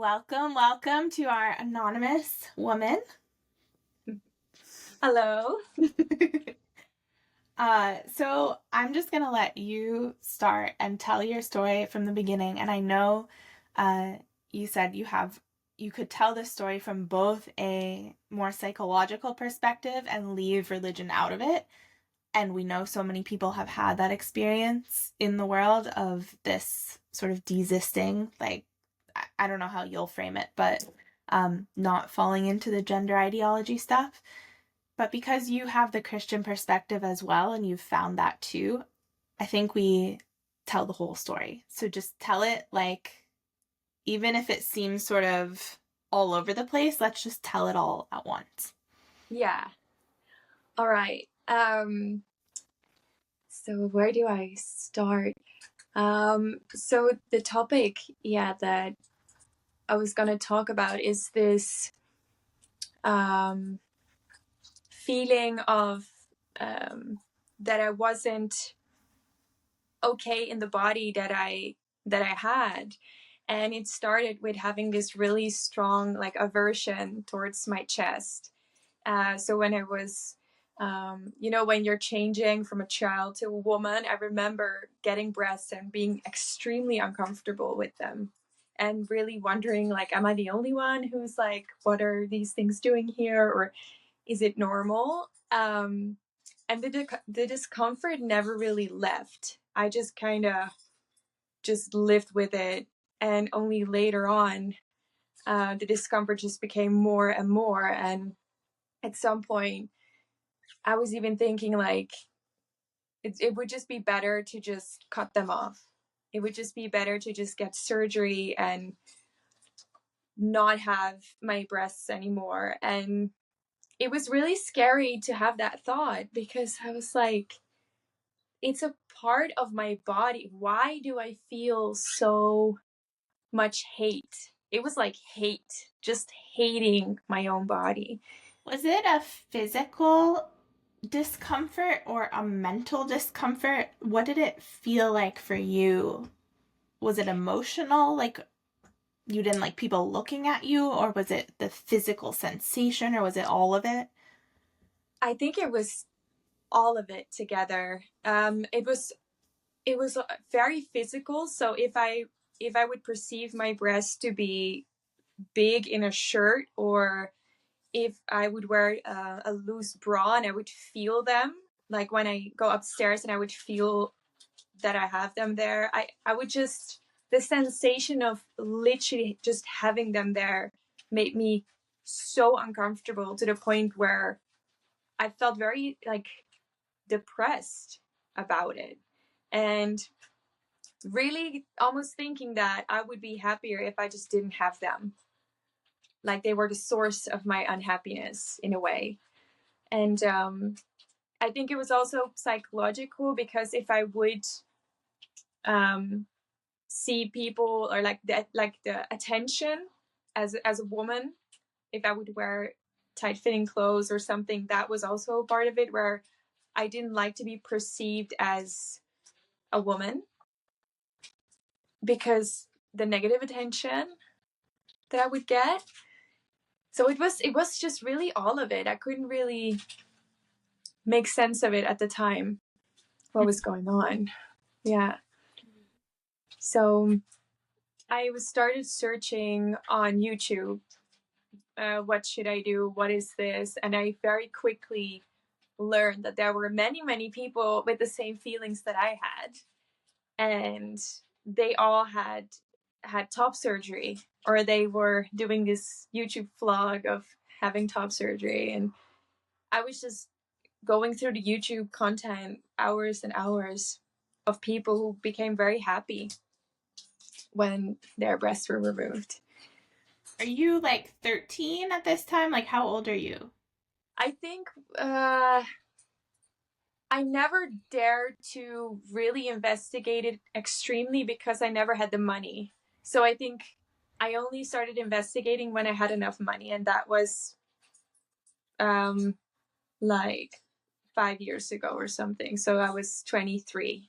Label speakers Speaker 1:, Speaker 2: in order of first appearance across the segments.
Speaker 1: Welcome to our anonymous woman.
Speaker 2: Hello.
Speaker 1: So I'm just gonna let you start and tell your story from the beginning. And I know you said you could tell this story from both a more psychological perspective and leave religion out of it. And we know so many people have had that experience in the world of this sort of desisting, like I don't know how you'll frame it, but not falling into the gender ideology stuff. But because you have the Christian perspective as well, and you've found that too, I think we tell the whole story. So just tell it like, even if it seems sort of all over the place, let's just tell it all at once.
Speaker 2: Yeah. All right. So where do I start? So the topic, that I was gonna talk about is this feeling of that I wasn't okay in the body that I had. And it started with having this really strong like aversion towards my chest. So when I was, when you're changing from a child to a woman, I remember getting breasts and being extremely uncomfortable with them and really wondering, like, am I the only one who's like, what are these things doing here? Or is it normal? And the discomfort never really left. I just kind of just lived with it. And only later on, the discomfort just became more and more. And at some point, I was even thinking like it would just be better to just cut them off. It would just be better to just get surgery and not have my breasts anymore. And it was really scary to have that thought because I was like, it's a part of my body. Why do I feel so much hate? It was like hate, just hating my own body.
Speaker 1: Was it a physical discomfort or a mental discomfort? What did it feel like for you? Was it emotional? Like you didn't like people looking at you, or was it the physical sensation, or was it all of it?
Speaker 2: I think it was all of it together. It was very physical. So if I would perceive my breasts to be big in a shirt, or if I would wear a loose bra and I would feel them, like when I go upstairs and I would feel that I have them there, I would just, the sensation of literally just having them there made me so uncomfortable to the point where I felt very like depressed about it. And really almost thinking that I would be happier if I just didn't have them. Like they were the source of my unhappiness in a way. And I think it was also psychological because if I would um, see people or like the attention as a woman, if I would wear tight fitting clothes or something, that was also a part of it where I didn't like to be perceived as a woman because the negative attention that I would get. So it was just really all of it. I couldn't really make sense of it at the time, what was going on. Yeah. So I started searching on YouTube. What should I do? What is this? And I very quickly learned that there were many, many people with the same feelings that I had. And they all had top surgery, or they were doing this YouTube vlog of having top surgery. And I was just going through the YouTube content hours and hours of people who became very happy when their breasts were removed.
Speaker 1: Are you like 13 at this time? Like, how old are you?
Speaker 2: I think I never dared to really investigate it extremely because I never had the money. So I think I only started investigating when I had enough money, and that was um, like 5 years ago or something. So I was 23.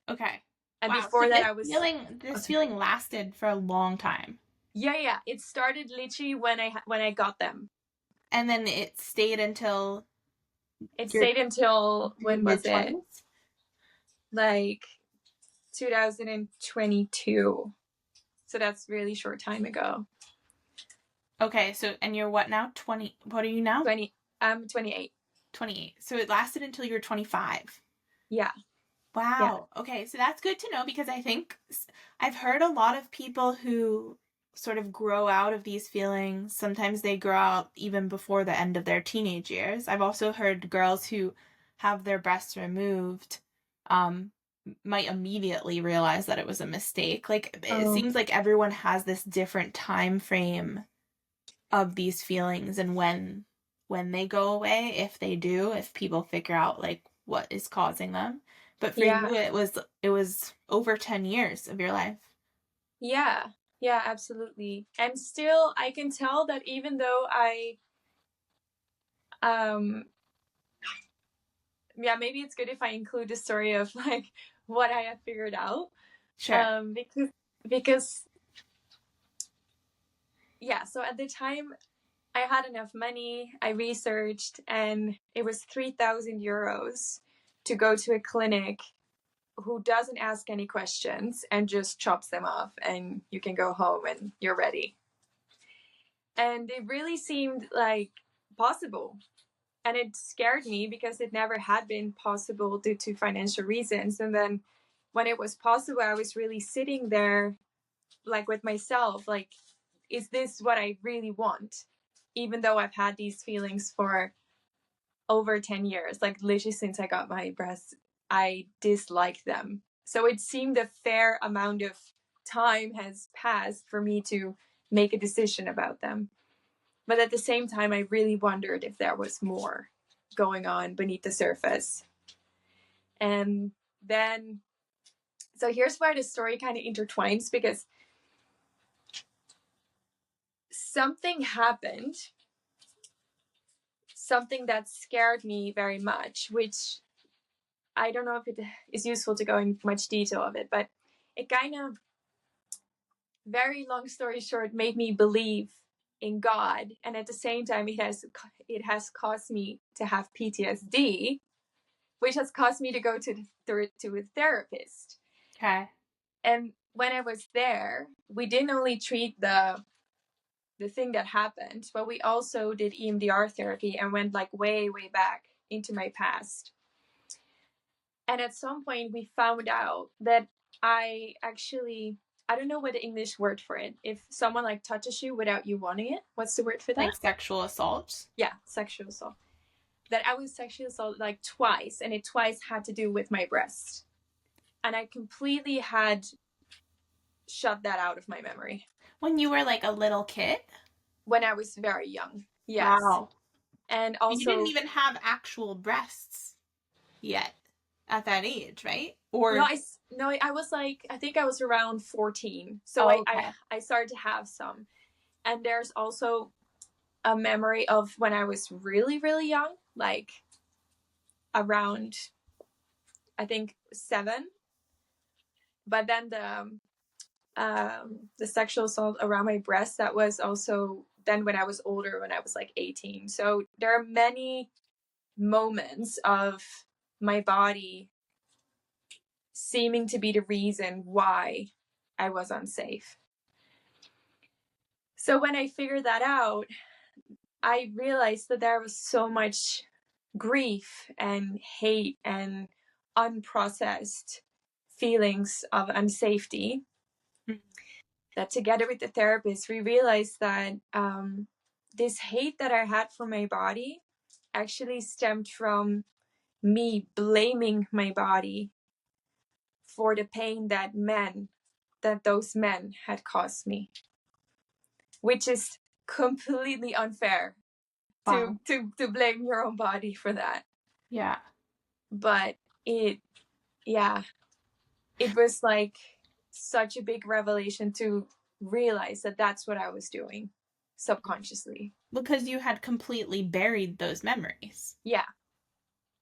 Speaker 1: Okay.
Speaker 2: And
Speaker 1: Wow. So
Speaker 2: before that,
Speaker 1: this
Speaker 2: I was
Speaker 1: feeling this feeling lasted for a long time.
Speaker 2: Yeah. It started literally when I got them.
Speaker 1: And then it stayed until
Speaker 2: It
Speaker 1: your
Speaker 2: stayed until, when was
Speaker 1: mid
Speaker 2: it?
Speaker 1: 20s?
Speaker 2: Like 2022. So that's really short time ago.
Speaker 1: Okay, so, and you're what now? 20, what are you now?
Speaker 2: 28.
Speaker 1: 28. So it lasted until you were 25.
Speaker 2: Yeah. Yeah.
Speaker 1: Wow. Okay, so that's good to know because I think I've heard a lot of people who sort of grow out of these feelings. Sometimes they grow out even before the end of their teenage years. I've also heard girls who have their breasts removed um might immediately realize that it was a mistake. Like it
Speaker 2: Oh,
Speaker 1: seems like everyone has this different time frame of these feelings and when they go away, if they do, if people figure out like what is causing them. But for
Speaker 2: yeah.
Speaker 1: you it was over 10 years of your life.
Speaker 2: Yeah. Yeah, absolutely. And still I can tell that even though um yeah, maybe it's good if I include the story of like what I have figured out.
Speaker 1: Sure.
Speaker 2: Because yeah, so at the time I had enough money, I researched, and it was 3,000 euros to go to a clinic who doesn't ask any questions and just chops them off, and you can go home and you're ready. And it really seemed like possible. And it scared me because it never had been possible due to financial reasons. And then when it was possible, I was really sitting there like with myself, like, is this what I really want? Even though I've had these feelings for over 10 years, like literally since I got my breasts, I dislike them. So it seemed a fair amount of time has passed for me to make a decision about them. But at the same time, I really wondered if there was more going on beneath the surface. And then, so here's where the story kind of intertwines, because something happened, something that scared me very much, which I don't know if it is useful to go in much detail of it, but it kind of, very long story short, made me believe in God, and at the same time, it has caused me to have PTSD, which has caused me to go to a therapist.
Speaker 1: Okay.
Speaker 2: And when I was there, we didn't only treat the thing that happened, but we also did EMDR therapy and went like way back into my past. And at some point, we found out that I don't know what the English word for it. If someone like touches you without you wanting it, what's the word for that?
Speaker 1: Like sexual assault.
Speaker 2: Yeah, sexual assault. That I was sexually assaulted like twice, and it twice had to do with my breast. And I completely had shut that out of my memory.
Speaker 1: When you were like a little kid?
Speaker 2: When I was very young, yes.
Speaker 1: Wow.
Speaker 2: And
Speaker 1: You didn't
Speaker 2: also,
Speaker 1: even have actual breasts yet at that age, right?
Speaker 2: no,
Speaker 1: Or
Speaker 2: I was like, I think I was around 14. So
Speaker 1: oh,
Speaker 2: I,
Speaker 1: okay.
Speaker 2: I started to have some. And there's also a memory of when I was really young, like around, I think 7. But then the sexual assault around my breast, that was also then when I was older, when I was like 18. So there are many moments of my body seeming to be the reason why I was unsafe. So when I figured that out, I realized that there was so much grief and hate and unprocessed feelings of unsafety, that together with the therapist, we realized that this hate that I had for my body actually stemmed from me blaming my body for the pain that those men had caused me, which is completely unfair
Speaker 1: Wow.
Speaker 2: to blame your own body for that.
Speaker 1: Yeah.
Speaker 2: But yeah, it was like such a big revelation to realize that that's what I was doing subconsciously.
Speaker 1: Because you had completely buried those memories.
Speaker 2: Yeah.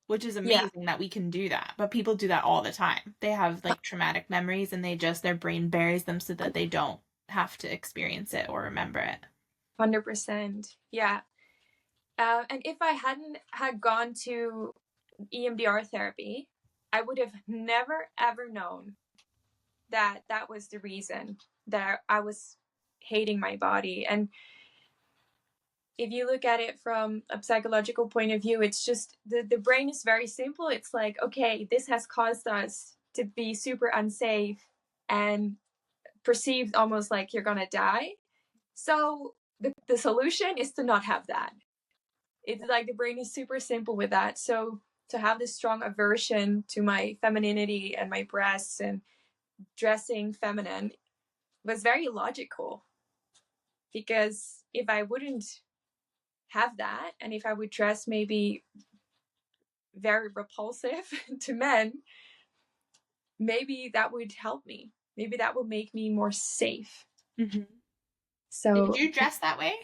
Speaker 1: Which is
Speaker 2: Yeah.
Speaker 1: amazing that we can do that. But people do that all the time. They have like traumatic memories and their brain buries them so that they don't have to experience it or remember it.
Speaker 2: 100%. Yeah. And if I hadn't had gone to EMDR therapy, I would have never ever known that that was the reason that I was hating my body. And if you look at it from a psychological point of view, it's just the brain is very simple. It's like, okay, this has caused us to be super unsafe and perceived almost like you're gonna die. So the solution is to not have that. It's like the brain is super simple with that. So to have this strong aversion to my femininity and my breasts and dressing feminine was very logical, because if I wouldn't have that, and if I would dress maybe very repulsive to men, maybe that would help me. Maybe that would make me more safe.
Speaker 1: Mm-hmm.
Speaker 2: So
Speaker 1: did you dress that way?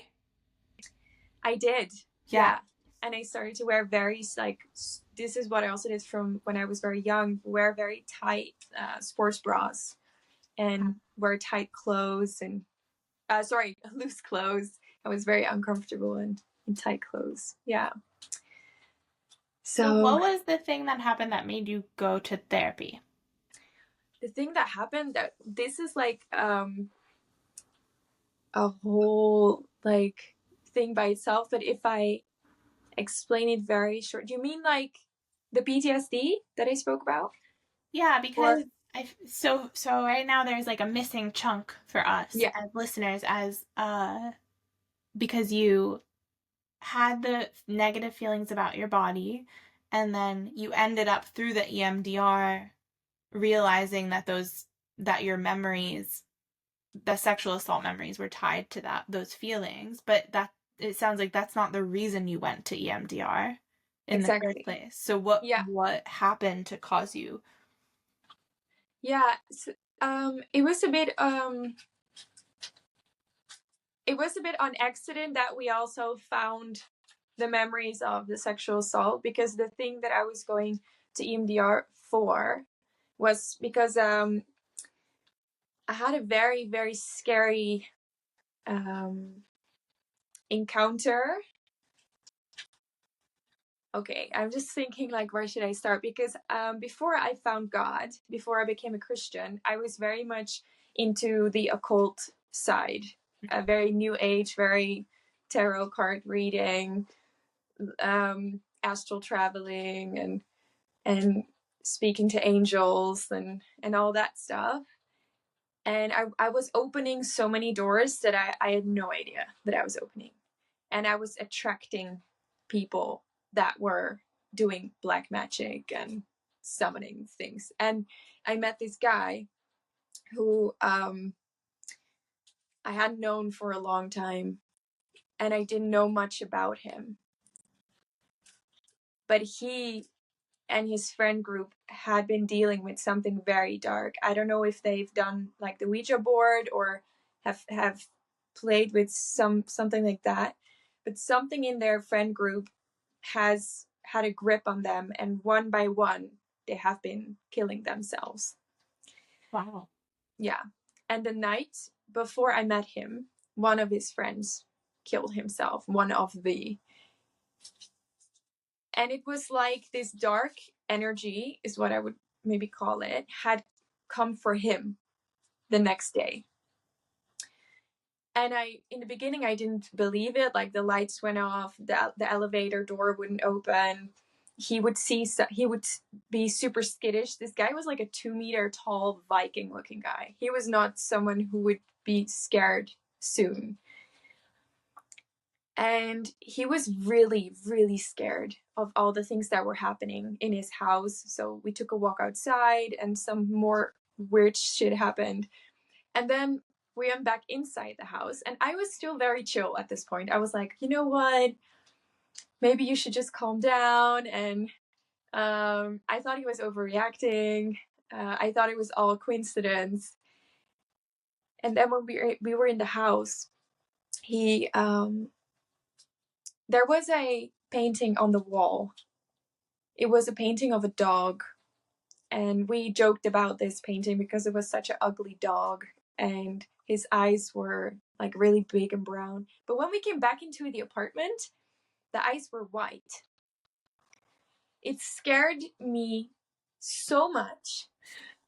Speaker 2: I did.
Speaker 1: Yeah.
Speaker 2: Yeah. And I started to wear very, like, this is what I also did from when I was very young, wear very tight sports bras and wear tight clothes and, loose clothes. I was very uncomfortable in tight clothes. Yeah.
Speaker 1: So what was the thing that happened that made you go to therapy?
Speaker 2: The thing that happened, that this is like a whole like thing by itself, but if I explain it very short, do you mean like the PTSD that I spoke about?
Speaker 1: Yeah, because so right now there's like a missing chunk for us
Speaker 2: Yeah,
Speaker 1: as listeners, as because you had the negative feelings about your body, and then you ended up through the EMDR realizing that your memories, the sexual assault memories, were tied to those feelings, but that it sounds like that's not the reason you went to EMDR in the first
Speaker 2: exactly.
Speaker 1: place. So what happened to cause you?
Speaker 2: Yeah, so, it was a bit on accident that we also found the memories of the sexual assault, because the thing that I was going to EMDR for was because I had a very, very scary encounter. Okay, I'm just thinking, like, where should I start? Because before I found God, before I became a Christian, I was very much into the occult side, a very new age, very tarot card reading, astral traveling, and speaking to angels and all that stuff. And I was opening so many doors that I had no idea that I was opening. And I was attracting people that were doing black magic and summoning things. And I met this guy who I had known for a long time, and I didn't know much about him. But he and his friend group had been dealing with something very dark. I don't know if they've done like the Ouija board or have played with something like that, but something in their friend group has had a grip on them, and one by one they have been killing themselves.
Speaker 1: Wow.
Speaker 2: Yeah. And the night before I met him, one of his friends killed himself, and it was like this dark energy, is what I would maybe call it, had come for him the next day. And in the beginning, I didn't believe it. Like, the lights went off, the elevator door wouldn't open. He would be super skittish. This guy was like a 2-meter tall Viking looking guy. He was not someone who would be scared soon. And he was really, really scared of all the things that were happening in his house. So we took a walk outside and some more weird shit happened. And then we went back inside the house, and I was still very chill at this point. I was like, you know what? Maybe you should just calm down. And I thought he was overreacting. I thought it was all coincidence. And then when we were in the house, he there was a painting on the wall. It was a painting of a dog, and we joked about this painting because it was such an ugly dog, and his eyes were like really big and brown. But when we came back into the apartment, the eyes were white. It scared me so much.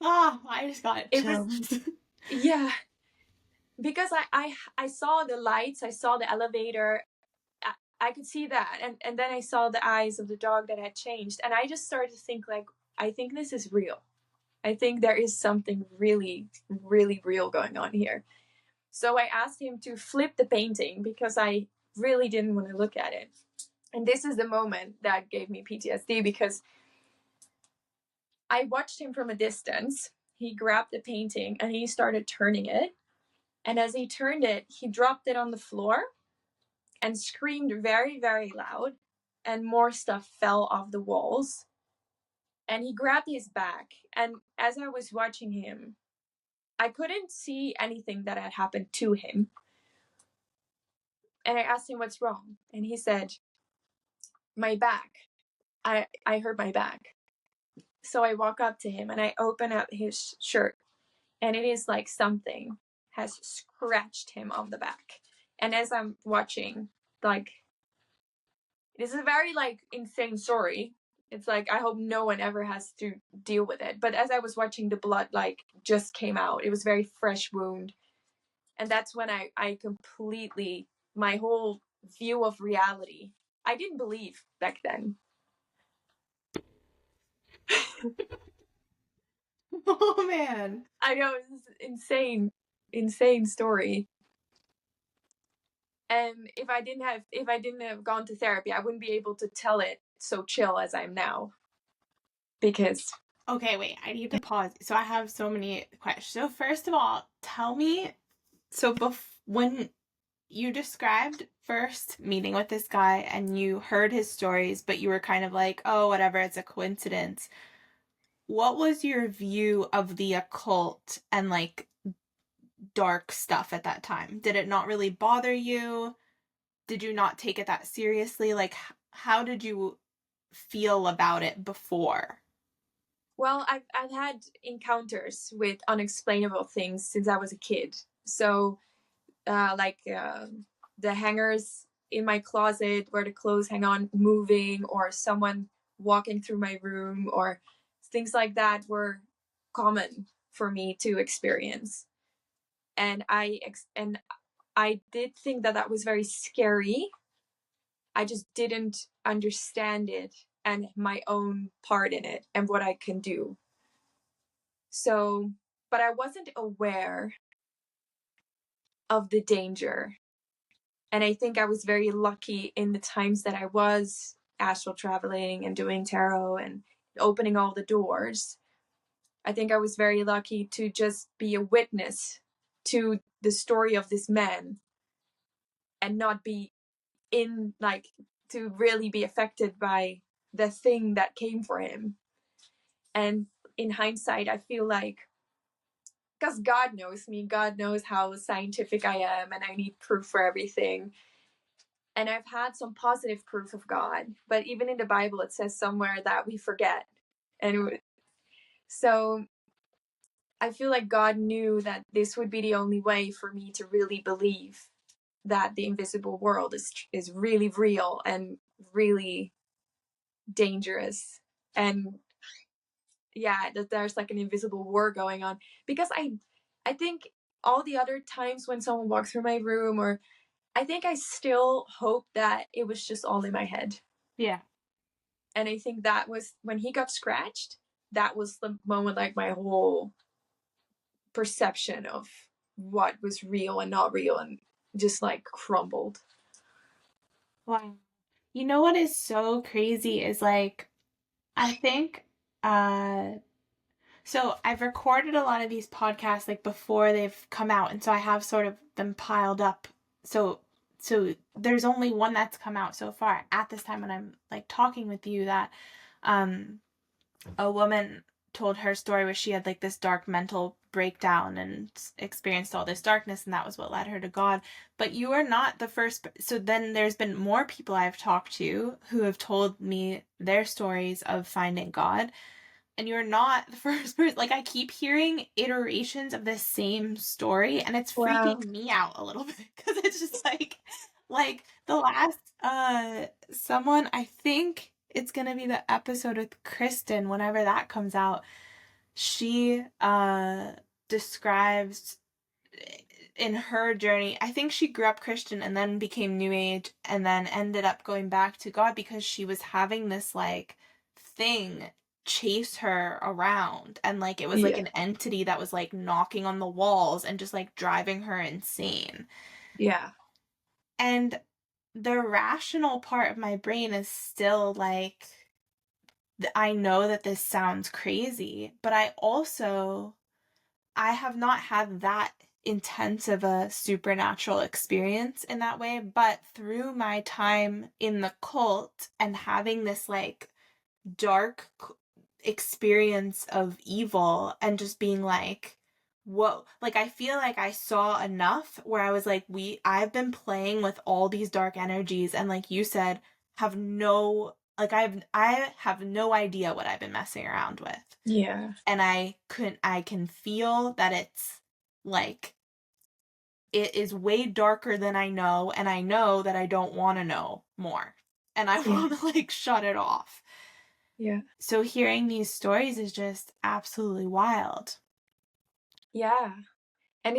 Speaker 1: Oh, I just got
Speaker 2: It was,
Speaker 1: chills.
Speaker 2: yeah, because I saw the lights, I saw the elevator, I could see that, and then I saw the eyes of the dog that had changed, and I just started to think like, I think this is real. I think there is something really, really real going on here. So I asked him to flip the painting because I really didn't want to look at it. And this is the moment that gave me PTSD, because I watched him from a distance. He grabbed the painting and he started turning it. And as he turned it, he dropped it on the floor and screamed very, very loud. And more stuff fell off the walls. And he grabbed his back. And as I was watching him, I couldn't see anything that had happened to him. And I asked him what's wrong. And he said, my back. I hurt my back. So I walk up to him and I open up his shirt. And it is like something has scratched him on the back. And as I'm watching, like, this is a very like insane story. It's like, I hope no one ever has to deal with it. But as I was watching, the blood like just came out. It was a very fresh wound. And that's when I completely, my whole view of reality, I didn't believe back then.
Speaker 1: Oh man.
Speaker 2: I know, it's insane story. And if I didn't have gone to therapy, I wouldn't be able to tell it so chill as I am now. Because
Speaker 1: Okay, wait, I need to pause. So I have so many questions. So first of all, tell me, so when you described first meeting with this guy and you heard his stories, but you were kind of like, oh, whatever, it's a coincidence. What was your view of the occult and like dark stuff at that time? Did it not really bother you? Did you not take it that seriously? Like, how did you feel about it before?
Speaker 2: well, I've had encounters with unexplainable things since I was a kid. So the hangers in my closet where the clothes hang on moving, or someone walking through my room, or things like that were common for me to experience. And I did think that that was very scary. I just didn't understand it and my own part in it and what I can do. So, but I wasn't aware of the danger. And I think I was very lucky in the times that I was astral traveling and doing tarot and opening all the doors. I think I was very lucky to just be a witness to the story of this man and not be in, like, to really be affected by the thing that came for him. And in hindsight, I feel like, because God knows me, God knows how scientific I am and I need proof for everything. And I've had some positive proof of God, but even in the Bible, it says somewhere that we forget. And so I feel like God knew that this would be the only way for me to really believe that the invisible world is really real and really dangerous. And yeah, that there's like an invisible war going on. Because I think all the other times when someone walked through my room, or I think I still hope that it was just all in my head.
Speaker 1: Yeah.
Speaker 2: And I think that was when he got scratched, that was the moment like my whole perception of what was real and not real and just like crumbled.
Speaker 1: Wow. You know what is so crazy is like, I think, so I've recorded a lot of these podcasts like before they've come out, and so I have sort of them piled up. So there's only one that's come out so far at this time when I'm like talking with you, that a woman told her story where she had like this dark mental breakdown and experienced all this darkness, and that was what led her to God. But you are not the first. So then there's been more people I've talked to who have told me their stories of finding God. and you're not the first person. Like, I keep hearing iterations of the same story, and it's
Speaker 2: Wow.
Speaker 1: freaking me out a little bit because it's just like the last someone, I think it's gonna be the episode with Kristen whenever that comes out. She describes in her journey, I think she grew up Christian and then became New Age and then ended up going back to God because she was having this like thing chase her around, and like it was like
Speaker 2: Yeah.
Speaker 1: an entity that was like knocking on the walls and just like driving her insane.
Speaker 2: Yeah.
Speaker 1: And the rational part of my brain is still like, I know that this sounds crazy, but I have not had that intense of a supernatural experience in that way, but through my time in the cult and having this like dark experience of evil and just being like, whoa, like I feel like I saw enough where I was like, I've been playing with all these dark energies, and like you said, have no, like I have no idea what I've been messing around with.
Speaker 2: Yeah.
Speaker 1: And I can feel that it's like, it is way darker than I know, and I know that I don't want to know more, and I
Speaker 2: Yeah.
Speaker 1: want to like shut it off.
Speaker 2: Yeah.
Speaker 1: So hearing these stories is just absolutely wild.
Speaker 2: Yeah. And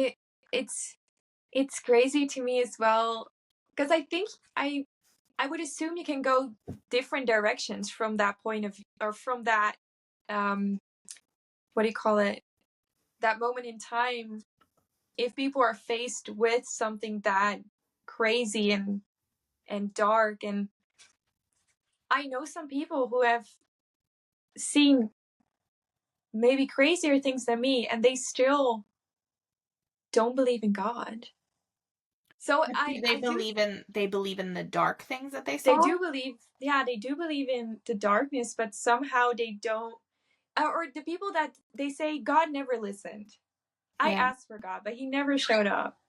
Speaker 2: it's crazy to me as well, because I think I would assume you can go different directions from that point of, or from that what do you call it, that moment in time. If people are faced with something that crazy and dark, and I know some people who have seen maybe crazier things than me, and they still don't believe in God. So
Speaker 1: But do
Speaker 2: I do,
Speaker 1: they believe in the dark things that they
Speaker 2: they
Speaker 1: saw?
Speaker 2: do believe, yeah, they do believe in the darkness, but somehow they don't, or the people that they say God never listened. I
Speaker 1: Yeah.
Speaker 2: asked for God, but he never showed up.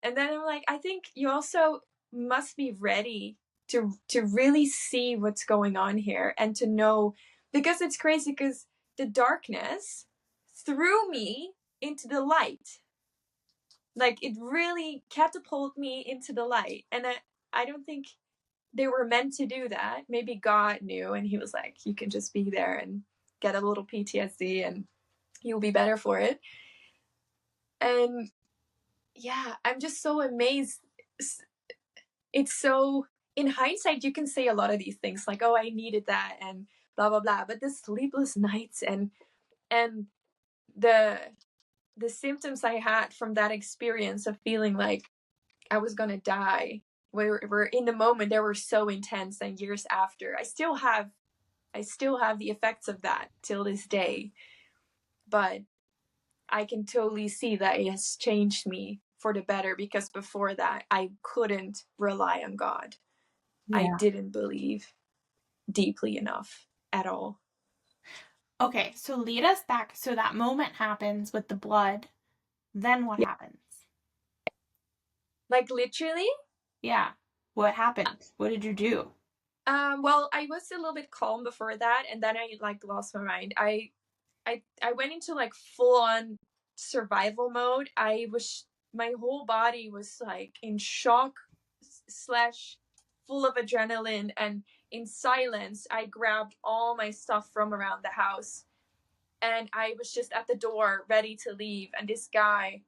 Speaker 2: And then I'm like, I think you also must be ready to really see what's going on here, and to know, because it's crazy, because the darkness threw me into the light. Like, it really catapulted me into the light. And I don't think they were meant to do that. Maybe God knew, and he was like, you can just be there and get a little PTSD and you'll be better for it. And yeah, I'm just so amazed. It's so, in hindsight, you can say a lot of these things like, oh, I needed that and blah blah blah. But the sleepless nights and the the symptoms I had from that experience of feeling like I was gonna die were in the moment, they were so intense, and years after I still have the effects of that till this day. But I can totally see that it has changed me for the better, because before that I couldn't rely on God. I
Speaker 1: Yeah.
Speaker 2: didn't believe deeply enough at all.
Speaker 1: Okay, so lead us back. So that moment happens with the blood. Then what
Speaker 2: Yeah.
Speaker 1: happens?
Speaker 2: Like, literally.
Speaker 1: Yeah. What happened? What did you do?
Speaker 2: Well, I was a little bit calm before that, and then I like lost my mind. I went into like full on survival mode. My whole body was like in shock slash full of adrenaline, and in silence I grabbed all my stuff from around the house, and I was just at the door ready to leave, and this guy,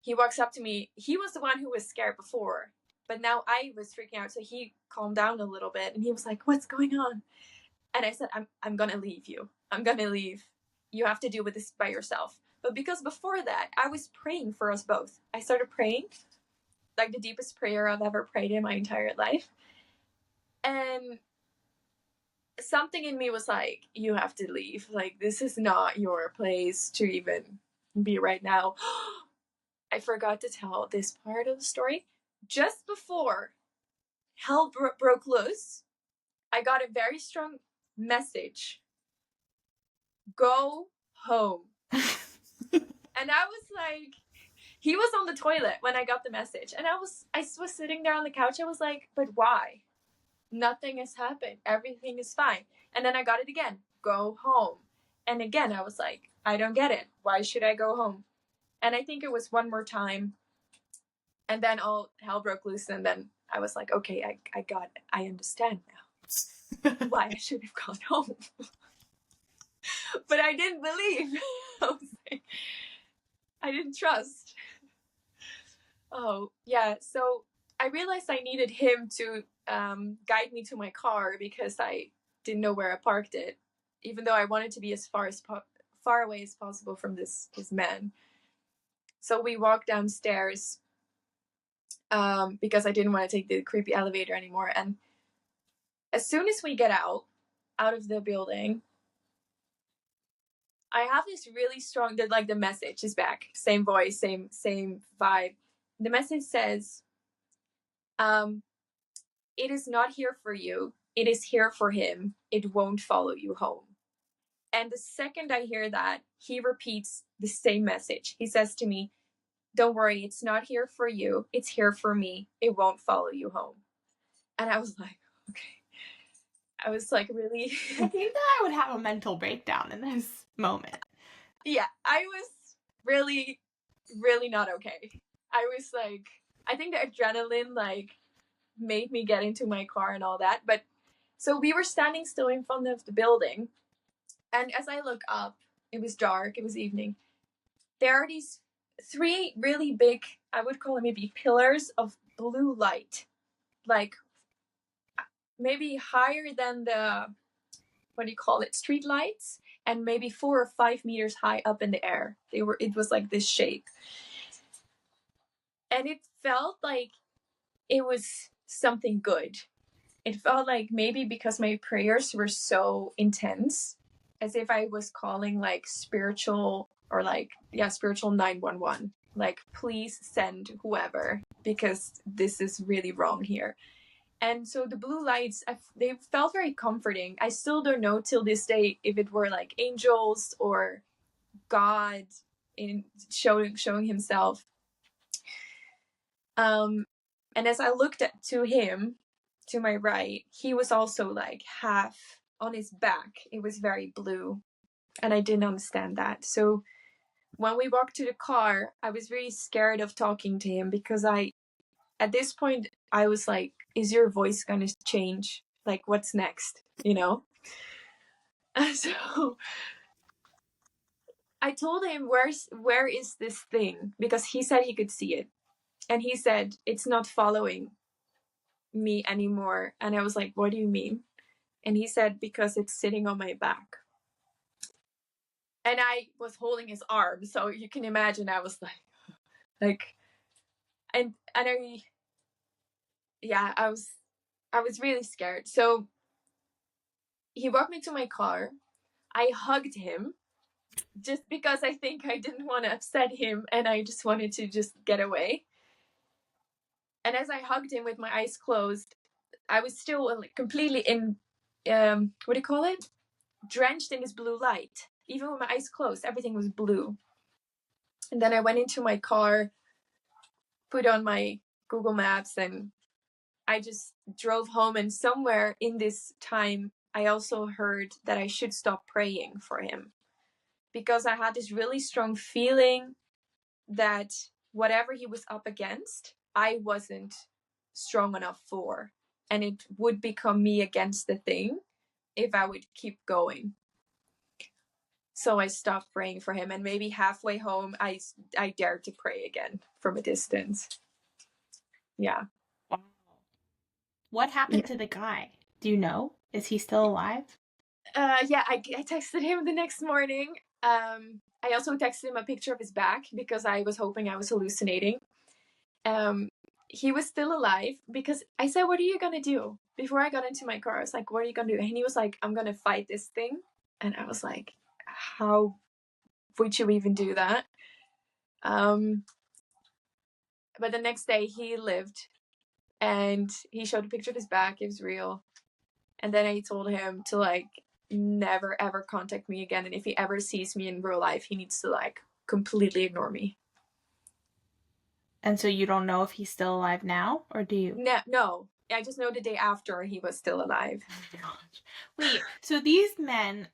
Speaker 2: he walks up to me. He was the one who was scared before, but now I was freaking out, so he calmed down a little bit, and he was like, what's going on? And I said, I'm gonna leave you. I'm gonna leave. You have to deal with this by yourself. But because before that, I was praying for us both. I started praying, like the deepest prayer I've ever prayed in my entire life. And something in me was like, you have to leave. Like, this is not your place to even be right now. I forgot to tell this part of the story. Just before hell broke loose, I got a very strong message: go home. And I was like, he was on the toilet when I got the message. And I was sitting there on the couch. I was like, but why? Nothing has happened. Everything is fine. And then I got it again. Go home. And again, I was like, I don't get it. Why should I go home? And I think it was one more time. And then all hell broke loose. And then I was like, okay, I understand now why I should have gone home. But I didn't believe. I didn't trust. Oh, yeah. So I realized I needed him to guide me to my car because I didn't know where I parked it, even though I wanted to be as far away as possible from this man. So we walked downstairs because I didn't want to take the creepy elevator anymore. And as soon as we get out of the building, I have this really strong, like the message is back. Same voice, same vibe. The message says, it is not here for you. It is here for him. It won't follow you home. And the second I hear that, he repeats the same message. He says to me, don't worry, it's not here for you. It's here for me. It won't follow you home. And I was like, okay. I was like, really?
Speaker 1: I think that I would have a mental breakdown in this moment.
Speaker 2: Yeah, I was really, really not okay. I was like, I think the adrenaline like made me get into my car and all that. But so we were standing still in front of the building. And as I look up, it was dark, it was evening. There are these 3 really big, I would call it maybe pillars of blue light. Like maybe higher than the, what do you call it, street lights, and maybe 4 or 5 meters high up in the air. It was like this shape. And it felt like it was something good. It felt like maybe because my prayers were so intense, as if I was calling like spiritual or like, yeah, spiritual 911. Like, please send whoever, because this is really wrong here. And so the blue lights, they felt very comforting. I still don't know till this day if it were like angels or God in showing himself. And as I looked to him, to my right, he was also like half on his back. It was very blue. And I didn't understand that. So when we walked to the car, I was really scared of talking to him because at this point, I was like, is your voice going to change? Like, what's next? You know? And so I told him, where is this thing? Because he said he could see it. And he said, it's not following me anymore. And I was like, what do you mean? And he said, because it's sitting on my back. And I was holding his arm. So you can imagine I was like, and I was really scared. So he walked me to my car. I hugged him just because I think I didn't want to upset him and I just wanted to just get away. And as I hugged him with my eyes closed, I was still completely in, what do you call it? Drenched in this blue light. Even with my eyes closed, everything was blue. And then I went into my car, put on my Google Maps, and I just drove home. And somewhere in this time, I also heard that I should stop praying for him, because I had this really strong feeling that whatever he was up against, I wasn't strong enough for. And it would become me against the thing if I would keep going. So I stopped praying for him. And maybe halfway home, I dared to pray again from a distance. Yeah.
Speaker 1: Wow. What happened to the guy? Do you know? Is he still alive?
Speaker 2: Yeah, I texted him the next morning. I also texted him a picture of his back because I was hoping I was hallucinating. He was still alive because I said, what are you going to do? Before I got into my car, I was like, what are you going to do? And he was like, I'm going to fight this thing. And I was like, how would you even do that? But the next day he lived and he showed a picture of his back. It was real. And then I told him to like never ever contact me again. And if he ever sees me in real life, he needs to like completely ignore me.
Speaker 1: And so you don't know if he's still alive now, or do you?
Speaker 2: No. I just know the day after he was still alive.
Speaker 1: Wait, so these men,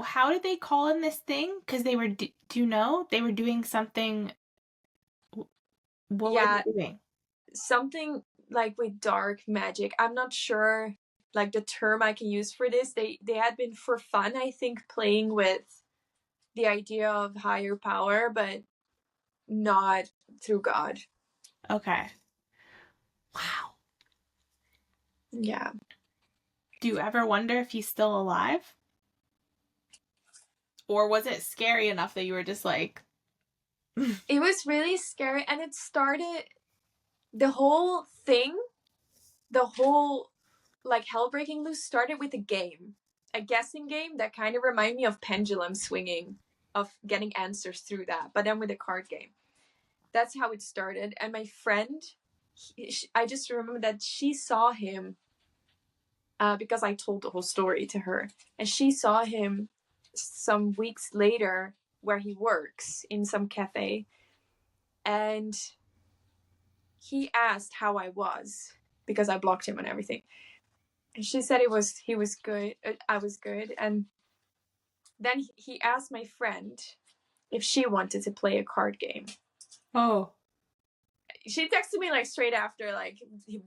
Speaker 1: how did they call in this thing? Because they were, do you know? They were doing something. What were
Speaker 2: Yeah,
Speaker 1: they doing?
Speaker 2: something like with dark magic. I'm not sure like the term I can use for this. They had been for fun, I think, playing with the idea of higher power, but not through God.
Speaker 1: Okay. Wow.
Speaker 2: Yeah.
Speaker 1: Do you ever wonder if he's still alive? Or was it scary enough that you were just like,
Speaker 2: It was really scary, and it started the whole thing, the whole like hell breaking loose started with a guessing game that kind of reminded me of pendulum swinging, of getting answers through that, but then with a card game. That's how it started. And my friend, I just remember that she saw him because I told the whole story to her, and she saw him some weeks later where he works in some cafe, and he asked how I was because I blocked him and everything. And she said he was good. I was good. And then he asked my friend if she wanted to play a card game.
Speaker 1: oh.
Speaker 2: She texted me like straight after, like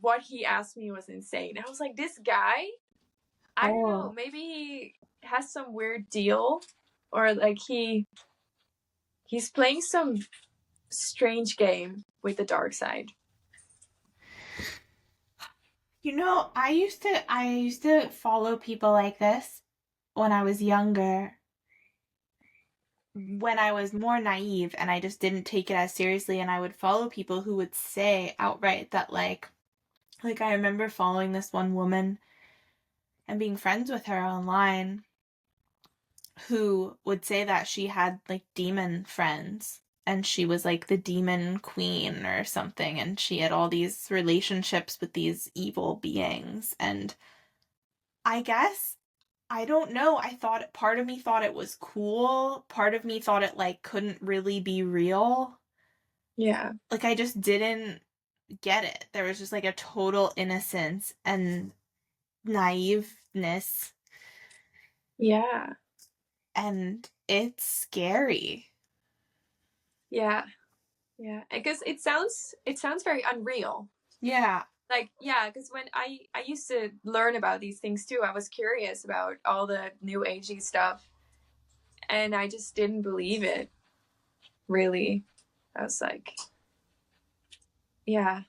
Speaker 2: what he asked me was insane. I was like, this guy, I don't know, maybe he has some weird deal, or like he's playing some strange game with the dark side.
Speaker 1: You know, I used to follow people like this when I was younger, when I was more naive and I just didn't take it as seriously, and I would follow people who would say outright that like I remember following this one woman and being friends with her online who would say that she had like demon friends and she was like the demon queen or something, and she had all these relationships with these evil beings. And I guess I don't know, I thought part of me thought it was cool, part of me thought it like couldn't really be real.
Speaker 2: Yeah.
Speaker 1: Like I just didn't get it. There was just like a total innocence and naiveness,
Speaker 2: Yeah.
Speaker 1: and it's scary.
Speaker 2: Yeah. Yeah. Because it sounds very unreal.
Speaker 1: Yeah.
Speaker 2: Like, yeah, because when I used to learn about these things too, I was curious about all the new agey stuff, and I just didn't believe it, really. I was like, yeah,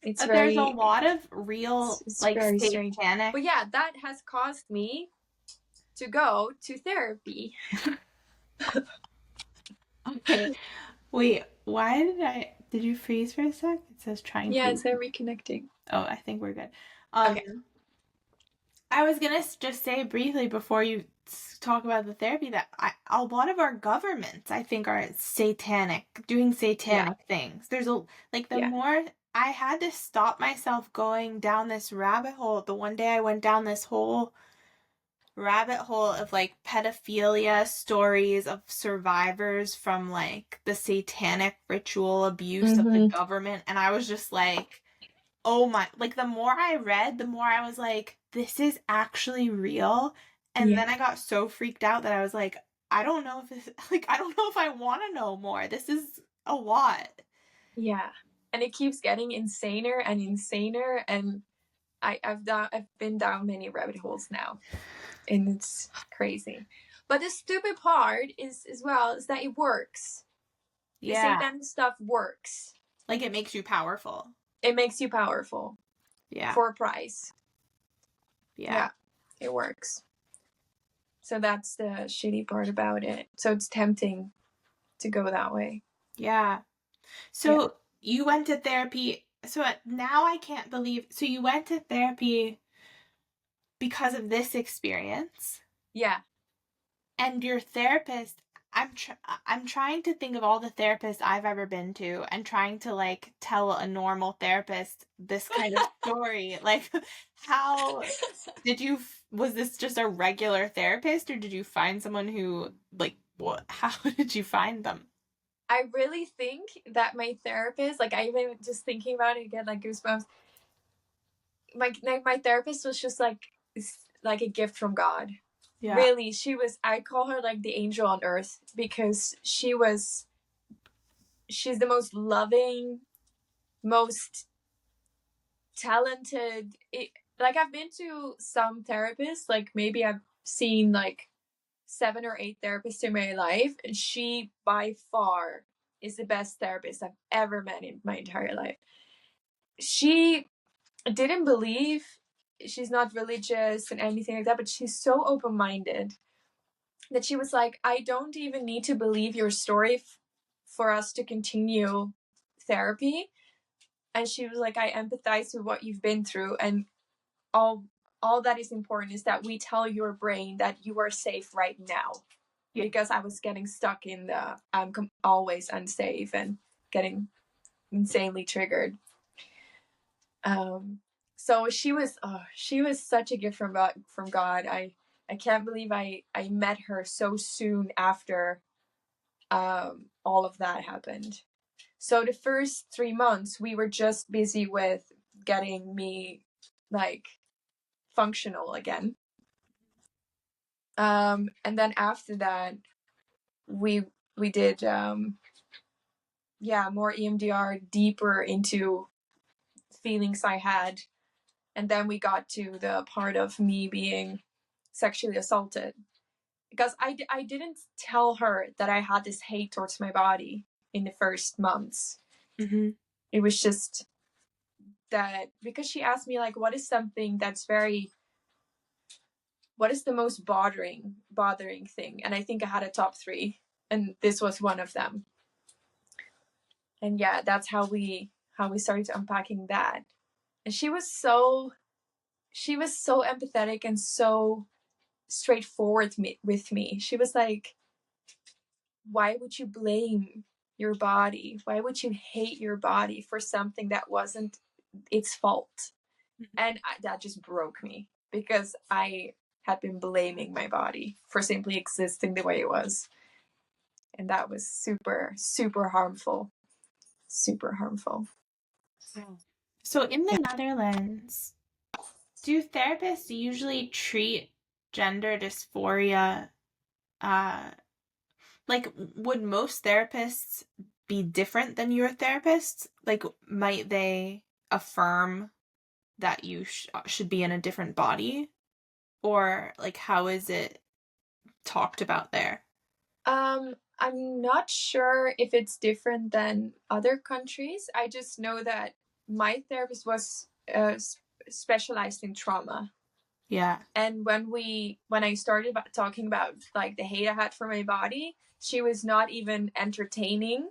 Speaker 2: it's
Speaker 1: But there's a
Speaker 2: very
Speaker 1: lot of real,
Speaker 2: it's
Speaker 1: like,
Speaker 2: very strange.
Speaker 1: satanic.
Speaker 2: But yeah, that has caused me to go to therapy.
Speaker 1: Okay. Wait, why did you freeze for a sec? It says trying
Speaker 2: Yeah,
Speaker 1: to.
Speaker 2: it's reconnecting.
Speaker 1: Oh, I think we're good.
Speaker 2: Okay.
Speaker 1: I was gonna just say briefly before you talk about the therapy that a lot of our governments, I think, are satanic, doing
Speaker 2: Yeah.
Speaker 1: satanic things. There's a like the
Speaker 2: Yeah.
Speaker 1: more I had to stop myself going down this rabbit hole. The one day I went down this whole rabbit hole of like pedophilia stories of survivors from like the satanic ritual abuse of the government, and I was just like, oh my, like the more I read, the more I was like, this is actually real. And
Speaker 2: Yeah.
Speaker 1: then I got so freaked out that I was like, I don't know if this, like, I don't know if I want to know more. This is a lot.
Speaker 2: Yeah. And it keeps getting insaner and insaner, and I've been down many rabbit holes now, and it's crazy. But the stupid part is as well is that it works. The
Speaker 1: Yeah.
Speaker 2: Satan stuff works.
Speaker 1: Like it makes you powerful.
Speaker 2: It makes you powerful.
Speaker 1: Yeah.
Speaker 2: For a price.
Speaker 1: Yeah.
Speaker 2: It works. So that's the shitty part about it. So it's tempting to go that way.
Speaker 1: Yeah. So you went to therapy. So now I can't believe. So you went to therapy because of this experience.
Speaker 2: Yeah.
Speaker 1: And your therapist, I'm trying to think of all the therapists I've ever been to and trying to like tell a normal therapist this kind of story. Like, how was this just a regular therapist, or did you find someone who like, what, how did you find them?
Speaker 2: I really think that my therapist, like I even just thinking about it again, like goosebumps. My therapist was just like a gift from God.
Speaker 1: Yeah.
Speaker 2: Really, she was. I call her like the angel on earth because she's the most loving, most talented. Like I've been to some therapists, like maybe I've seen like 7 or 8 therapists in my life, and she by far is the best therapist I've ever met in my entire life. She didn't believe, she's not religious and anything like that, but she's so open-minded that she was like, I don't even need to believe your story for us to continue therapy. And she was like, I empathize with what you've been through, and all all that is important is that we tell your brain that you are safe right now.
Speaker 1: Yeah.
Speaker 2: Because I was getting stuck in the I'm always unsafe and getting insanely triggered. So she was such a gift from God. I can't believe I met her so soon after all of that happened. So the first 3 months we were just busy with getting me like functional again. And then after that we did more EMDR, deeper into feelings I had. And then we got to the part of me being sexually assaulted. Because I didn't tell her that I had this hate towards my body in the first months.
Speaker 1: Mm-hmm.
Speaker 2: It was just that because she asked me, like, what is something that's what is the most bothering thing? And I think I had a top 3. And this was one of them. And yeah, that's how we started unpacking that. And she was so empathetic and so straightforward with me. She was like, why would you blame your body? Why would you hate your body for something that wasn't its fault? And that just broke me because I had been blaming my body for simply existing the way it was. And that was super, super harmful. Super harmful.
Speaker 1: So in the Netherlands, do therapists usually treat gender dysphoria like would most therapists be different than your therapist? Like might they affirm that you should be in a different body? Or like how is it talked about there?
Speaker 2: I'm not sure if it's different than other countries. I just know that my therapist was specialized in trauma.
Speaker 1: Yeah.
Speaker 2: And when I started talking about like the hate I had for my body, she was not even entertaining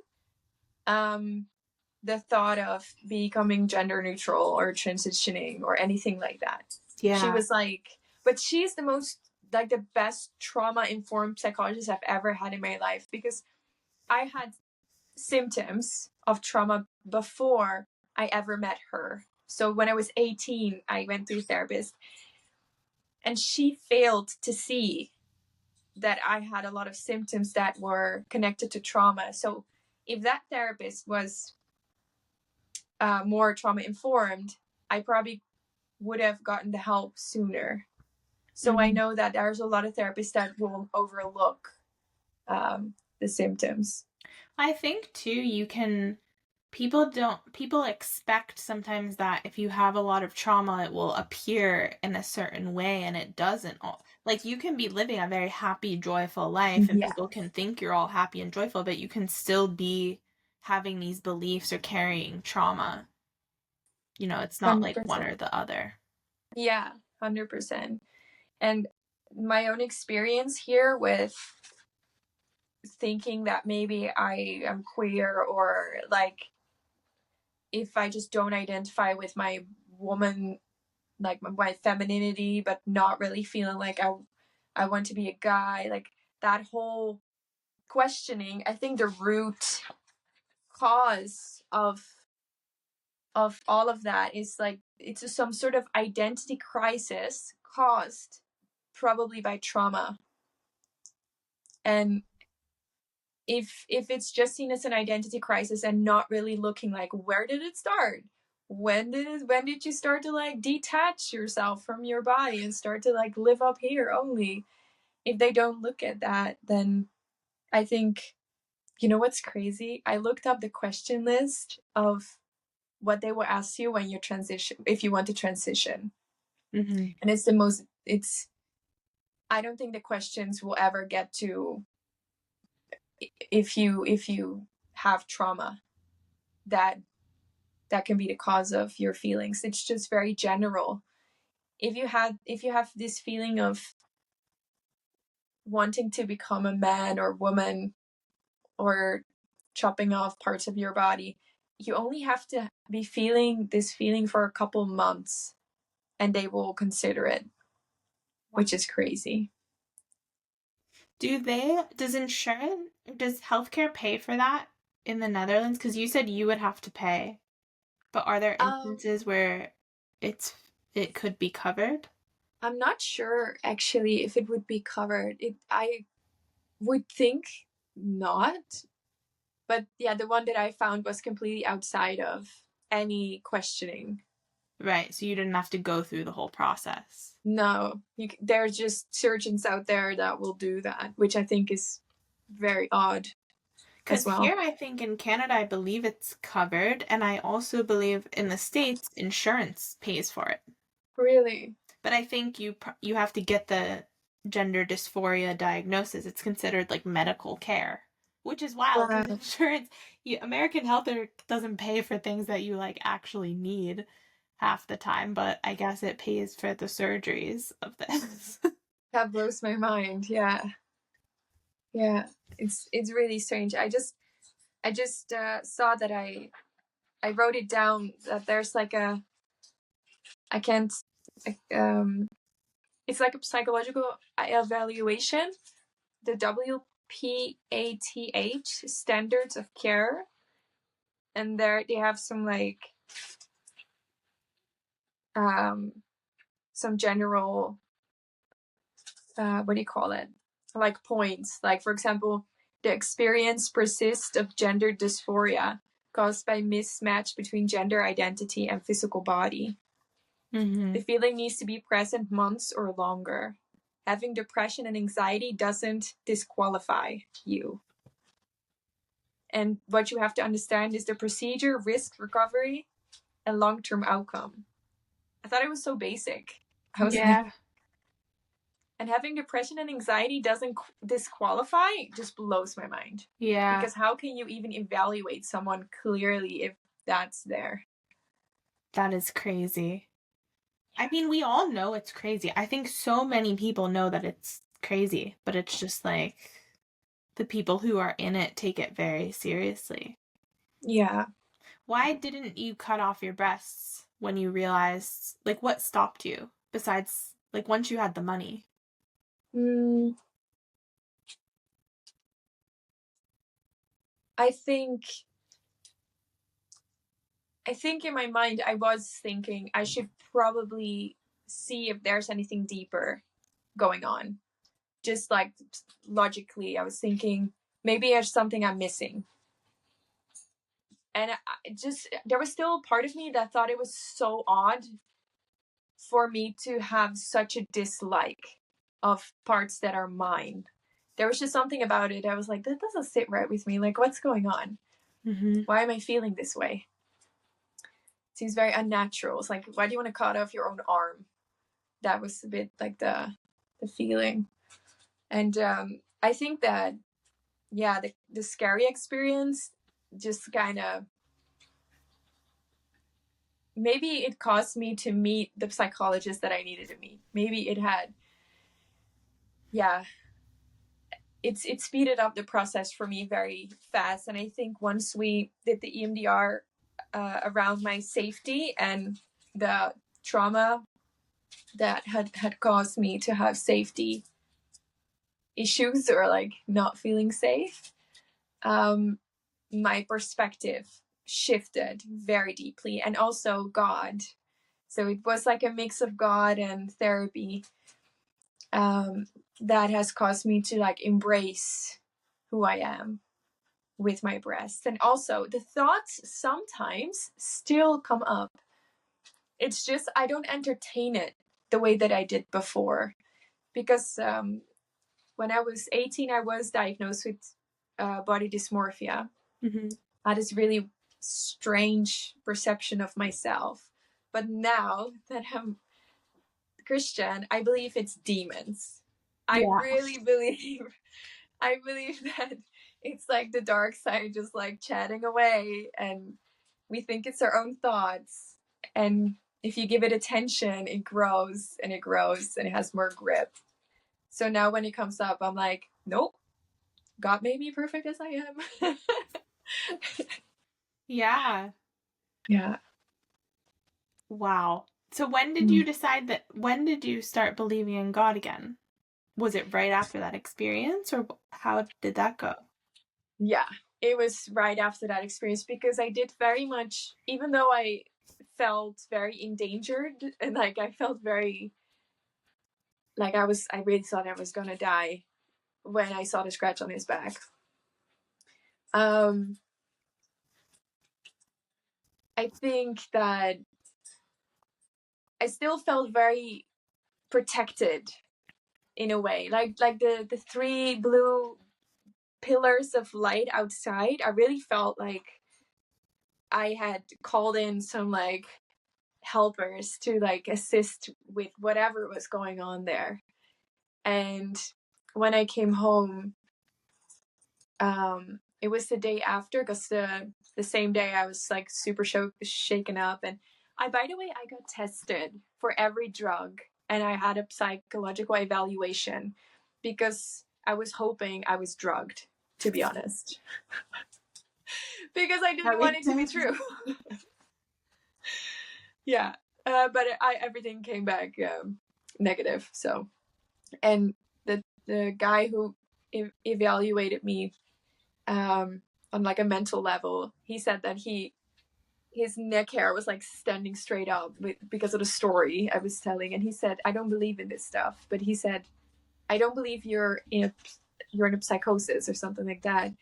Speaker 2: the thought of becoming gender neutral or transitioning or anything like that.
Speaker 1: Yeah.
Speaker 2: She was like, but she's the most like the best trauma informed psychologist I've ever had in my life, because I had symptoms of trauma before I ever met her. So when I was 18, I went to a therapist, and she failed to see that I had a lot of symptoms that were connected to trauma. So if that therapist was more trauma informed, I probably would have gotten the help sooner. So I know that there's a lot of therapists that will overlook the symptoms.
Speaker 1: I think too, people expect sometimes that if you have a lot of trauma, it will appear in a certain way, and it doesn't. Like you can be living a very happy, joyful life, and people can think you're all happy and joyful, but you can still be having these beliefs or carrying trauma. It's not like
Speaker 2: 100%.
Speaker 1: one or the other.
Speaker 2: Yeah, 100%. And my own experience here with thinking that maybe I am queer, or like if I just don't identify with my woman, like my femininity, but not really feeling like I want to be a guy, like that whole questioning, I think the root cause of all of that is like it's some sort of identity crisis caused probably by trauma. And if it's just seen as an identity crisis and not really looking like, where did it start? When did you start to like detach yourself from your body and start to like live up here only? If they don't look at that, then I think, you know what's crazy? I looked up the question list of what they will ask you when you transition, if you want to transition.
Speaker 1: Mm-hmm.
Speaker 2: And it's I don't think the questions will ever get to if you have trauma that can be the cause of your feelings. It's just very general. If you have this feeling of wanting to become a man or woman or chopping off parts of your body, you only have to be feeling this feeling for a couple months and they will consider it, which is crazy.
Speaker 1: Does insurance, does healthcare pay for that in the Netherlands? Because you said you would have to pay, but are there instances where it could be covered?
Speaker 2: I'm not sure actually if it would be covered. I would think not. But yeah, the one that I found was completely outside of any questioning.
Speaker 1: Right, so you didn't have to go through the whole process.
Speaker 2: No, there's just surgeons out there that will do that, which I think is very odd as
Speaker 1: Because
Speaker 2: well.
Speaker 1: here, I think in Canada, I believe it's covered, and I also believe in the States, insurance pays for it.
Speaker 2: Really?
Speaker 1: But I think you have to get the gender dysphoria diagnosis. It's considered like medical care, which is wild because
Speaker 2: Wow.
Speaker 1: insurance, American health doesn't pay for things that you like actually need half the time, but I guess it pays for the surgeries of this.
Speaker 2: That blows my mind. Yeah. Yeah. It's really strange. I just saw that I wrote it down that there's like I can't it's like a psychological evaluation, the WPATH standards of care, and there they have some like um some general what do you call it, like points, like for example, the experience persists of gender dysphoria caused by mismatch between gender identity and physical body.
Speaker 1: Mm-hmm.
Speaker 2: The feeling needs to be present months or longer. Having depression and anxiety doesn't disqualify you. And what you have to understand is the procedure, risk, recovery, and long-term outcome. I thought it was so basic. I was like,
Speaker 1: Yeah.
Speaker 2: and having depression and anxiety doesn't disqualify just blows my mind.
Speaker 1: Yeah.
Speaker 2: Because how can you even evaluate someone clearly if that's there?
Speaker 1: That is crazy. I mean, we all know it's crazy. I think so many people know that it's crazy, but it's just like the people who are in it take it very seriously.
Speaker 2: Yeah.
Speaker 1: Why didn't you cut off your breasts when you realized, like, what stopped you besides, like, once you had the money?
Speaker 2: Mm, I think in my mind I was thinking I should probably see if there's anything deeper going on. Just like logically, I was thinking maybe there's something I'm missing. And there was still a part of me that thought it was so odd for me to have such a dislike of parts that are mine. There was just something about it. I was like, that doesn't sit right with me. Like, what's going on?
Speaker 1: Mm-hmm.
Speaker 2: Why am I feeling this way? It seems very unnatural. It's like, why do you want to cut off your own arm? That was a bit like the feeling. And I think that, yeah, the scary experience just kind of, maybe it caused me to meet the psychologist that I needed to meet. Maybe it had, yeah, it speeded up the process for me very fast. And I think once we did the EMDR around my safety and the trauma that had caused me to have safety issues or like not feeling safe, my perspective shifted very deeply, and also God. So it was like a mix of God and therapy that has caused me to like embrace who I am. with my breasts. And also the thoughts sometimes still come up. It's just I don't entertain it the way that I did before, because when I was 18, I was diagnosed with body dysmorphia.
Speaker 1: Mm-hmm.
Speaker 2: I had this really strange perception of myself. But now that I'm Christian, I believe it's demons. I
Speaker 1: Yeah.
Speaker 2: really believe, I believe that it's like the dark side just like chatting away, and we think it's our own thoughts. And if you give it attention, it grows and it grows and it has more grip. So now when it comes up, I'm like, nope, God made me perfect as I am.
Speaker 1: Yeah.
Speaker 2: Yeah.
Speaker 1: Wow. So when did you decide that, when did you start believing in God again? Was it right after that experience, or how did that go?
Speaker 2: Yeah, it was right after that experience, because I did very much, even though I felt very endangered and like I felt very like I really thought I was gonna die when I saw the scratch on his back. Um, I think that I still felt very protected in a way, like the three blue pillars of light outside. I really felt like I had called in some like helpers to like assist with whatever was going on there. And when I came home, it was the day after, because the same day I was like super shaken up. And by the way, I got tested for every drug, and I had a psychological evaluation, because I was hoping I was drugged, to be honest, because I didn't want it to be true. Yeah. But everything came back negative. So, and the guy who evaluated me on like a mental level, he said that his neck hair was like standing straight up because of the story I was telling, and he said, I don't believe in this stuff, but he said, I don't believe you're in a psychosis or something like that.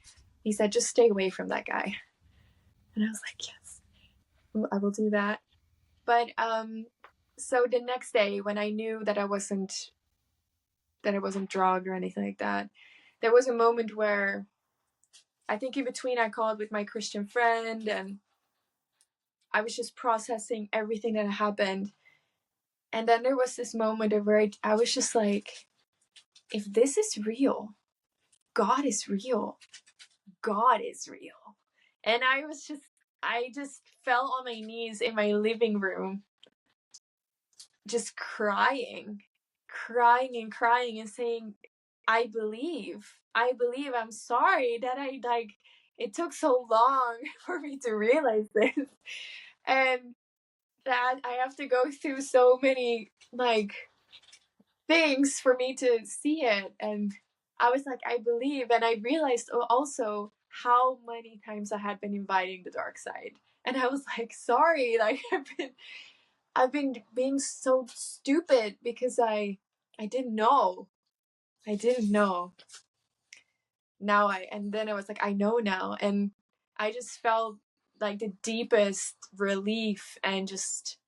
Speaker 2: He said, just stay away from that guy. And I was like, yes, I will do that. But so the next day, when I knew that I wasn't drugged or anything like that, there was a moment where I think in between I called with my Christian friend, and I was just processing everything that happened. And then there was this moment where I was just like, if this is real, God is real. God is real. And I just fell on my knees in my living room, just crying and crying and saying, I believe. I'm sorry that it took so long for me to realize this. And that I have to go through so many like things for me to see it. And I was like, I believe. And I realized also how many times I had been inviting the dark side. And I was like, sorry, like I've been being so stupid because I didn't know. I didn't know. And then I was like, I know now. And I just felt like the deepest relief and just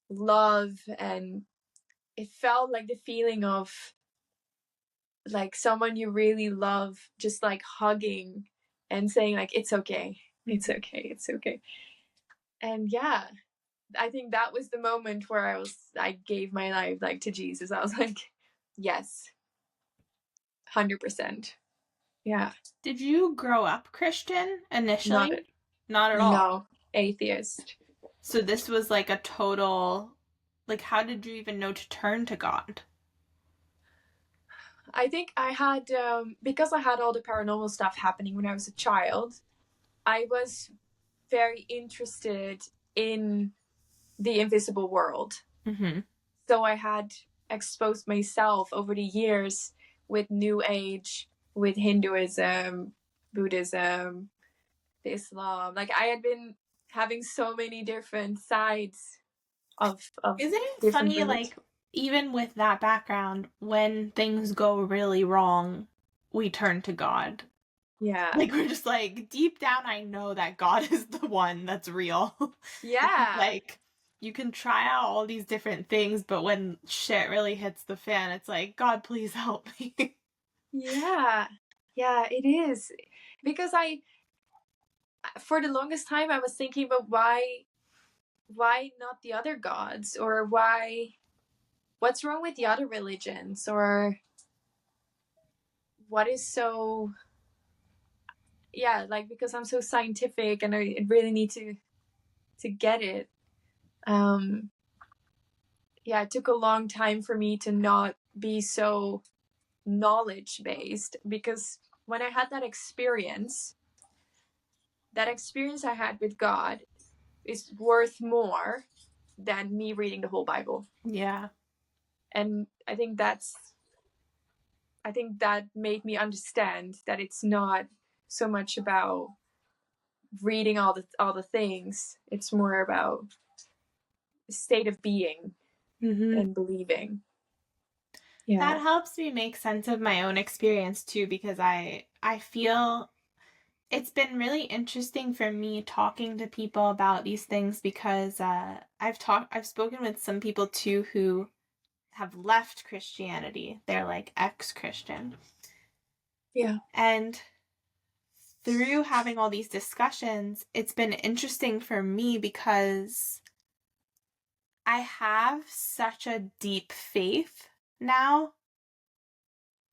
Speaker 2: love. And it felt like the feeling of like someone you really love, just like hugging and saying like, it's okay. It's okay. It's okay. And yeah, I think that was the moment where I gave my life like to Jesus. I was like, yes, 100%. Yeah.
Speaker 1: Did you grow up Christian
Speaker 2: Not
Speaker 1: initially? Not at all.
Speaker 2: No, atheist.
Speaker 1: So this was like a total, like, how did you even know to turn to God?
Speaker 2: I think I had, because I had all the paranormal stuff happening when I was a child, I was very interested in the invisible world.
Speaker 1: Mm-hmm.
Speaker 2: So I had exposed myself over the years with New Age, with Hinduism, Buddhism, Islam. Like I had been having so many different sides of
Speaker 1: Isn't it
Speaker 2: different
Speaker 1: funny,
Speaker 2: religions.
Speaker 1: like, even with that background, when things go really wrong, we turn to God?
Speaker 2: Yeah.
Speaker 1: Like, we're just like, deep down, I know that God is the one that's real. It's just
Speaker 2: Yeah.
Speaker 1: like, you can try out all these different things, but when shit really hits the fan, it's like, God, please help me.
Speaker 2: Yeah. Yeah, it is. Because for the longest time I was thinking about why not the other gods, or what's wrong with the other religions, or what is so, yeah, like, because I'm so scientific and I really need to get it. Um yeah, it took a long time for me to not be so knowledge based, because when I had that experience I had with God is worth more than me reading the whole Bible.
Speaker 1: Yeah.
Speaker 2: And I think that made me understand that it's not so much about reading all the things. It's more about a state of being
Speaker 1: Mm-hmm.
Speaker 2: and believing.
Speaker 1: That
Speaker 2: Yeah.
Speaker 1: helps me make sense of my own experience too, because I feel it's been really interesting for me talking to people about these things, because I've spoken with some people too who have left Christianity. They're like ex-Christian.
Speaker 2: Yeah.
Speaker 1: And through having all these discussions, it's been interesting for me because I have such a deep faith now.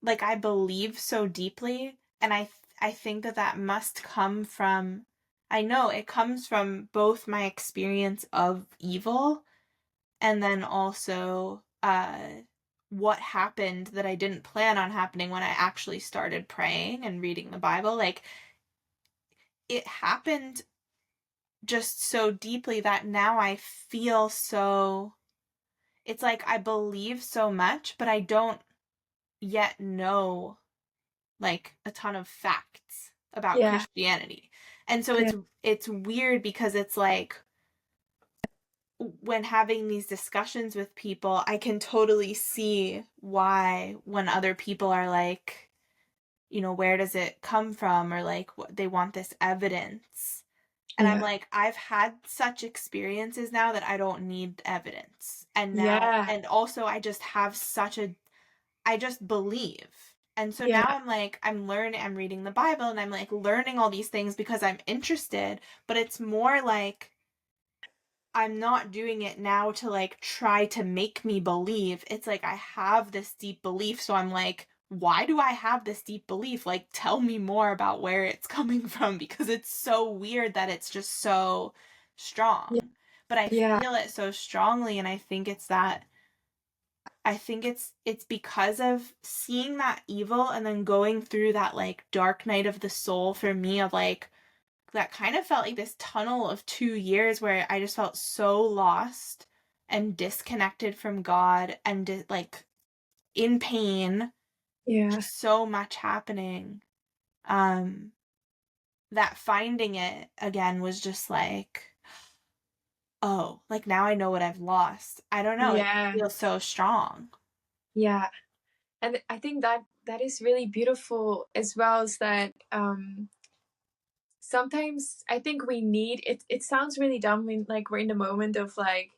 Speaker 1: Like, I believe so deeply, and I think that that must come from, I know it comes from both my experience of evil, and then also what happened that I didn't plan on happening when I actually started praying and reading the Bible. Like, it happened just so deeply that now I feel so, it's like I believe so much, but I don't yet know like a ton of facts about
Speaker 2: Yeah.
Speaker 1: Christianity. And so
Speaker 2: Yeah.
Speaker 1: it's weird, because it's like when having these discussions with people, I can totally see why when other people are like, where does it come from, or like they want this evidence. And I'm
Speaker 2: Yeah.
Speaker 1: like, I've had such experiences now that I don't need evidence. And now,
Speaker 2: Yeah.
Speaker 1: and also I just have I just believe. And so now
Speaker 2: Yeah.
Speaker 1: I'm like, I'm reading the Bible, and I'm like learning all these things because I'm interested, but it's more like I'm not doing it now to like try to make me believe. It's like I have this deep belief, so I'm like, why do I have this deep belief? Like, tell me more about where it's coming from, because it's so weird that it's just so
Speaker 2: Yeah.
Speaker 1: strong. But I
Speaker 2: Yeah.
Speaker 1: feel it so strongly, and I think it's because of seeing that evil and then going through that like dark night of the soul for me, of like that kind of felt like this tunnel of 2 years where I just felt so lost and disconnected from God, and like in pain,
Speaker 2: Yeah.
Speaker 1: just so much happening. Um, that finding it again was just like, oh, like now I know what I've lost. I don't know, it
Speaker 2: Yeah.
Speaker 1: feels so strong.
Speaker 2: Yeah. And I think that is really beautiful as well, as that sometimes I think we need it. It sounds really dumb when like we're in the moment of like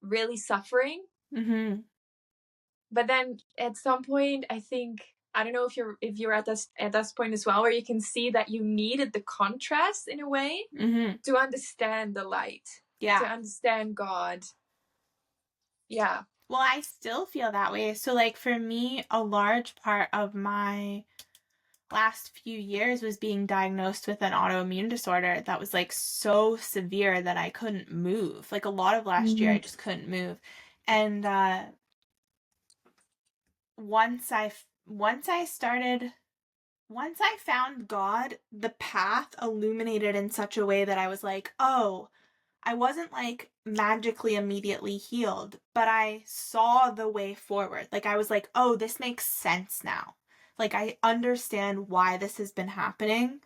Speaker 2: really suffering,
Speaker 1: Mm-hmm.
Speaker 2: but then at some point I think, I don't know if you're at this point as well, where you can see that you needed the contrast in a way
Speaker 1: Mm-hmm.
Speaker 2: to understand the light, to
Speaker 1: Yeah.
Speaker 2: understand God. Yeah.
Speaker 1: Well, I still feel that way. So, like, for me, a large part of my last few years was being diagnosed with an autoimmune disorder that was like so severe that I couldn't move. Like, a lot of last year, I
Speaker 2: Mhm.
Speaker 1: just couldn't move. And once I started, once I found God, the path illuminated in such a way that I was like, oh, I wasn't like magically immediately healed, but I saw the way forward. Like, I was like, oh, this makes sense now. Like, I understand why this has been happening.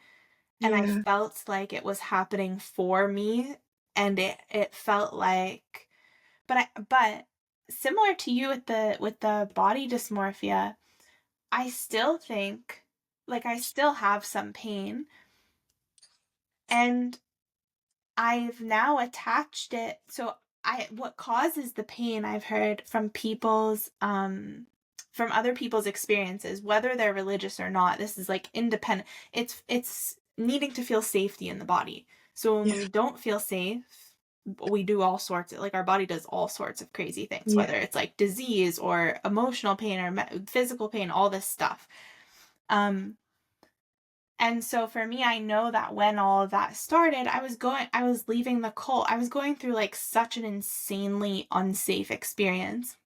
Speaker 1: And I
Speaker 2: Yeah.
Speaker 1: felt like it was happening for me. And it felt like, but similar to you with the body dysmorphia, I still think like I still have some pain, and I've now attached it. So what causes the pain, I've heard from from other people's experiences, whether they're religious or not. This is like independent. It's needing to feel safety in the body. So when
Speaker 2: Yeah.
Speaker 1: we don't feel safe, we do all sorts of, like, our body does all sorts of crazy things,
Speaker 2: Yeah.
Speaker 1: whether it's like disease or emotional pain or physical pain, all this stuff. And so for me, I know that when all of that started, I was leaving the cult. I was going through like such an insanely unsafe experience.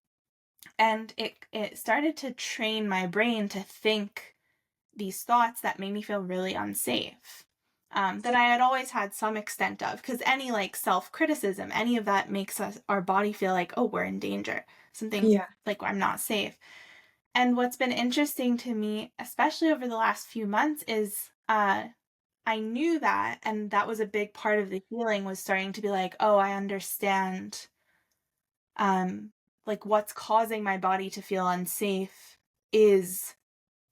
Speaker 1: And it started to train my brain to think these thoughts that made me feel really unsafe. That I had always had some extent of, because any like self-criticism, any of that makes our body feel like, oh, we're in danger. Something's
Speaker 2: Yeah.
Speaker 1: like, I'm not safe. And what's been interesting to me, especially over the last few months, is I knew that, and that was a big part of the healing, was starting to be like, oh, I understand, um, like what's causing my body to feel unsafe is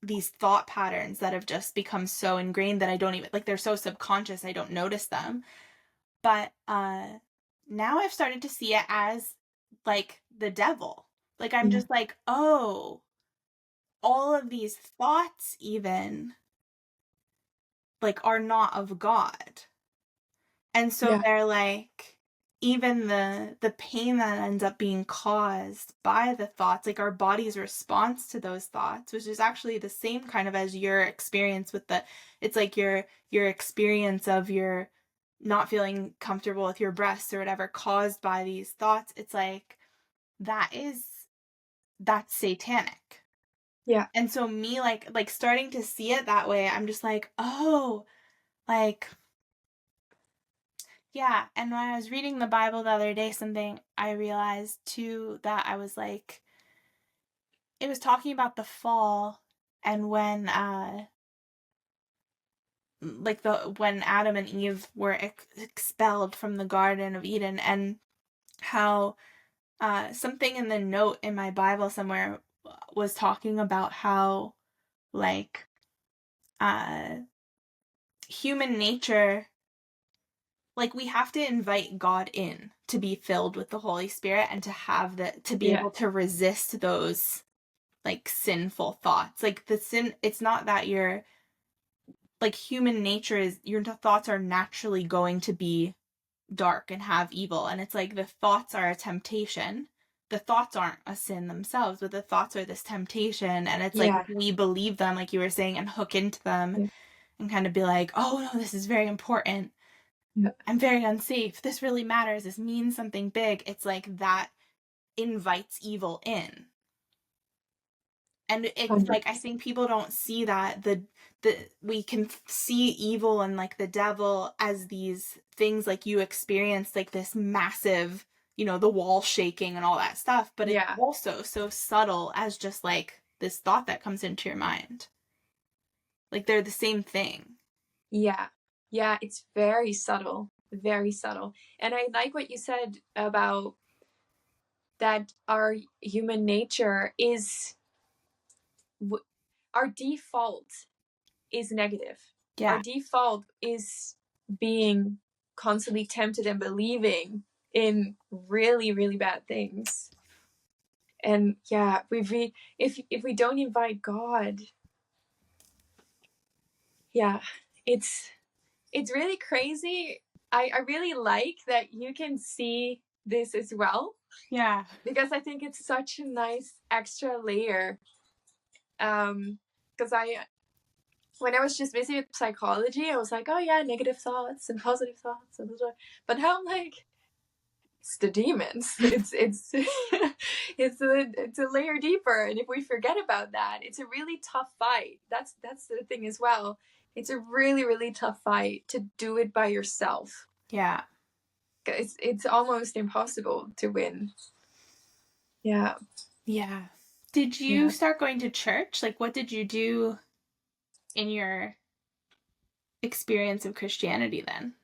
Speaker 1: these thought patterns that have just become so ingrained that I don't even, like, they're so subconscious I don't notice them. But now I've started to see it as like the devil. Like I'm
Speaker 2: Yeah.
Speaker 1: just like, oh, all of these thoughts even like are not of God. And so
Speaker 2: Yeah.
Speaker 1: they're like, even the pain that ends up being caused by the thoughts, like our body's response to those thoughts, which is actually the same kind of as your experience with it's like your experience of your not feeling comfortable with your breasts or whatever caused by these thoughts. It's like that is that's satanic.
Speaker 2: Yeah.
Speaker 1: And so me like starting to see it that way, I'm just like, oh, like, yeah. And when I was reading the Bible the other day, something I realized too, that I was like, it was talking about the fall, and when like the when Adam and Eve were expelled from the Garden of Eden, and how something in the note in my Bible somewhere was talking about how, like, uh human nature, like, we have to invite God in to be filled with the Holy Spirit and to have to be
Speaker 2: Yeah.
Speaker 1: able to resist those like sinful thoughts. Like the sin, it's not that you're like, human nature is, your thoughts are naturally going to be dark and have evil. And it's like the thoughts are a temptation. The thoughts aren't a sin themselves, but the thoughts are this temptation. And it's like, if
Speaker 2: Yeah.
Speaker 1: we believe them, like you were saying, and hook into them
Speaker 2: Yeah.
Speaker 1: and kind of be like, oh no, this is very important.
Speaker 2: Yeah.
Speaker 1: I'm very unsafe. This really matters. This means something big. It's like that invites evil in. And it's like, I
Speaker 2: 100%.
Speaker 1: think people don't see that the we can see evil and like the devil as these things, like you experienced like this massive, the wall shaking and all that stuff, but it's
Speaker 2: Yeah.
Speaker 1: also so subtle as just like this thought that comes into your mind. Like they're the same thing.
Speaker 2: Yeah. Yeah. It's very subtle. Very subtle. And I like what you said about that our human nature is our default is negative. Our
Speaker 1: Yeah.
Speaker 2: default is being constantly tempted and believing in really, really bad things. And yeah, if we don't invite God, yeah, it's really crazy. I really like that you can see this as well,
Speaker 1: Yeah.
Speaker 2: because I think it's such a nice extra layer. Because when I was just busy with psychology, I was like, oh yeah, negative thoughts and positive thoughts, and blah, blah. But now I'm like, it's the demons. It's a layer deeper, and if we forget about that, it's a really tough fight. That's the thing as well. It's a really, really tough fight to do it by yourself.
Speaker 1: Yeah.
Speaker 2: It's almost impossible to win. Yeah.
Speaker 1: Yeah. Did you
Speaker 2: Yeah.
Speaker 1: start going to church? Like, what did you do in your experience of Christianity then?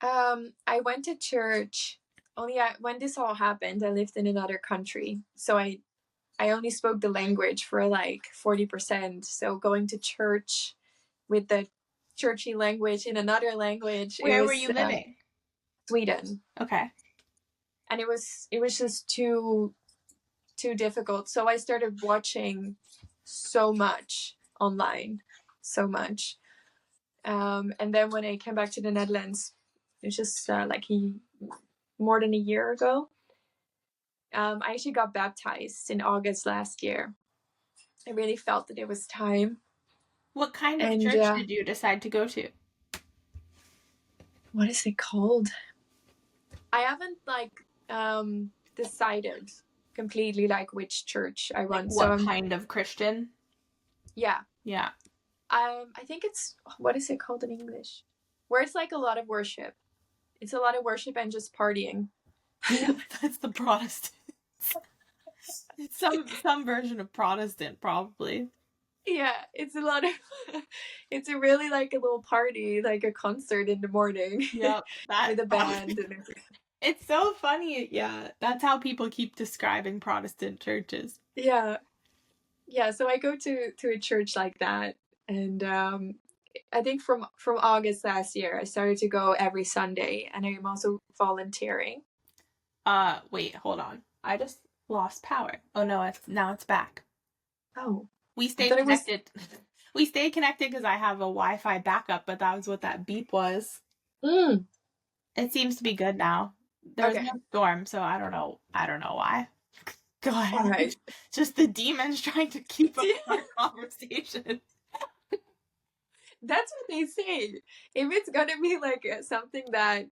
Speaker 2: I went to church only when this all happened. I lived in another country, so I only spoke the language for like 40%. So going to church with the churchy language in another language.
Speaker 1: Where were you living?
Speaker 2: Sweden.
Speaker 1: Okay.
Speaker 2: And it was just too difficult. So I started watching so much online, so much. And then when I came back to the Netherlands, it was just like more than a year ago. I actually got baptized in August last year. I really felt that it was time.
Speaker 1: What kind of church did you decide to go to?
Speaker 2: What is it called? I haven't decided completely like which church I want.
Speaker 1: What kind of Christian?
Speaker 2: Yeah.
Speaker 1: Yeah.
Speaker 2: I think it's, what is it called in English? Where it's like a lot of worship. It's a lot of worship and just partying.
Speaker 1: That's the Protestants. It's some version of Protestant, probably.
Speaker 2: Yeah, it's a lot of it's a really like a little party, like a concert in the morning.
Speaker 1: Yep.
Speaker 2: With a band and everything.
Speaker 1: It's so funny. Yeah, that's how people keep describing Protestant churches.
Speaker 2: Yeah. Yeah, so I go to a church like that, and I think from August last year I started to go every Sunday, and I'm also volunteering.
Speaker 1: Wait, hold on. I just lost power. Oh no, now it's back.
Speaker 2: Oh.
Speaker 1: We stayed connected. We stayed connected because I have a Wi-Fi backup, but that was what that beep was. It seems to be good now. There's no storm, so I don't know why. Go ahead.
Speaker 2: All right.
Speaker 1: Just the demons trying to keep up our conversation.
Speaker 2: That's what they say. If it's gonna be like something that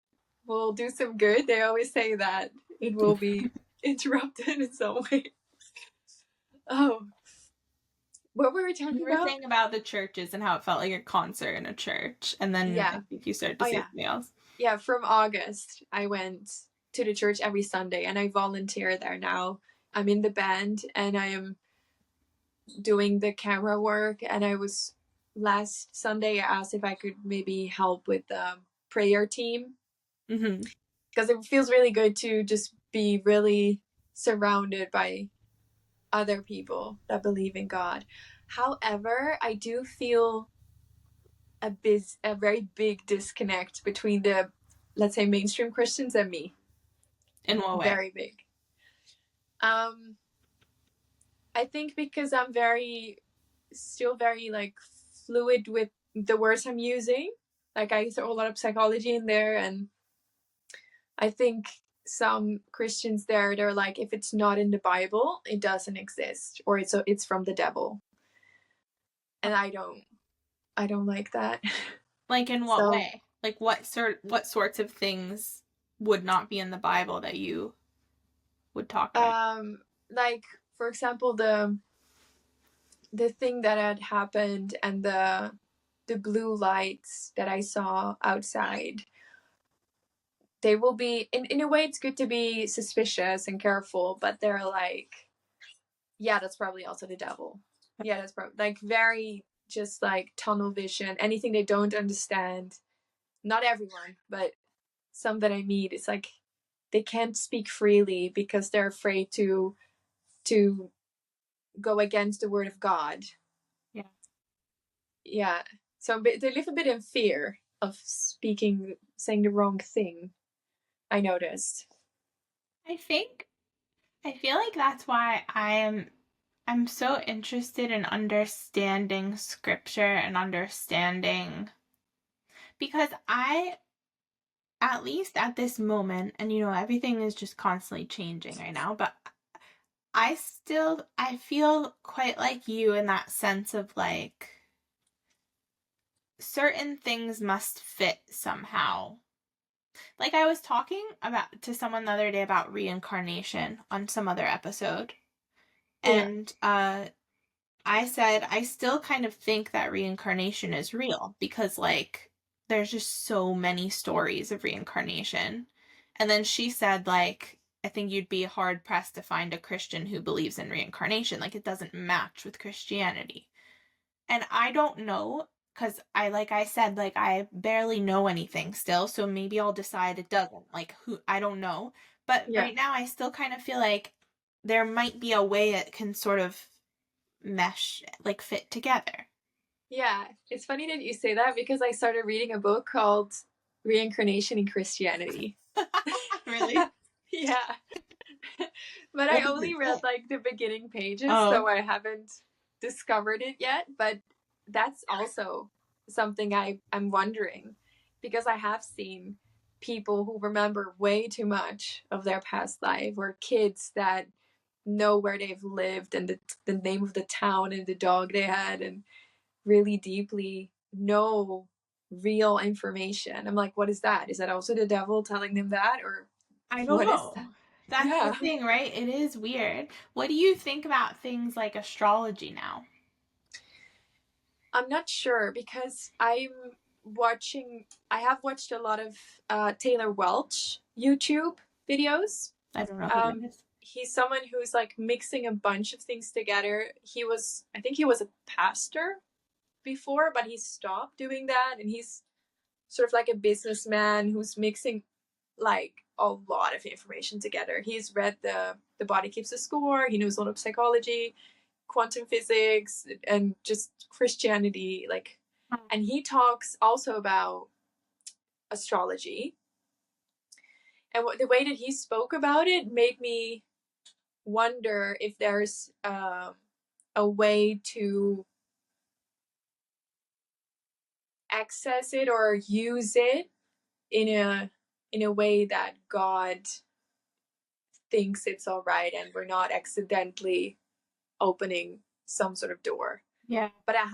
Speaker 2: will do some good, they always say that it will be interrupted in some way. Oh. What were we talking about?
Speaker 1: You were saying about the churches and how it felt like a concert in a church. And then I think you started to say something else.
Speaker 2: Yeah, from August, I went to the church every Sunday, and I volunteer there now. I'm in the band, and I am doing the camera work. And I was, last Sunday, I asked if I could maybe help with the prayer team. Because it feels really good to just be really surrounded by other people that believe in God. However, I do feel a very big disconnect between the, let's say, mainstream Christians and me.
Speaker 1: In what way?
Speaker 2: Very big. I think because I'm still very like fluid with the words I'm using. Like I throw a lot of psychology in there, and I think some Christians they're like, if it's not in the Bible, it doesn't exist, or it's from the devil. And I don't like that.
Speaker 1: Like in what way? Like what sorts of things would not be in the Bible that you would talk about?
Speaker 2: Like for example, the thing that had happened and the blue lights that I saw outside. They will be in a way it's good to be suspicious and careful, but they're like, yeah, that's probably also the devil. Yeah, that's probably like very just like tunnel vision, anything they don't understand. Not everyone, but some that I meet, it's like they can't speak freely because they're afraid to go against the word of God. Yeah. So they live a bit in fear of saying the wrong thing, I noticed.
Speaker 1: I feel like that's why I'm so interested in understanding scripture and understanding, because at least at this moment, and everything is just constantly changing right now, but I feel quite like you in that sense of like certain things must fit somehow. Like I was talking to someone the other day about reincarnation on some other episode. And I said I still kind of think that reincarnation is real because like there's just so many stories of reincarnation. And then she said like I think you'd be hard pressed to find a Christian who believes in reincarnation. Like it doesn't match with Christianity. And I don't know, because I said, I barely know anything still, so maybe I'll decide it doesn't. I don't know. But right now I still kind of feel like there might be a way it can sort of mesh, fit together.
Speaker 2: Yeah, it's funny that you say that because I started reading a book called Reincarnation in Christianity.
Speaker 1: Really?
Speaker 2: Yeah. But I
Speaker 1: What does
Speaker 2: only
Speaker 1: it
Speaker 2: read
Speaker 1: say?
Speaker 2: like the beginning pages,
Speaker 1: Oh,
Speaker 2: so I haven't discovered it yet. But that's also something I'm wondering because I have seen people who remember way too much of their past life, or kids that know where they've lived and the name of the town and the dog they had, and really deeply know real information. I'm like, what is that? Is that also the devil telling them that? Or
Speaker 1: I don't
Speaker 2: what is
Speaker 1: know.
Speaker 2: that?
Speaker 1: That's the
Speaker 2: Yeah.
Speaker 1: thing, right? It is weird. What do you think about things like astrology now?
Speaker 2: I'm not sure because I have watched a lot of Taylor Welch YouTube videos.
Speaker 1: I don't know who that
Speaker 2: Um,
Speaker 1: is.
Speaker 2: he's someone who's like mixing a bunch of things together. I think he was a pastor before, but he stopped doing that, and he's sort of like a businessman who's mixing like a lot of information together. He's read the Body Keeps the Score. He knows a lot of psychology, quantum physics, and just Christianity. Like, and he talks also about astrology. And the way that he spoke about it made me wonder if there's a way to access it or use it in a way that God thinks it's all right and we're not accidentally opening some sort of door.
Speaker 1: Yeah.
Speaker 2: But I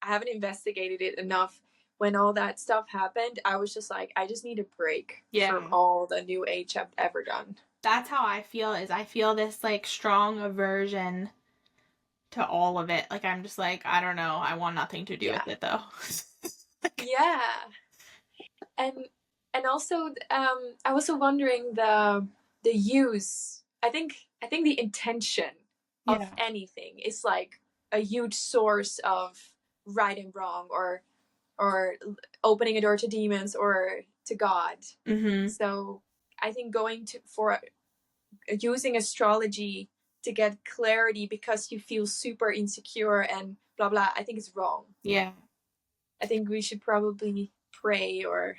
Speaker 2: haven't investigated it enough. When all that stuff happened, I was just like, I just need a break from
Speaker 1: Yeah.
Speaker 2: all the new age I've ever done.
Speaker 1: That's how I feel is I feel this like strong aversion to all of it. Like I'm just like, I don't know. I want nothing to do
Speaker 2: Yeah.
Speaker 1: with it though. Like,
Speaker 2: Yeah. And also I was also wondering the use. I think the intention of
Speaker 1: yeah.
Speaker 2: anything is like a huge source of right and wrong, or opening a door to demons or to God.
Speaker 1: Mhm.
Speaker 2: So I think going to for using astrology to get clarity because you feel super insecure and blah blah, I think is wrong.
Speaker 1: Yeah.
Speaker 2: I think we should probably pray or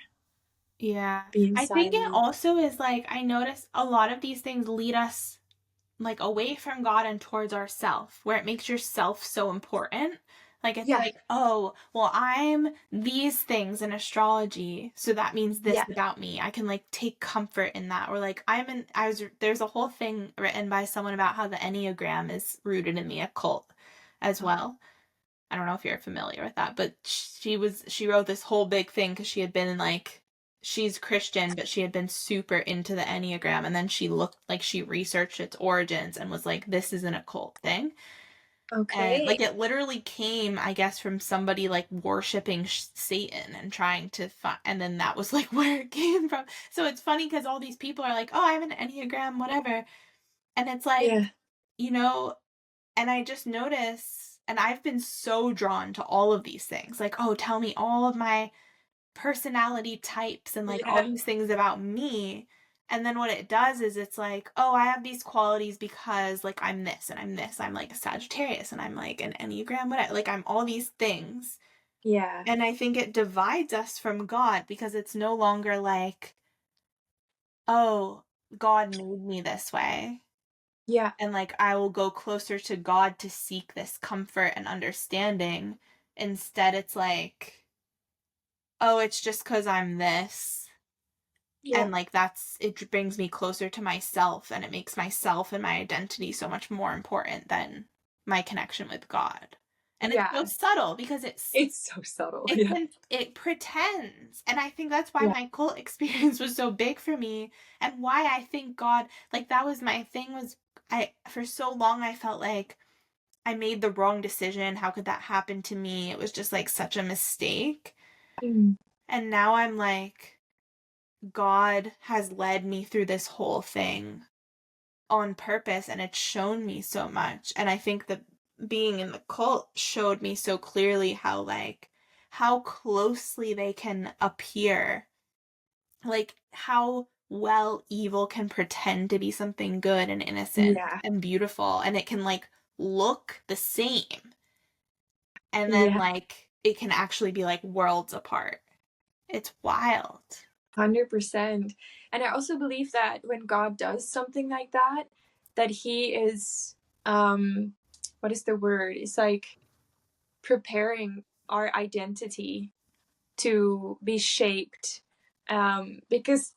Speaker 1: Yeah.
Speaker 2: be in
Speaker 1: I think it
Speaker 2: silence.
Speaker 1: also is like I notice a lot of these things lead us like away from God and towards ourself, where it makes yourself so important. Like it's
Speaker 2: Yeah,
Speaker 1: like, oh, well, I'm these things in astrology, so that means this
Speaker 2: yeah.
Speaker 1: about me. I can like take comfort in that. Or like there's a whole thing written by someone about how the Enneagram is rooted in the occult as well. I don't know if you're familiar with that, but she wrote this whole big thing because she had been like she's Christian, but she had been super into the Enneagram, and then she looked like she researched its origins and was like, this is an occult thing. And
Speaker 2: Okay.
Speaker 1: like it literally came, I guess, from somebody like worshiping Satan and trying to find, and then that was like where it came from. So it's funny because all these people are like, oh, I have an Enneagram, whatever. And it's like,
Speaker 2: Yeah,
Speaker 1: you know, and I just notice, and I've been so drawn to all of these things. Like, oh, tell me all of my personality types and like all
Speaker 2: yeah,
Speaker 1: these things about me. And then what it does is it's like, oh, I have these qualities because like I'm this and I'm this. I'm like a Sagittarius and I'm like an Enneagram, whatever. Like I'm all these things.
Speaker 2: yeah,
Speaker 1: And I think it divides us from God because it's no longer like, oh, God made me this way.
Speaker 2: yeah,
Speaker 1: And like I will go closer to God to seek this comfort and understanding. Instead, it's like, oh, it's just because I'm this.
Speaker 2: yeah,
Speaker 1: And like that's it brings me closer to myself and it makes myself and my identity so much more important than my connection with God. And it's so
Speaker 2: yeah.
Speaker 1: subtle because
Speaker 2: It's so subtle. Yeah,
Speaker 1: it pretends. And I think that's why
Speaker 2: yeah.
Speaker 1: my cult experience was so big for me and why I think God like that was my thing was I for so long I felt like I made the wrong decision. How could that happen to me? It was just like such a mistake.
Speaker 2: Mm.
Speaker 1: And now I'm like, God has led me through this whole thing on purpose and it's shown me so much. And I think that being in the cult showed me so clearly how, like, how closely they can appear, like, how well evil can pretend to be something good and innocent
Speaker 2: Yeah,
Speaker 1: and beautiful. And it can, like, look the same and then
Speaker 2: Yeah,
Speaker 1: like it can actually be like worlds apart. It's wild.
Speaker 2: 100%. And I also believe that when God does something like that, that he is, what is the word? It's like preparing our identity to be shaped. Because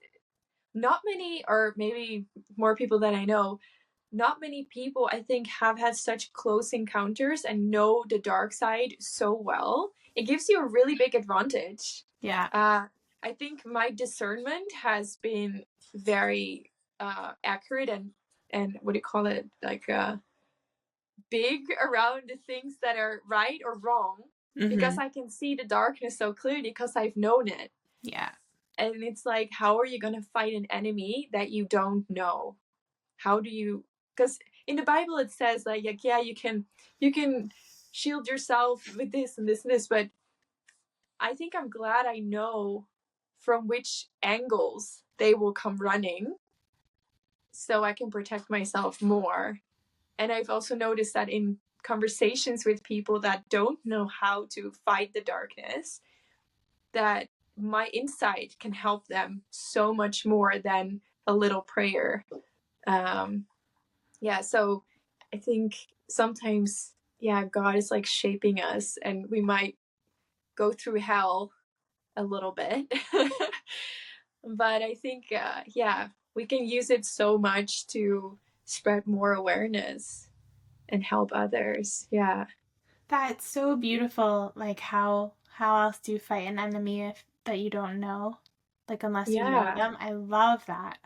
Speaker 2: not many, or maybe more people than I know, not many people I think have had such close encounters and know the dark side so well. It gives you a really big advantage.
Speaker 1: Yeah.
Speaker 2: I think my discernment has been very accurate and what do you call it, like big around the things that are right or wrong, because
Speaker 1: Mm-hmm.
Speaker 2: I can see the darkness so clearly because I've known it.
Speaker 1: Yeah.
Speaker 2: And it's like, how are you going to fight an enemy that you don't know? How do you, because in the Bible it says like yeah, you can shield yourself with this and this and this, but I think I'm glad I know from which angles they will come running so I can protect myself more. And I've also noticed that in conversations with people that don't know how to fight the darkness, that my insight can help them so much more than a little prayer. Yeah, so I think sometimes, yeah, God is like shaping us and we might go through hell a little bit. But I think, yeah, we can use it so much to spread more awareness and help others. Yeah.
Speaker 1: That's so beautiful. Like how else do you fight an enemy if that you don't know? Like unless you know
Speaker 2: Yeah.
Speaker 1: them. I love that.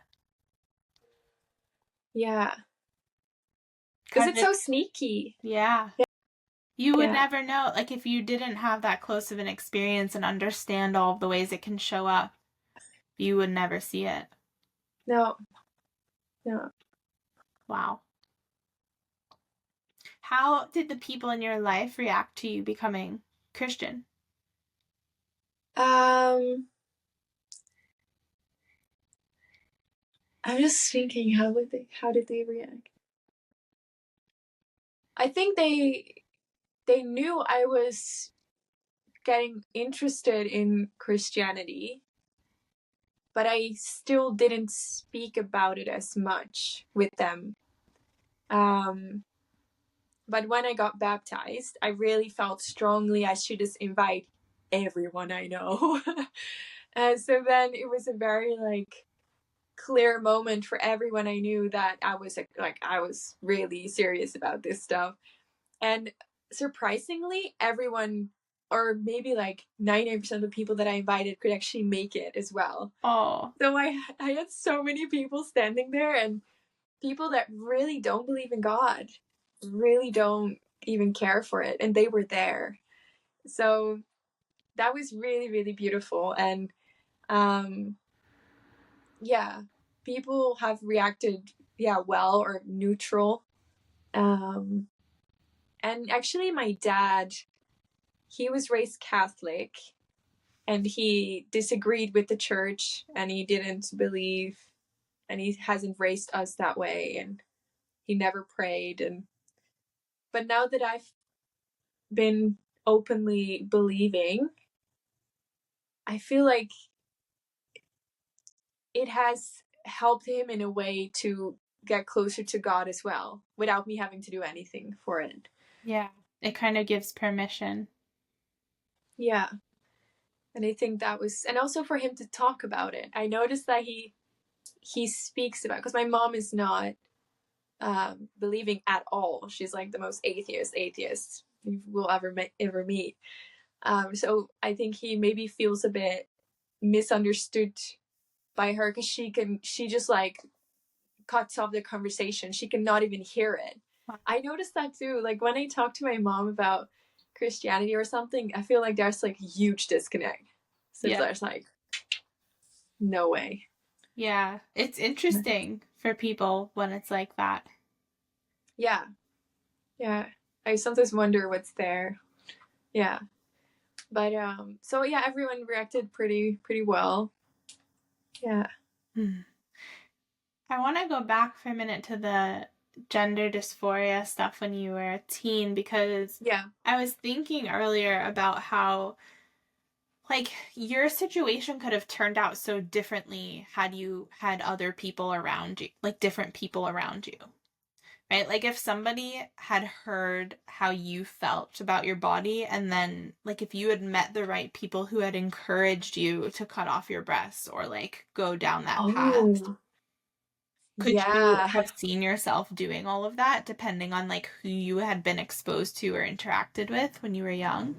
Speaker 2: Yeah. Because
Speaker 1: Kind
Speaker 2: it's
Speaker 1: of,
Speaker 2: so sneaky.
Speaker 1: yeah. You would
Speaker 2: Yeah.
Speaker 1: never know. Like if you didn't have that close of an experience and understand all of the ways it can show up, you would never see it.
Speaker 2: No, no.
Speaker 1: Wow. How did the people in your life react to you becoming Christian?
Speaker 2: Um, I'm just thinking, how did they react? I think they knew I was getting interested in Christianity, but I still didn't speak about it as much with them. Um, but when I got baptized, I really felt strongly I should just invite everyone I know. And so then it was a very like clear moment for everyone I knew that I was really serious about this stuff. And surprisingly, everyone, or maybe like 99% of the people that I invited could actually make it as well.
Speaker 1: Oh,
Speaker 2: So I had so many people standing there, and people that really don't believe in God, really don't even care for it, and they were there. So that was really, really beautiful. And yeah, people have reacted, yeah, well or neutral. Um, and actually, my dad, he was raised Catholic, and he disagreed with the church, and he didn't believe, and he hasn't raised us that way, and he never prayed. And but now that I've been openly believing, I feel like it has helped him in a way to get closer to God as well without me having to do anything for it.
Speaker 1: yeah. It kind of gives permission.
Speaker 2: Yeah. And I think that was, and also for him to talk about it. I noticed that he speaks about, because my mom is not believing at all. She's like the most atheist you will ever meet. So I think he maybe feels a bit misunderstood by her, because she just like cuts off the conversation. She cannot even hear it.
Speaker 1: Wow.
Speaker 2: I noticed that too. Like when I talk to my mom about Christianity or something, I feel like there's like a huge disconnect. So
Speaker 1: Yeah.
Speaker 2: there's like, no way.
Speaker 1: Yeah. It's interesting for people when it's like that.
Speaker 2: Yeah. Yeah. I sometimes wonder what's there. Yeah. But so yeah, everyone reacted pretty well. Yeah.
Speaker 1: Hmm. I want to go back for a minute to the gender dysphoria stuff when you were a teen, because
Speaker 2: Yeah.
Speaker 1: I was thinking earlier about how, like, your situation could have turned out so differently had you had other people around you, like different people around you, right? Like, if somebody had heard how you felt about your body, and then, like, if you had met the right people who had encouraged you to cut off your breasts or, like, go down that path,
Speaker 2: Oh,
Speaker 1: could you
Speaker 2: yeah.
Speaker 1: have seen yourself doing all of that depending on, like, who you had been exposed to or interacted with when you were young?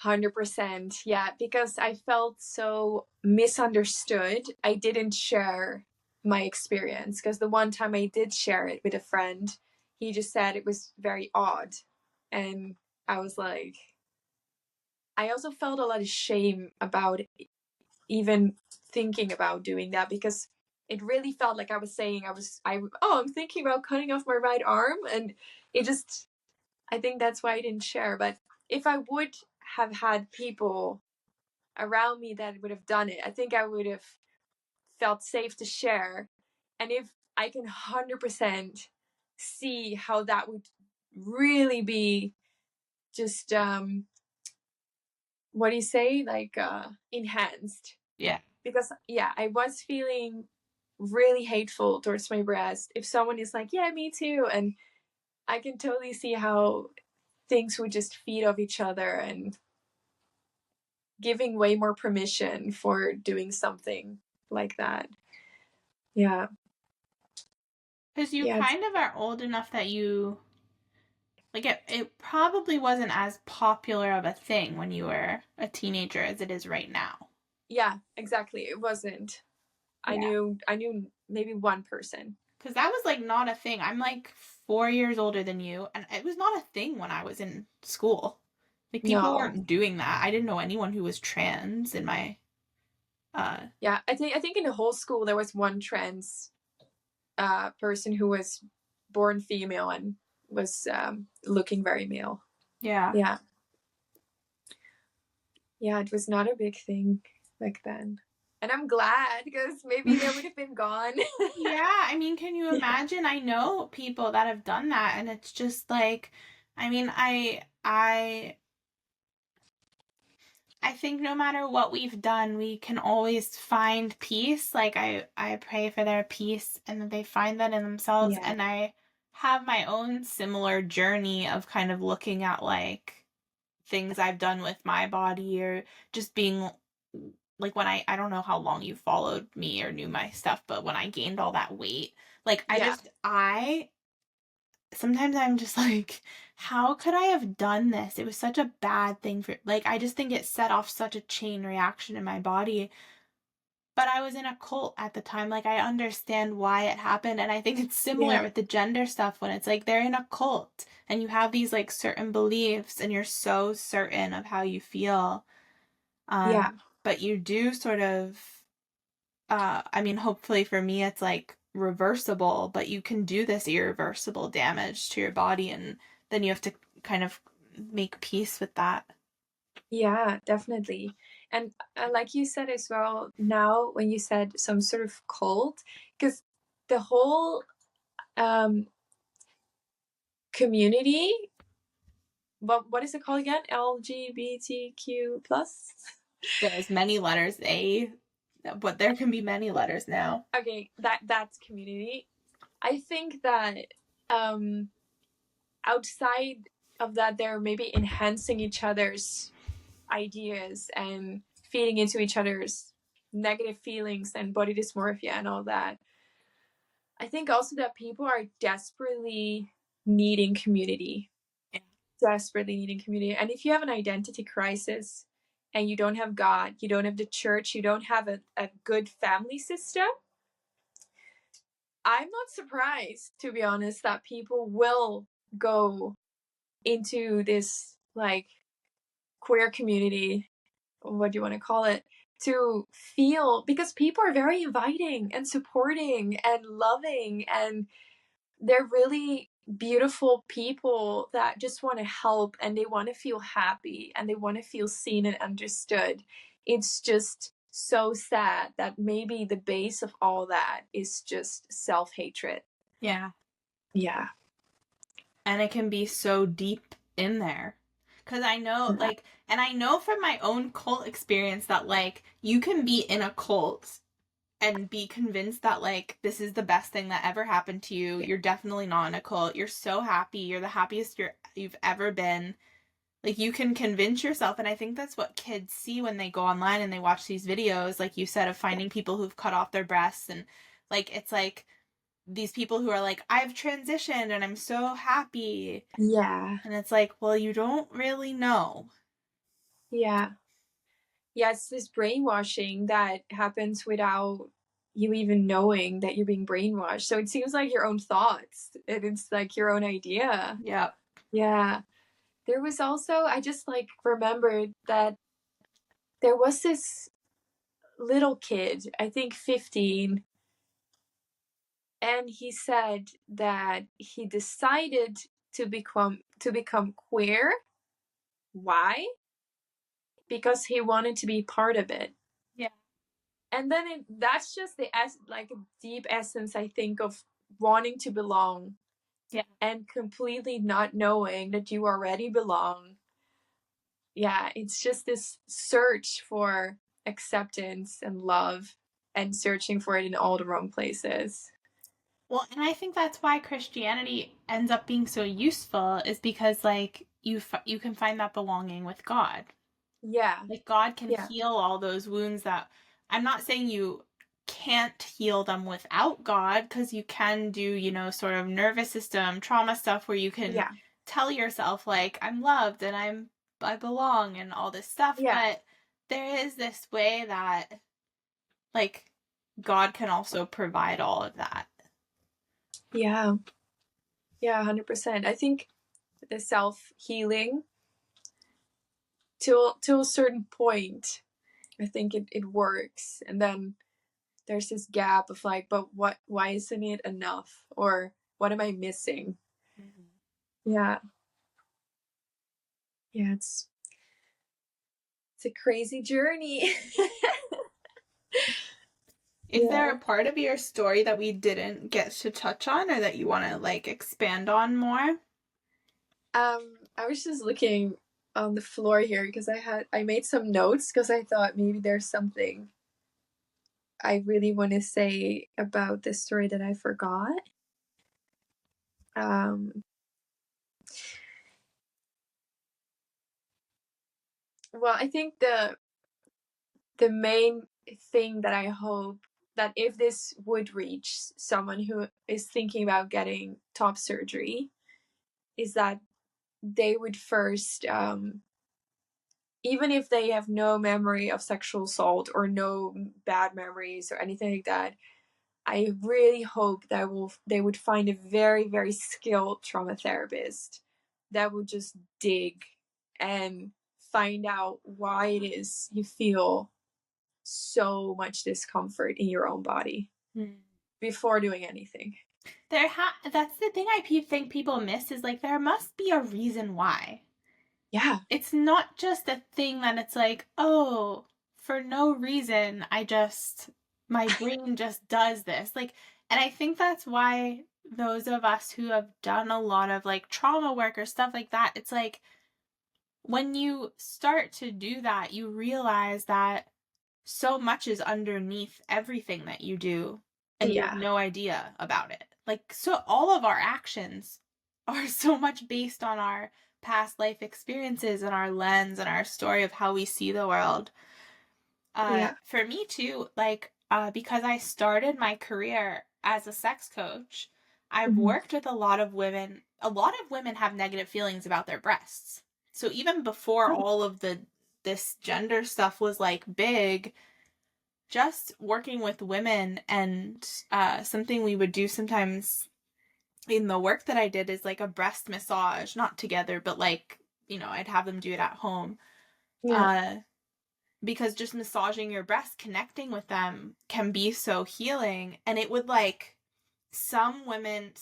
Speaker 2: 100%. Yeah, because I felt so misunderstood. I didn't share my experience because the one time I did share it with a friend, he just said it was very odd. And I was like, I also felt a lot of shame about even thinking about doing that because it really felt like I was saying I'm thinking about cutting off my right arm, and it just, I think that's why I didn't share. But if I would have had people around me that would have done it, I think I would have felt safe to share. And if I can 100% see how that would really be just what do you say, like enhanced,
Speaker 1: Yeah.
Speaker 2: because yeah, I was feeling really hateful towards my breast. If someone is like, yeah, me too, and I can totally see how things would just feed off each other and giving way more permission for doing something like that. Yeah.
Speaker 1: Because you
Speaker 2: Yeah.
Speaker 1: kind of are old enough that you, like, it probably wasn't as popular of a thing when you were a teenager as it is right now.
Speaker 2: Yeah, exactly. It wasn't.
Speaker 1: Yeah.
Speaker 2: I knew maybe one person.
Speaker 1: Because that was, like, not a thing. I'm, like, 4 years older than you, and it was not a thing when I was in school. Like, people
Speaker 2: No.
Speaker 1: weren't doing that. I didn't know anyone who was trans in my,
Speaker 2: Yeah, I think in the whole school there was one trans person who was born female and was looking very male.
Speaker 1: yeah.
Speaker 2: Yeah. Yeah, it was not a big thing back then. And I'm glad because maybe they would have been gone.
Speaker 1: Yeah, I mean, can you
Speaker 2: Yeah.
Speaker 1: imagine? I know people that have done that, and it's just like, I mean, I think no matter what we've done, we can always find peace. Like, I pray for their peace and that they find that in themselves.
Speaker 2: Yeah.
Speaker 1: And I have my own similar journey of kind of looking at, like, things I've done with my body, or just being like, when I don't know how long you followed me or knew my stuff, but when I gained all that weight, like,
Speaker 2: Yeah.
Speaker 1: I sometimes I'm just like, how could I have done this? It was such a bad thing for, like, I just think it set off such a chain reaction in my body. But I was in a cult at the time. Like, I understand why it happened. And I think it's similar
Speaker 2: Yeah.
Speaker 1: with the gender stuff when it's like they're in a cult and you have these, like, certain beliefs and you're so certain of how you feel.
Speaker 2: Yeah.
Speaker 1: But you do sort of, I mean, hopefully for me, it's like reversible, but you can do this irreversible damage to your body, and then you have to kind of make peace with that.
Speaker 2: Yeah, definitely. And like you said as well, now when you said some sort of cult, because the whole um, community, what is it called again? LGBTQ plus?
Speaker 1: There's many letters, but there can be many letters now.
Speaker 2: Okay, that's community. I think that um, outside of that, they're maybe enhancing each other's ideas and feeding into each other's negative feelings and body dysmorphia and all that. I think also that people are desperately needing community, desperately needing community. And if you have an identity crisis and you don't have God, you don't have the church, you don't have a good family system, I'm not surprised, to be honest, that people will go into this like queer community, what do you want to call it, to feel, because people are very inviting and supporting and loving, and they're really beautiful people that just want to help and they want to feel happy and they want to feel seen and understood. It's just so sad that maybe the base of all that is just self-hatred.
Speaker 1: Yeah.
Speaker 2: Yeah.
Speaker 1: And it can be so deep in there. Because I know,
Speaker 2: Yeah.
Speaker 1: like, and I know from my own cult experience that, like, you can be in a cult and be convinced that, like, this is the best thing that ever happened to you. You're definitely not in a cult. You're so happy. You're the happiest you've ever been. Like, you can convince yourself. And I think that's what kids see when they go online and they watch these videos, like you said, of finding people who've cut off their breasts. And, like, it's like these people who are like, I've transitioned and I'm so happy.
Speaker 2: Yeah.
Speaker 1: And it's like, well, you don't really know.
Speaker 2: Yeah. Yeah, it's this brainwashing that happens without you even knowing that you're being brainwashed. So it seems like your own thoughts, and it's like your own idea.
Speaker 1: Yep.
Speaker 2: Yeah. There was also, I just like remembered that there was this little kid, I think 15, and he said that he decided to become queer. Why? Because he wanted to be part of it.
Speaker 1: Yeah.
Speaker 2: And then that's just like a deep essence, I think, of wanting to belong
Speaker 1: Yeah.
Speaker 2: and completely not knowing that you already belong. Yeah, it's just this search for acceptance and love, and searching for it in all the wrong places.
Speaker 1: Well, and I think that's why Christianity ends up being so useful is because like you can find that belonging with God.
Speaker 2: Yeah.
Speaker 1: Like God can
Speaker 2: Yeah.
Speaker 1: heal all those wounds that I'm not saying you can't heal them without God because you can do, sort of nervous system trauma stuff where you can
Speaker 2: Yeah.
Speaker 1: tell yourself like I'm loved and I belong and all this stuff,
Speaker 2: Yeah.
Speaker 1: but there is this way that like God can also provide all of that.
Speaker 2: Yeah. Yeah, 100%. I think the self-healing, to a certain point, I think it works. And then there's this gap of like, but why isn't it enough? Or what am I missing?
Speaker 1: Mm-hmm.
Speaker 2: Yeah. Yeah, it's a crazy journey.
Speaker 1: Is there
Speaker 2: Yeah.
Speaker 1: a part of your story that we didn't get to touch on or that you want to like expand on more?
Speaker 2: I was just looking on the floor here because I made some notes because I thought maybe there's something I really want to say about this story that I forgot. Um, well, I think the main thing that I hope that if this would reach someone who is thinking about getting top surgery, is that they would first, even if they have no memory of sexual assault or no bad memories or anything like that, I really hope that they would find a very, very skilled trauma therapist that would just dig and find out why it is you feel so much discomfort in your own body
Speaker 1: Hmm.
Speaker 2: before doing anything.
Speaker 1: That's the thing I think people miss is like there must be a reason why.
Speaker 2: Yeah.
Speaker 1: It's not just a thing that it's like, oh, for no reason, my brain just does this. Like, and I think that's why those of us who have done a lot of like trauma work or stuff like that, it's like when you start to do that, you realize that so much is underneath everything that you do and you have
Speaker 2: Yeah.
Speaker 1: no idea about it. Like, so all of our actions are so much based on our past life experiences and our lens and our story of how we see the world.
Speaker 2: Yeah.
Speaker 1: For me too, like, because I started my career as a sex coach, I've
Speaker 2: Mm-hmm.
Speaker 1: worked with a lot of women. A lot of women have negative feelings about their breasts. So even before
Speaker 2: Oh.
Speaker 1: all of this gender stuff was like big, just working with women and something we would do sometimes in the work that I did is like a breast massage, not together, but like, I'd have them do it at home.
Speaker 2: Yeah.
Speaker 1: Uh, because just massaging your breast, connecting with them can be so healing. And it would like some women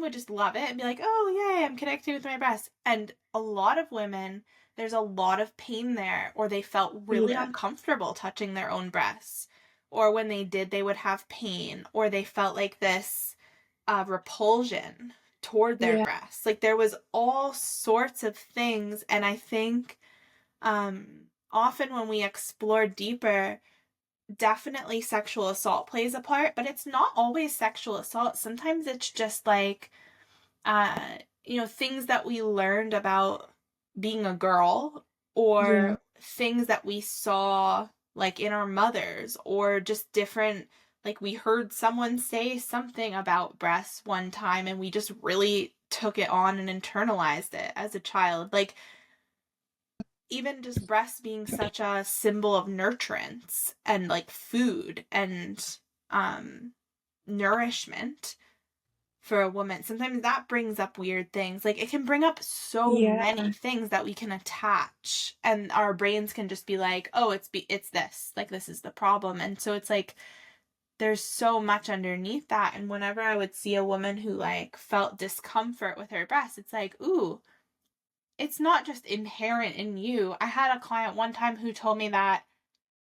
Speaker 1: would just love it and be like, oh, yay, I'm connecting with my breast. And a lot of women, there's a lot of pain there, or they felt really
Speaker 2: Yeah.
Speaker 1: uncomfortable touching their own breasts. Or when they did, they would have pain, or they felt like this repulsion. toward their
Speaker 2: Yeah.
Speaker 1: breasts. Like there was all sorts of things, and I think often when we explore deeper, definitely sexual assault plays a part, but it's not always sexual assault. Sometimes it's just like uh things that we learned about being a girl,
Speaker 2: Yeah.
Speaker 1: or things that we saw like in our mothers, or just different, like we heard someone say something about breasts one time and we just really took it on and internalized it as a child. Like even just breasts being such a symbol of nurturance and like food and um nourishment for a woman, sometimes that brings up weird things. Like it can bring up so
Speaker 2: Yeah.
Speaker 1: many things that we can attach, and our brains can just be like, oh, it's this, like this is the problem. And so it's like there's so much underneath that. And whenever I would see a woman who like felt discomfort with her breasts, it's like, ooh, it's not just inherent in you. I had a client one time who told me that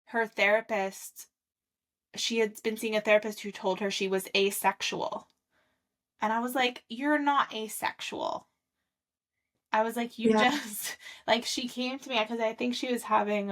Speaker 1: her therapist, she had been seeing a therapist who told her she was asexual. And I was like, you're not asexual. I was like, you
Speaker 2: Yeah.
Speaker 1: just, like, she came to me because I think she was having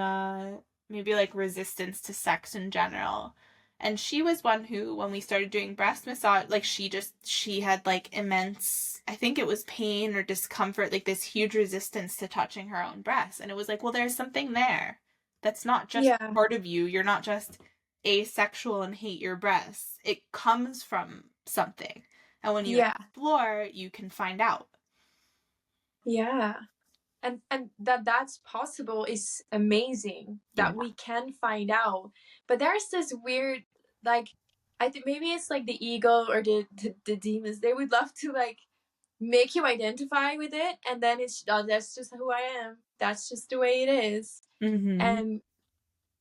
Speaker 1: maybe like resistance to sex in general. And she was one who, when we started doing breast massage, like, she had like immense, I think it was pain or discomfort, like this huge resistance to touching her own breasts. And it was like, well, there's something there that's not just
Speaker 2: Yeah.
Speaker 1: part of you. You're not just asexual and hate your breasts. It comes from something. And when you
Speaker 2: Yeah.
Speaker 1: explore, you can find out.
Speaker 2: Yeah. And that's possible is amazing,
Speaker 1: Yeah.
Speaker 2: that we can find out. But there's this weird, like, I think maybe it's like the ego or the demons, they would love to like make you identify with it, and then it's that's just who I am, that's just the way it is.
Speaker 1: Mm-hmm.
Speaker 2: And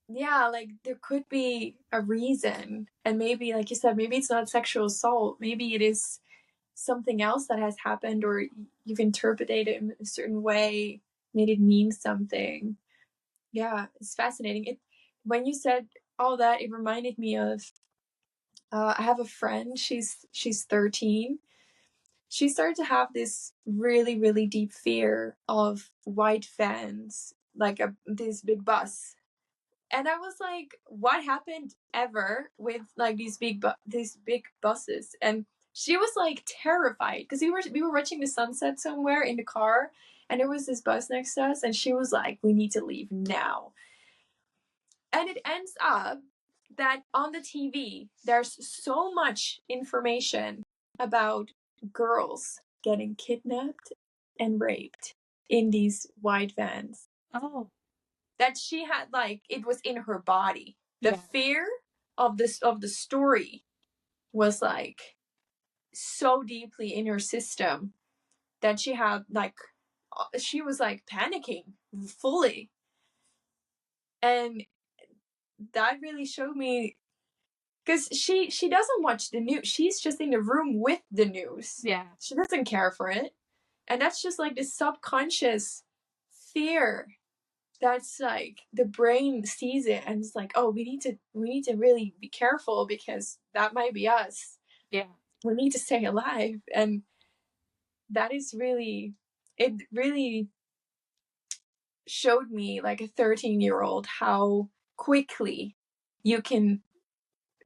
Speaker 2: yeah, like there could be a reason, and maybe like you said, maybe it's not sexual assault, maybe it is something else that has happened, or you've interpreted it in a certain way, made it mean something. Yeah, it's fascinating. It When you said all that, it reminded me of I have a friend. She's 13. She started to have this really really deep fear of white vans, like this big bus. And I was like, what happened ever with like these big buses? And she was like terrified because we were watching the sunset somewhere in the car, and there was this bus next to us, and she was like, we need to leave now. And it ends up that on the TV there's so much information about girls getting kidnapped and raped in these white vans,
Speaker 1: Oh,
Speaker 2: that she had, like, it was in her body. The
Speaker 1: yeah.
Speaker 2: fear of the story was like so deeply in her system that she had like she was like panicking fully. And that really showed me, because she doesn't watch the news, she's just in the room with the news,
Speaker 1: Yeah.
Speaker 2: she doesn't care for it. And that's just like this subconscious fear, that's like the brain sees it and it's like, oh, we need to really be careful because that might be us,
Speaker 1: Yeah.
Speaker 2: we need to stay alive. And that is really, it really showed me, like a 13-year-old, how quickly you can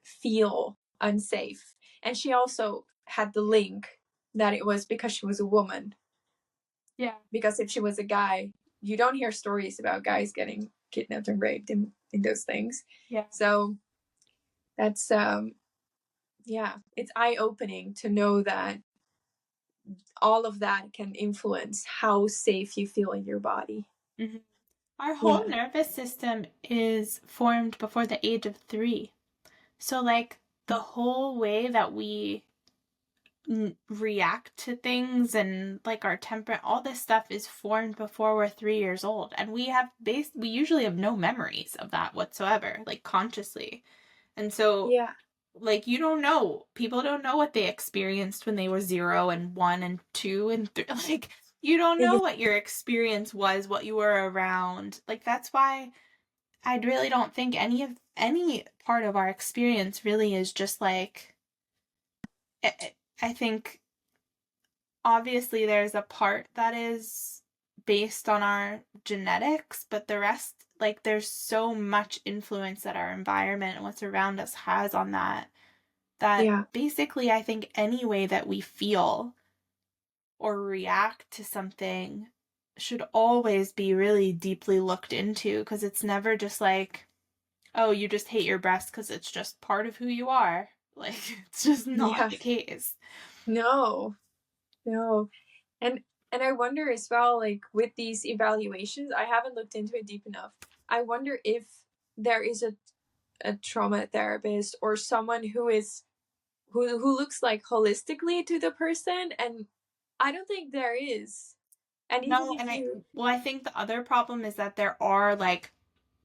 Speaker 2: feel unsafe. And she also had the link that it was because she was a woman,
Speaker 1: Yeah.
Speaker 2: because if she was a guy, you don't hear stories about guys getting kidnapped and raped in those things.
Speaker 1: Yeah.
Speaker 2: So that's yeah, it's eye-opening to know that all of that can influence how safe you feel in your body.
Speaker 1: Mm-hmm. Our
Speaker 2: Yeah.
Speaker 1: whole nervous system is formed before the age of 3. So, like, the whole way that we react to things and like our temperament, all this stuff is formed before we're 3 years old, and we usually have no memories of that whatsoever, like consciously. And so,
Speaker 2: Yeah.
Speaker 1: like, people don't know what they experienced when they were 0 and 1 and 2 and 3. Like, you don't know
Speaker 2: Yeah.
Speaker 1: what your experience was, what you were around. Like, that's why I really don't think any part of our experience really is just like, I think obviously there's a part that is based on our genetics, but the rest, like, there's so much influence that our environment and what's around us has on that, that
Speaker 2: Yeah.
Speaker 1: basically I think any way that we feel or react to something should always be really deeply looked into, because it's never just like, oh, you just hate your breasts because it's just part of who you are. Like, it's just not
Speaker 2: Yeah.
Speaker 1: the case.
Speaker 2: No. No. And I wonder as well, like with these evaluations, I haven't looked into it deep enough. I wonder if there is a trauma therapist or someone who looks like holistically to the person, and I don't think there is. And even
Speaker 1: No,
Speaker 2: if you,
Speaker 1: well, I think the other problem is that there are like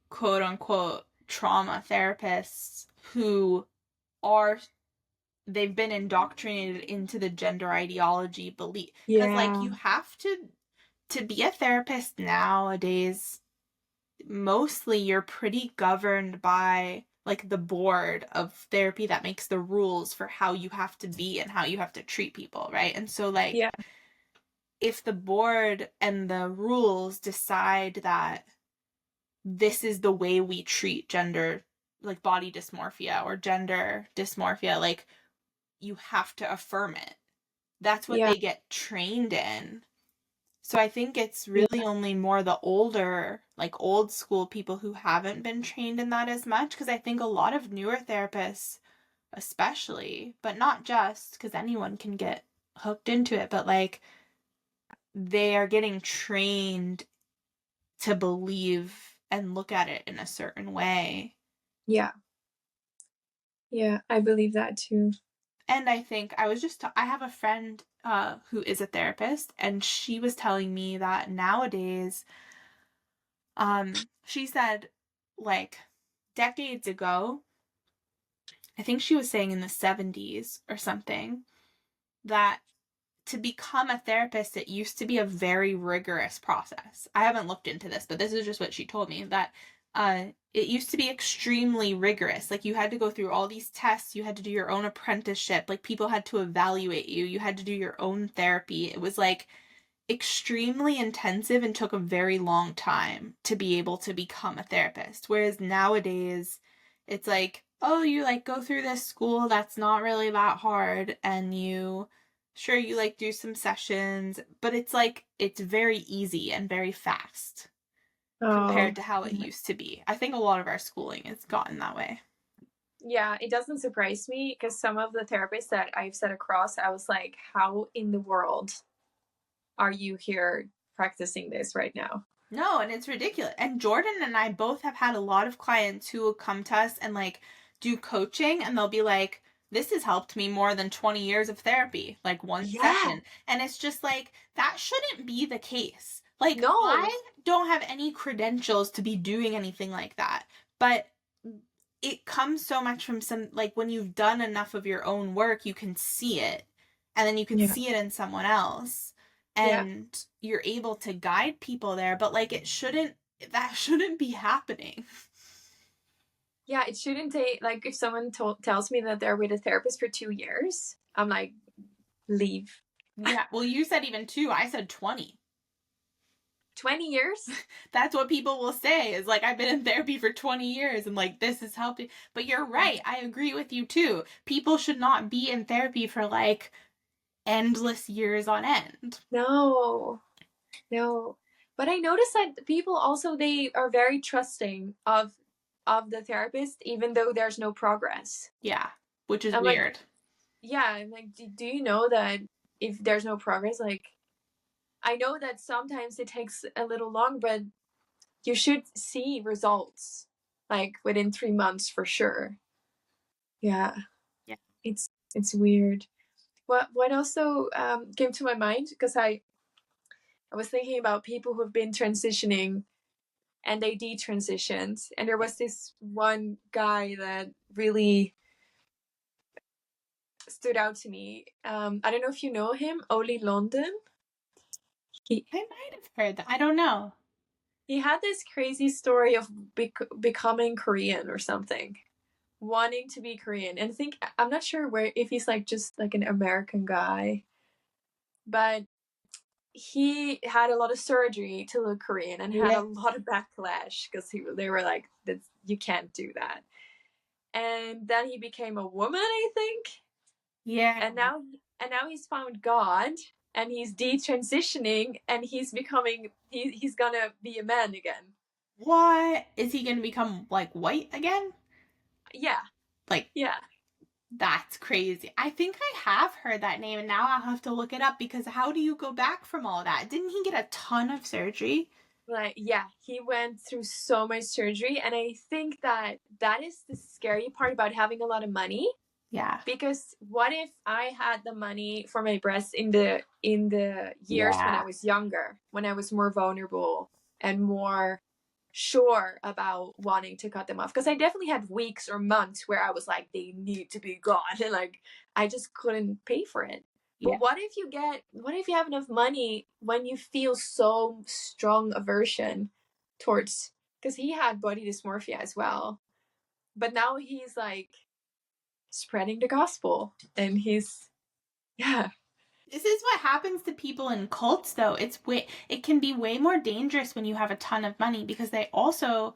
Speaker 1: quote unquote trauma therapists who are, they've been indoctrinated into the gender ideology belief, because like
Speaker 2: yeah,
Speaker 1: you have to be a therapist nowadays, mostly you're pretty governed by like the board of therapy that makes the rules for how you have to be and how you have to treat people, right? And so like
Speaker 2: yeah,
Speaker 1: if the board and the rules decide that this is the way we treat gender, like body dysmorphia or gender dysmorphia, like you have to affirm it. That's what
Speaker 2: yeah,
Speaker 1: they get trained in. So I think it's really
Speaker 2: yeah,
Speaker 1: only more the older, like old school people who haven't been trained in that as much. Because I think a lot of newer therapists, especially, but not just, because anyone can get hooked into it, but like they are getting trained to believe and look at it in a certain way.
Speaker 2: yeah, yeah. I believe that too.
Speaker 1: And I think I have a friend who is a therapist, and she was telling me that nowadays, she said, like, decades ago, I think she was saying in the 70s or something, that to become a therapist, it used to be a very rigorous process. I haven't looked into this, but this is just what she told me, that it used to be extremely rigorous. Like you had to go through all these tests, you had to do your own apprenticeship, like people had to evaluate you, you had to do your own therapy. It was like extremely intensive and took a very long time to be able to become a therapist. Whereas nowadays, it's like, oh, you like go through this school that's not really that hard, and you, sure, you like do some sessions, but it's like, it's very easy and very fast compared
Speaker 2: Oh,
Speaker 1: to how it used to be. I think a lot of our schooling has gotten that way.
Speaker 2: yeah. It doesn't surprise me because some of the therapists that I've sat across, I was like, how in the world are you here practicing this right now?
Speaker 1: No, and it's ridiculous. And Jordan and I both have had a lot of clients who will come to us and like do coaching, and they'll be like, this has helped me more than 20 years of therapy, like one
Speaker 2: Yeah.
Speaker 1: session. And it's just like, that shouldn't be the case. Like,
Speaker 2: No.
Speaker 1: I don't have any credentials to be doing anything like that. But it comes so much from some, like, when you've done enough of your own work, you can see it, and then you can
Speaker 2: Yeah.
Speaker 1: see it in someone else,
Speaker 2: Yeah.
Speaker 1: and you're able to guide people there. But like, that shouldn't be happening.
Speaker 2: Yeah. It shouldn't take, like, if someone tells me that they're with a therapist for 2 years, I'm like, leave.
Speaker 1: Yeah, well, you said even two, I said 20.
Speaker 2: 20 years?
Speaker 1: That's what people will say, is like, I've been in therapy for 20 years and like this is helping. But you're right, I agree with you too. People should not be in therapy for like endless years on end.
Speaker 2: No. No. But I noticed that people also, they are very trusting of the therapist even though there's no progress.
Speaker 1: Yeah, which is
Speaker 2: I'm like,
Speaker 1: weird.
Speaker 2: yeah, I'm like, do you know that if there's no progress, like, I know that sometimes it takes a little long, but you should see results like within 3 months for sure. Yeah,
Speaker 1: Yeah.
Speaker 2: it's weird. What also came to my mind, because I was thinking about people who've been transitioning and they detransitioned, and there was this one guy that really stood out to me. I don't know if you know him, Oli London. He
Speaker 1: I might have heard that. I don't know.
Speaker 2: he had this crazy story of becoming Korean or something, wanting to be Korean. And I think, I'm not sure where, if he's like just like an American guy, but he had a lot of surgery to look Korean and had
Speaker 1: Yeah.
Speaker 2: a lot of backlash because they were like, you can't do that. And then he became a woman, I think.
Speaker 1: Yeah.
Speaker 2: And now he's found God, and he's detransitioning, and he's gonna be a man again.
Speaker 1: What? Is he gonna become like white again?
Speaker 2: Yeah,
Speaker 1: Like,
Speaker 2: yeah,
Speaker 1: that's crazy. I think I have heard that name and now I'll have to look it up because how do you go back from all that? Didn't he get a ton of surgery?
Speaker 2: like, yeah, he went through so much surgery, and I think that is the scary part about having a lot of money.
Speaker 1: Yeah.
Speaker 2: Because what if I had the money for my breasts in the years when I
Speaker 1: Yeah.
Speaker 2: was younger, when I was more vulnerable and more sure about wanting to cut them off? Because I definitely had weeks or months where I was like, they need to be gone, and like I just couldn't pay for it.
Speaker 1: Yeah.
Speaker 2: But what if you have enough money when you feel so strong aversion towards, because he had body dysmorphia as well, but now he's like spreading the gospel, and he's, yeah,
Speaker 1: This is what happens to people in cults though. It can be way more dangerous when you have a ton of money because they also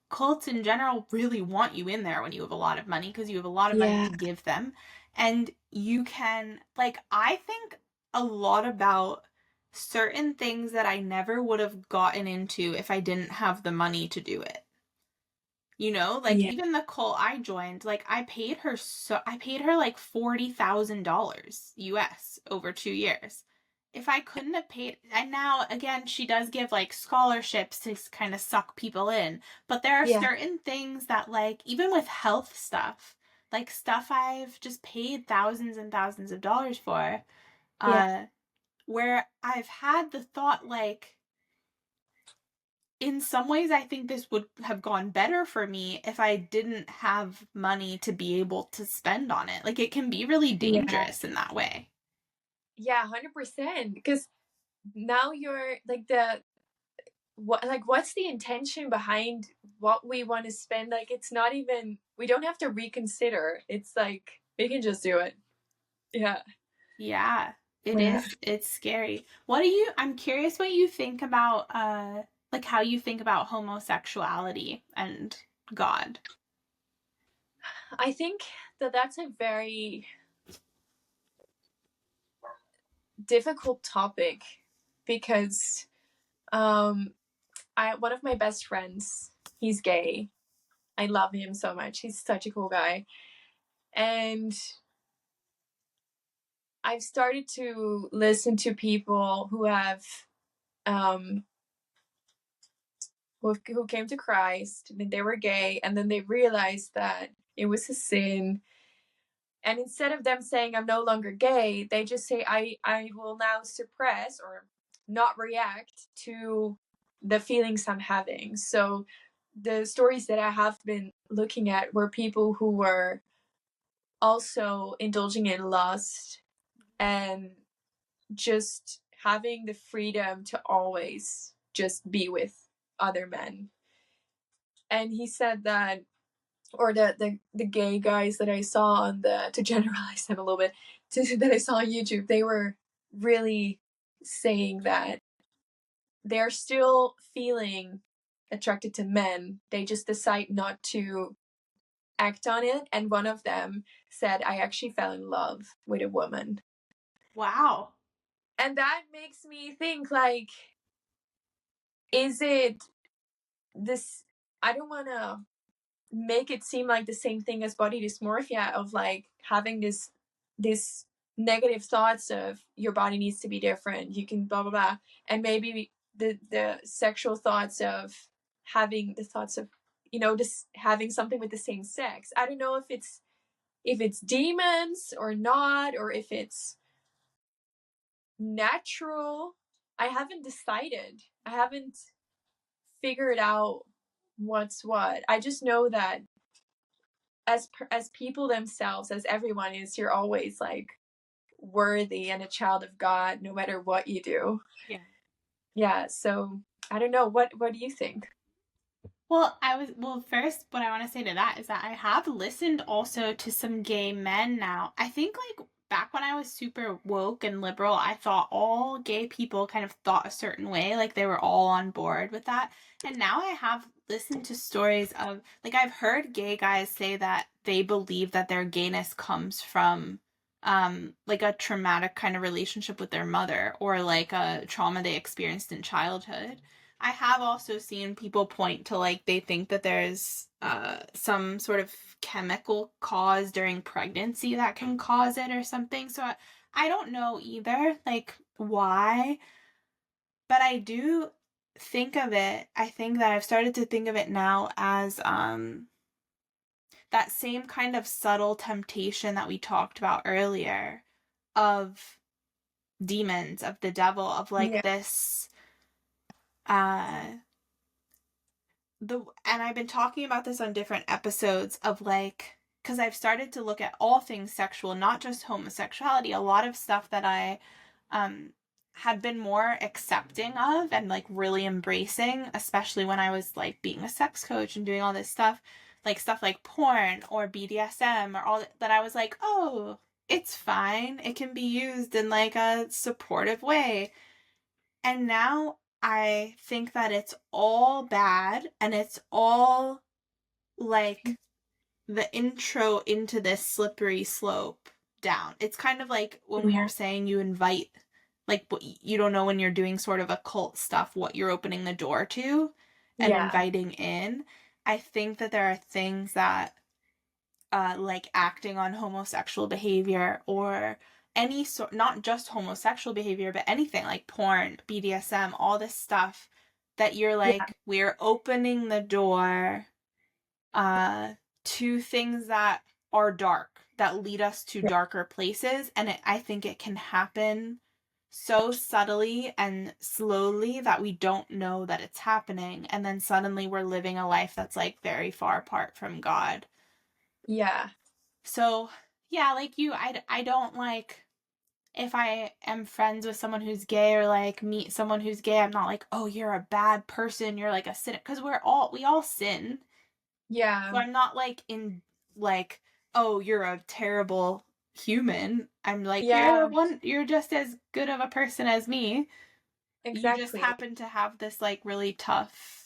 Speaker 1: cults in general really want you in there when you have a lot of money because you have a lot of money
Speaker 2: yeah,
Speaker 1: to give them. And you can, like, I think a lot about certain things that I never would have gotten into if I didn't have the money to do it. You know, like
Speaker 2: yeah,
Speaker 1: even the cult I joined, like I paid her like $40,000 US over 2 years. If I couldn't have paid, and now again, she does give like scholarships to kind of suck people in, but there are
Speaker 2: yeah,
Speaker 1: certain things that, like, even with health stuff, like stuff I've just paid thousands and thousands of dollars for,
Speaker 2: yeah,
Speaker 1: uh, where I've had the thought, like, in some ways, I think this would have gone better for me if I didn't have money to be able to spend on it. Like, it can be really
Speaker 2: yeah,
Speaker 1: dangerous in that way.
Speaker 2: yeah, 100%. Because now you're like what's the intention behind what we want to spend? Like, it's not even, we don't have to reconsider. It's like we can just do it. Yeah,
Speaker 1: Yeah, it
Speaker 2: yeah.
Speaker 1: is. It's scary. I'm curious what you think about, like, how you think about homosexuality and God.
Speaker 2: I think that's a very difficult topic because um I one of my best friends, he's gay. I love him so much. He's such a cool guy. And I've started to listen to people who have um who came to Christ, and they were gay, and then they realized that it was a sin. And instead of them saying I'm no longer gay, they just say I will now suppress or not react to the feelings I'm having. So the stories that I have been looking at were people who were also indulging in lust and just having the freedom to always just be with other men. And he said that, or the gay guys that I saw on to generalize them a little bit, that I saw on YouTube, they were really saying that they're still feeling attracted to men. They just decide not to act on it. And one of them said, I actually fell in love with a woman.
Speaker 1: Wow.
Speaker 2: And that makes me think, like, is it this? I don't want to make it seem like the same thing as body dysmorphia, of like having this negative thoughts of your body needs to be different, you can blah blah blah, and maybe the sexual thoughts of having the thoughts of, just having something with the same sex. I don't know if it's demons or not, or if it's natural. I haven't decided. I haven't figured out what's what. I just know that as people themselves, as everyone is, you're always like worthy and a child of God no matter what you do.
Speaker 1: Yeah.
Speaker 2: Yeah, so I don't know, what do you think?
Speaker 1: Well, first, what I want to say to that is that I have listened also to some gay men now. I think, like, back when I was super woke and liberal, I thought all gay people kind of thought a certain way, like they were all on board with that. And now I have listened to stories of, like, I've heard gay guys say that they believe that their gayness comes from like a traumatic kind of relationship with their mother, or like a trauma they experienced in childhood. I have also seen people point to, like, they think that there's some sort of chemical cause during pregnancy that can cause it or something. So I don't know either, like, why, but I do think of it, I think that I've started to think of it now as that same kind of subtle temptation that we talked about earlier of demons, of the devil, of like
Speaker 2: Yeah.
Speaker 1: this uh and I've been talking about this on different episodes of, like, because I've started to look at all things sexual, not just homosexuality. A lot of stuff that I um had been more accepting of and like really embracing, especially when I was like being a sex coach and doing all this stuff like porn or BDSM or all that, I was like, oh, it's fine. It can be used in like a supportive way. And now I think that it's all bad and it's all like the intro into this slippery slope down. It's kind of like when we
Speaker 2: Yeah.
Speaker 1: were saying you invite, like, you don't know when you're doing sort of occult stuff, what you're opening the door to and
Speaker 2: Yeah.
Speaker 1: inviting in. I think that there are things that like acting on homosexual behavior or any sort, not just homosexual behavior, but anything like porn, BDSM, all this stuff that you're
Speaker 2: Yeah.
Speaker 1: like, we're opening the door to things that are dark, that lead us to
Speaker 2: Yeah.
Speaker 1: darker places. And I think it can happen so subtly and slowly that we don't know that it's happening. And then suddenly we're living a life that's like very far apart from God.
Speaker 2: Yeah.
Speaker 1: So, yeah, like you, I don't like, if I am friends with someone who's gay or like meet someone who's gay, I'm not like, oh, you're a bad person, you're like a sinner, because we all sin.
Speaker 2: Yeah.
Speaker 1: So I'm not like in like, oh, you're a terrible human. I'm like,
Speaker 2: Yeah.
Speaker 1: you're just as good of a person as me. You just
Speaker 2: Exactly.
Speaker 1: happen to have this like really tough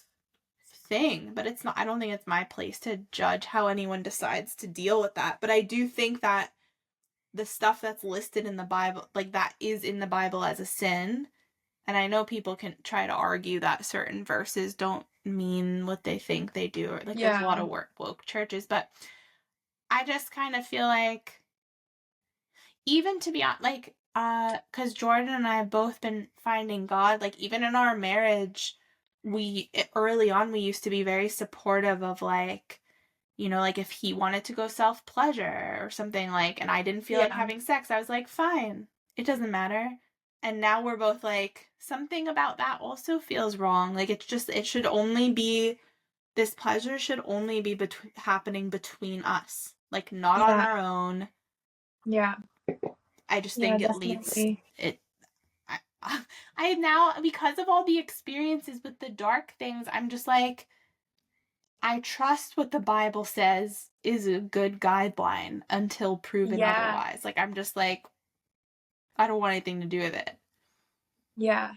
Speaker 1: thing, but it's not, I don't think it's my place to judge how anyone decides to deal with that. But I do think that the stuff that's listed in the Bible, like that is in the Bible as a sin. And I know people can try to argue that certain verses don't mean what they think they do, or like there's a lot
Speaker 2: Yeah.
Speaker 1: of woke churches, but I just kind of feel like, even to be honest, like, because Jordan and I have both been finding God, like, even in our marriage, early on, we used to be very supportive of, like, like if he wanted to go self pleasure or something, like, and I didn't feel like
Speaker 2: Yeah.
Speaker 1: having sex, I was like, fine, it doesn't matter. And now we're both like, something about that also feels wrong. Like, it should only be, this pleasure should only be happening between us, like, not on
Speaker 2: Yeah.
Speaker 1: our own.
Speaker 2: Yeah.
Speaker 1: I just
Speaker 2: Yeah,
Speaker 1: think it leads
Speaker 2: definitely.
Speaker 1: it. I, I now, because of all the experiences with the dark things, I'm just like, I trust what the Bible says is a good guideline until proven
Speaker 2: Yeah.
Speaker 1: otherwise. Like, I'm just like, I don't want anything to do with it.
Speaker 2: Yeah.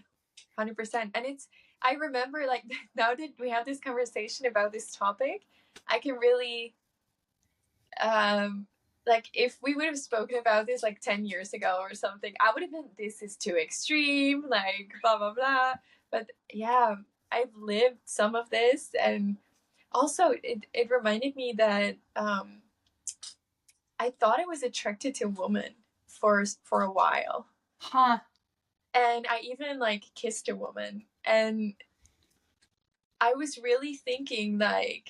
Speaker 2: 100%. And I remember, like, now that we have this conversation about this topic, I can really, like, if we would have spoken about this like 10 years ago or something, I would have been, this is too extreme, like, blah, blah, blah. But yeah, I've lived some of this. And also, it reminded me that I thought I was attracted to women for a while.
Speaker 1: Huh.
Speaker 2: And I even like kissed a woman. And I was really thinking, like,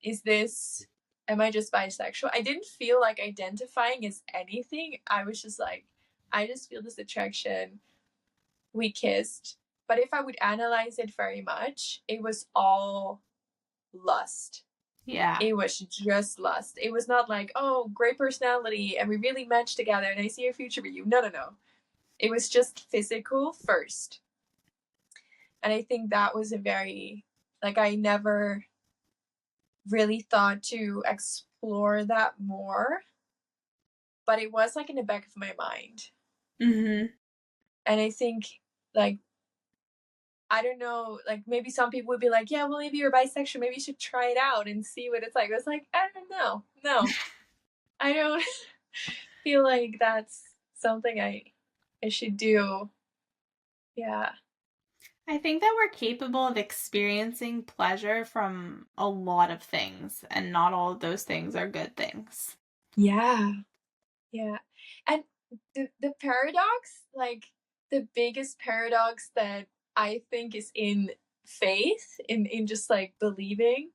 Speaker 2: is this, am I just bisexual? I didn't feel like identifying as anything. I was just like, I just feel this attraction. We kissed. But if I would analyze it very much, it was all lust.
Speaker 1: Yeah.
Speaker 2: It was just lust. It was not like, oh, great personality and we really matched together and I see a future with you. No, no, no. It was just physical first. And I think that was a very, like, I never really thought to explore that more. but it was like in the back of my mind.
Speaker 1: Mm-hmm.
Speaker 2: And I think, like, I don't know, like maybe some people would be like, yeah, well, maybe you're bisexual, maybe you should try it out and see what it's like. I was like, I don't know. No, I don't feel like that's something I should do. Yeah.
Speaker 1: I think that we're capable of experiencing pleasure from a lot of things, and not all of those things are good things.
Speaker 2: Yeah. Yeah. And the paradox, like the biggest paradox that I think is in faith, in just like believing,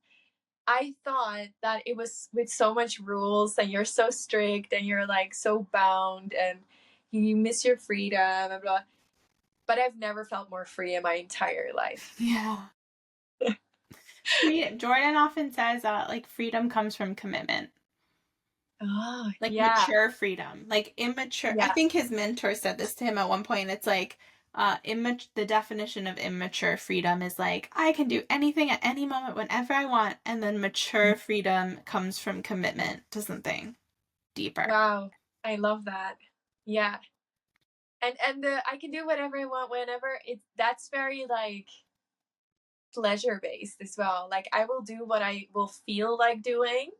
Speaker 2: I thought that it was with so much rules and you're so strict and you're like so bound and you miss your freedom, blah, blah. But I've never felt more free in my entire life.
Speaker 1: Yeah. Jordan often says that like freedom comes from commitment.
Speaker 2: Oh,
Speaker 1: Like
Speaker 2: yeah.
Speaker 1: mature freedom. Like immature, I
Speaker 2: Yeah.
Speaker 1: think his mentor said this to him at one point. It's like the definition of immature freedom is like I can do anything at any moment whenever I want, and then mature freedom comes from commitment to something deeper.
Speaker 2: Wow. I love that. Yeah. And the I can do whatever I want whenever, it's that's very like pleasure based as well. Like I will do what I will feel like doing.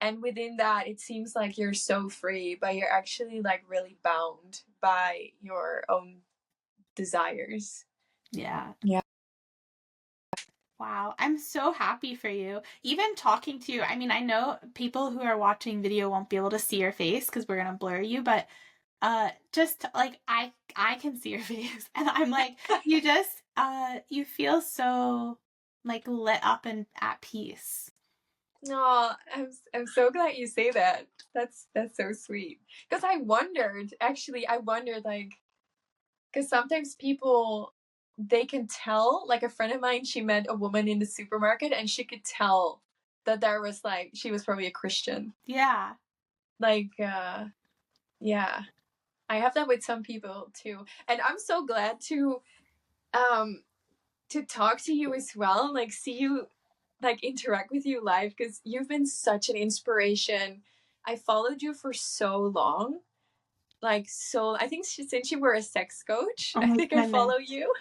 Speaker 2: And within that, it seems like you're so free, but you're actually like really bound by your own desires.
Speaker 1: Yeah.
Speaker 2: Yeah.
Speaker 1: Wow, I'm so happy for you. Even talking to you, I mean, I know people who are watching video won't be able to see your face because we're gonna blur you, but just like I can see your face and I'm like, you just you feel so like lit up and at peace.
Speaker 2: No, I'm so glad you say that. That's so sweet. Because I wondered like, because sometimes people, they can tell, like a friend of mine, she met a woman in the supermarket and she could tell that there was like, she was probably a Christian.
Speaker 1: Yeah.
Speaker 2: Like, yeah, I have that with some people too. And I'm so glad um, to talk to you as well, like see you, like interact with you live, because you've been such an inspiration. I followed you for so long. Like, so I think since you were a sex coach,
Speaker 1: Oh
Speaker 2: I
Speaker 1: my
Speaker 2: think I
Speaker 1: goodness.
Speaker 2: follow you.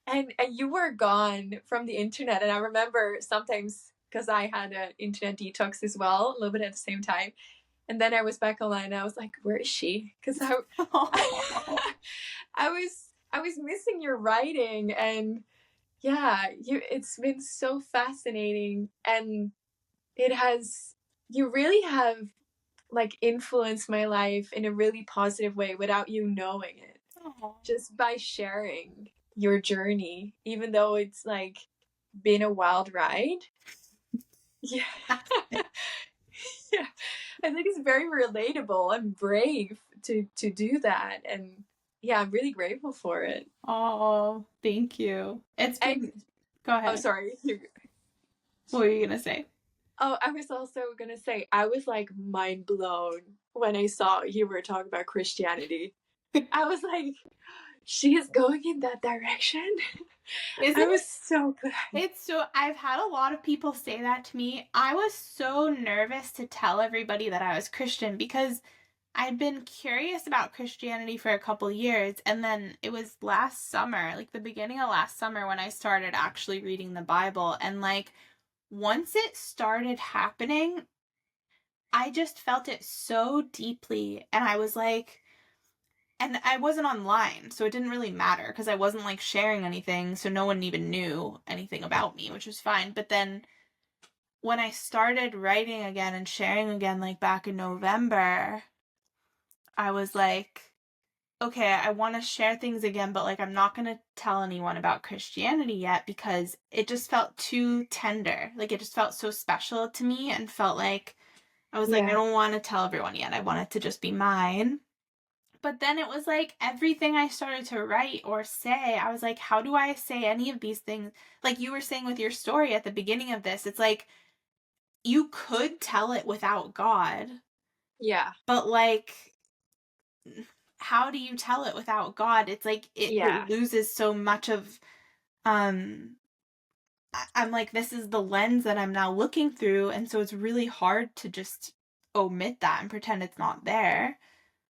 Speaker 2: And you were gone from the internet. And I remember sometimes, because I had an internet detox as well, a little bit at the same time. And then I was back online and I was like, where is she? Because
Speaker 1: Oh.
Speaker 2: I was missing your writing. And yeah, it's been so fascinating. And it has, you really have like influenced my life in a really positive way without you knowing it,
Speaker 1: Oh.
Speaker 2: just by sharing your journey, even though it's like been a wild ride. Yeah. Yeah. I think it's very relatable and brave to do that. And yeah, I'm really grateful for it.
Speaker 1: Oh, thank you. It's
Speaker 2: And
Speaker 1: been Go
Speaker 2: oh,
Speaker 1: ahead.
Speaker 2: sorry.
Speaker 1: What were you gonna say?
Speaker 2: Oh, I was also gonna say I was like mind blown when I saw you were talking about Christianity. I was like, she is going in that direction. I
Speaker 1: Isn't
Speaker 2: was so glad.
Speaker 1: I've had a lot of people say that to me. I was so nervous to tell everybody that I was Christian because I'd been curious about Christianity for a couple years, and then it was last summer, like the beginning of last summer, when I started actually reading the Bible. And like once it started happening, I just felt it so deeply. And I was like, and I wasn't online, so it didn't really matter because I wasn't like sharing anything, so no one even knew anything about me, which was fine. But then when I started writing again and sharing again, like back in November, I was like, okay, I want to share things again, but like I'm not going to tell anyone about Christianity yet because it just felt too tender. Like it just felt so special to me and felt like I was like, I
Speaker 2: Yeah.
Speaker 1: don't want to tell everyone yet. I want it to just be mine. But then it was like everything I started to write or say, I was like, how do I say any of these things? Like you were saying with your story at the beginning of this, it's like you could tell it without God,
Speaker 2: Yeah.
Speaker 1: but like how do you tell it without God? It's like
Speaker 2: Yeah.
Speaker 1: it loses so much of um I'm like, this is the lens that I'm now looking through, and so it's really hard to just omit that and pretend it's not there.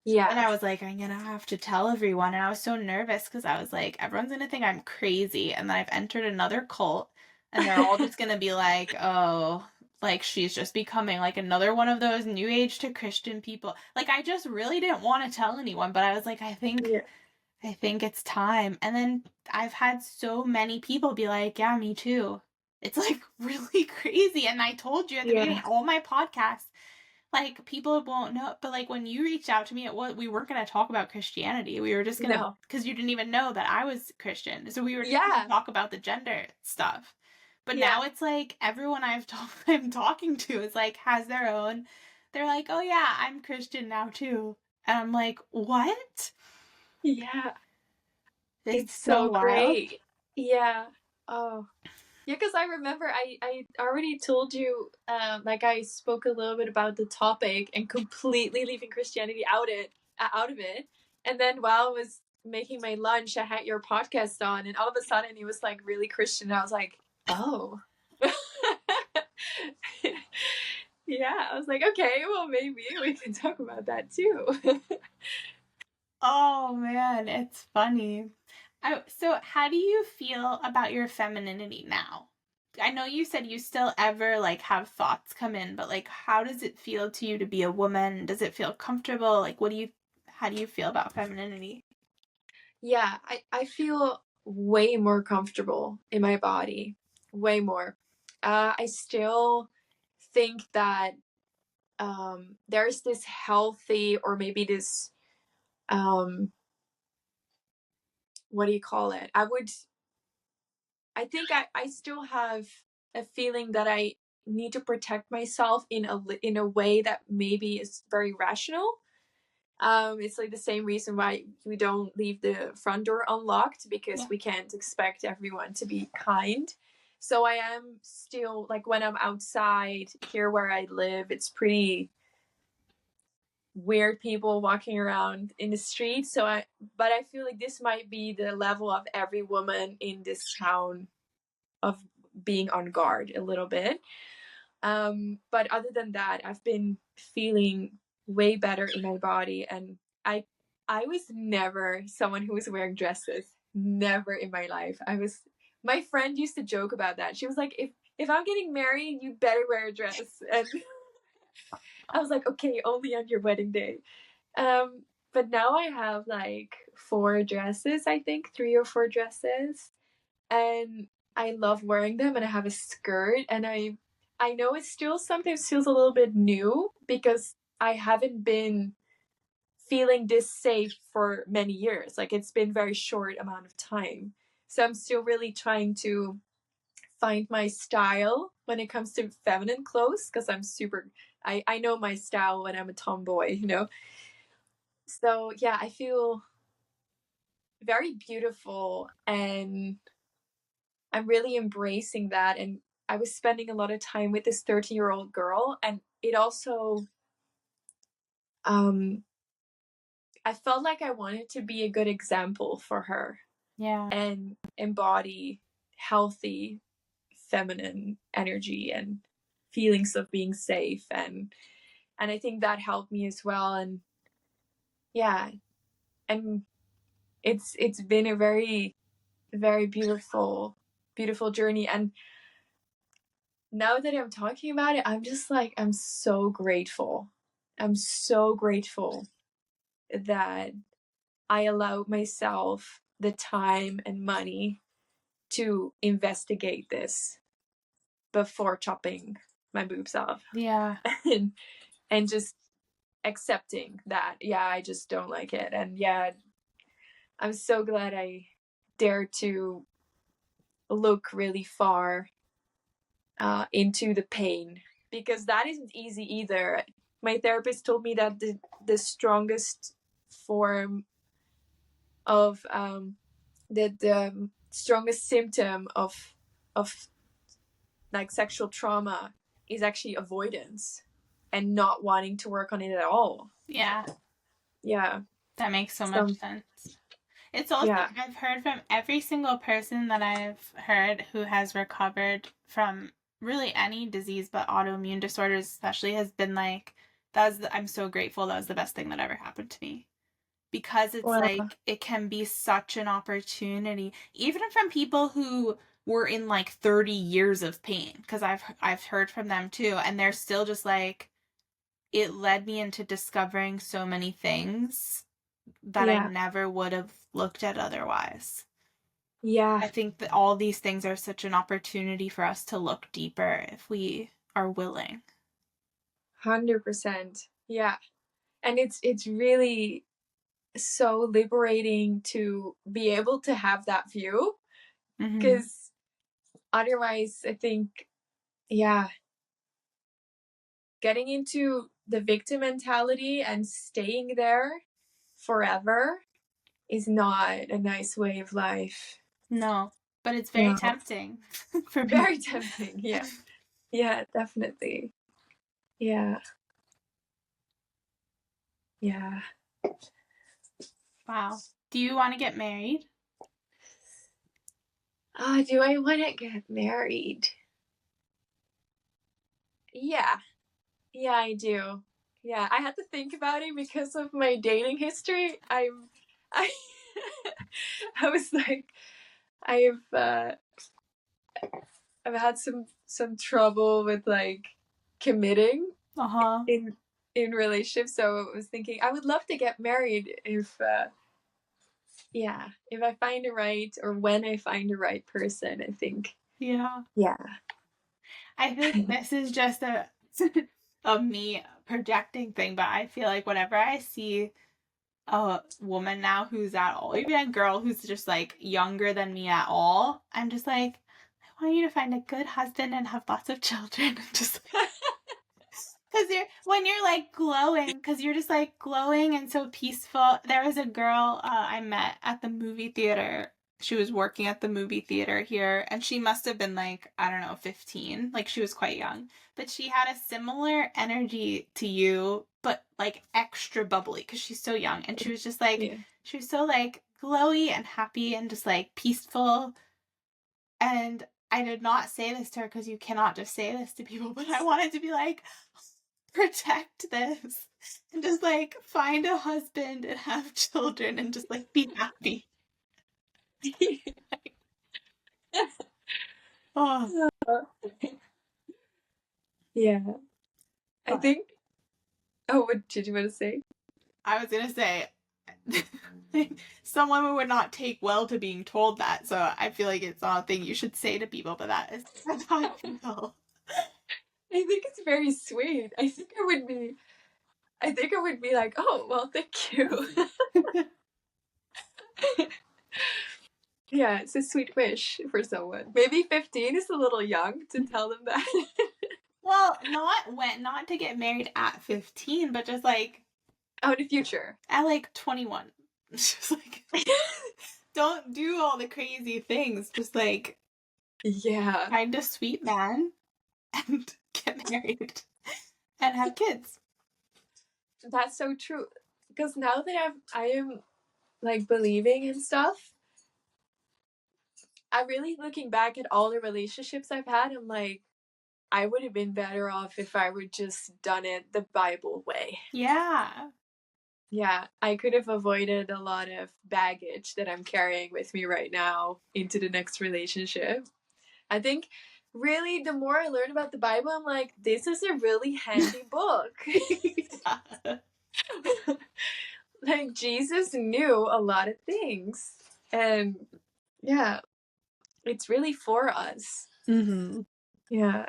Speaker 1: And
Speaker 2: Yeah.
Speaker 1: I was like, I'm gonna have to tell everyone. And I was so nervous because I was like, everyone's gonna think I'm crazy and that I've entered another cult. And they're all just gonna be like, oh, like she's just becoming like another one of those new age to Christian people. Like I just really didn't want to tell anyone, but I was like,
Speaker 2: Yeah.
Speaker 1: I think it's time. And then I've had so many people be like, yeah, me too. It's like really crazy. And I told you at the beginning,
Speaker 2: Yeah.
Speaker 1: all my podcasts, like people won't know, but like when you reached out to me, we weren't going to talk about Christianity. We were just going to,
Speaker 2: No.
Speaker 1: because you didn't even know that I was Christian. So we were just going to
Speaker 2: Yeah.
Speaker 1: talk about the gender stuff. But
Speaker 2: Yeah.
Speaker 1: now it's like everyone I'm talking to is like, has their own, they're like, oh yeah, I'm Christian now too. And I'm like, what?
Speaker 2: Yeah.
Speaker 1: It's
Speaker 2: It's
Speaker 1: so
Speaker 2: so
Speaker 1: wild.
Speaker 2: great. Yeah. Oh. Yeah, because I remember I already told you, like I spoke a little bit about the topic and completely leaving Christianity out of it. And then while I was making my lunch, I had your podcast on, and all of a sudden it was like really Christian. I was like, oh. Yeah, I was like, okay, well, maybe we can talk about that too.
Speaker 1: Oh man, it's funny. So how do you feel about your femininity now? I know you said you still ever like have thoughts come in, but like how does it feel to you to be a woman? Does it feel comfortable? Like how do you feel about femininity?
Speaker 2: Yeah, I feel way more comfortable in my body, way more. I still think that there's this healthy, or maybe this, um, what do you call it? I think I still have a feeling that I need to protect myself in a way that maybe is very rational. It's like the same reason why we don't leave the front door unlocked, because
Speaker 1: Yeah.
Speaker 2: we can't expect everyone to be kind. So I am still like, when I'm outside here where I live, it's pretty weird people walking around in the street. But I feel like this might be the level of every woman in this town of being on guard a little bit. But other than that, I've been feeling way better in my body, and I I was never someone who was wearing dresses. Never in my life. My friend used to joke about that. She was like, if I'm getting married, you better wear a dress. And I was like, okay, only on your wedding day. But now I have like four dresses, I think, three or four dresses. And I love wearing them, and I have a skirt, and I know it still sometimes feels a little bit new because I haven't been feeling this safe for many years. Like, it's been very short amount of time. So I'm still really trying to find my style when it comes to feminine clothes, because I know my style when I'm a tomboy. So yeah, I feel very beautiful, and I'm really embracing that. And I was spending a lot of time with this 13-year-old girl, and it also, um, I felt like I wanted to be a good example for her
Speaker 1: Yeah.
Speaker 2: and embody healthy feminine energy and feelings of being safe, and I think that helped me as well. And yeah, and it's been a very, very beautiful journey. And now that I'm talking about it, I'm just like, I'm so grateful. I'm so grateful that I allowed myself the time and money to investigate this before chopping my boobs off.
Speaker 1: Yeah.
Speaker 2: and, and just accepting that, yeah, I just don't like it. And yeah, I'm so glad I dared to look really far into the pain, because that isn't easy either. My therapist told me that the strongest form of the strongest symptom of like sexual trauma is actually avoidance and not wanting to work on it at all.
Speaker 1: Yeah.
Speaker 2: Yeah.
Speaker 1: That makes so much
Speaker 2: So
Speaker 1: sense. It's also,
Speaker 2: yeah.
Speaker 1: I've heard from every single person that I've heard who has recovered from really any disease, but autoimmune disorders especially, has been like, I'm so grateful. That was the best thing that ever happened to me. Because it's
Speaker 2: Well,
Speaker 1: like, it can be such an opportunity, even from people who were in like 30 years of pain. Because I've heard from them too, and they're still just like, it led me into discovering so many things that I
Speaker 2: yeah.
Speaker 1: never would have looked at otherwise.
Speaker 2: Yeah.
Speaker 1: I think that all these things are such an opportunity for us to look deeper if we are willing.
Speaker 2: 100%. Yeah. And it's really so liberating to be able to have that view,
Speaker 1: Mm-hmm.
Speaker 2: because otherwise I think, yeah, getting into the victim mentality and staying there forever is not a nice way of life.
Speaker 1: No, but it's very
Speaker 2: No.
Speaker 1: tempting for
Speaker 2: Very
Speaker 1: people.
Speaker 2: tempting. Yeah. Yeah, definitely. Yeah. Yeah.
Speaker 1: Wow. Do you want to get married?
Speaker 2: Oh, do I want to get married? Yeah. Yeah, I do. Yeah, I had to think about it because of my dating history. I, I was like, I've, uh, I've had some trouble with like committing
Speaker 1: Uh-huh.
Speaker 2: in relationships. So I was thinking I would love to get married if, yeah, if I find a right, or when I find the right person. I think,
Speaker 1: Yeah.
Speaker 2: yeah,
Speaker 1: I think this is just a me projecting thing, but I feel like whenever I see a woman now who's at all, even a girl who's just like younger than me at all, I'm just like, I want you to find a good husband and have lots of children. Just because when you're like glowing, because you're just like glowing and so peaceful. There was a girl I met at the movie theater. She was working at the movie theater here, and she must have been like, I don't know, 15. Like, she was quite young. But she had a similar energy to you, but like extra bubbly because she's so young. And she was just like,
Speaker 2: yeah.
Speaker 1: she was so like glowy and happy and just like peaceful. And I did not say this to her because you cannot just say this to people, but I wanted to be like, protect this and just like find a husband and have children and just like be happy. Oh,
Speaker 2: Yeah, I
Speaker 1: but
Speaker 2: think. Oh, what did you want to say?
Speaker 1: I was gonna say some women would not take well to being told that, so I feel like it's not a thing you should say to people, but that's how I feel.
Speaker 2: I think it's very sweet. I think I would be like, oh, well, thank you. Yeah, it's a sweet wish for someone. Maybe 15 is a little young to tell them that.
Speaker 1: Well, not to get married at 15, but just like
Speaker 2: Oh, in the future.
Speaker 1: at like 21. Just like don't do all the crazy things. Just like
Speaker 2: Yeah,
Speaker 1: find a sweet man and get married and have kids.
Speaker 2: that's so true. Because now that I am like believing in stuff, I'm really looking back at all the relationships I've had. I'm like, I would have been better off if I would just done it the Bible way.
Speaker 1: Yeah.
Speaker 2: Yeah, I could have avoided a lot of baggage that I'm carrying with me right now into the next relationship. I think really the more I learn about the Bible, I'm like, this is a really handy book.
Speaker 1: Yeah.
Speaker 2: Like, Jesus knew a lot of things. And yeah, it's really for us.
Speaker 1: Mm-hmm.
Speaker 2: Yeah.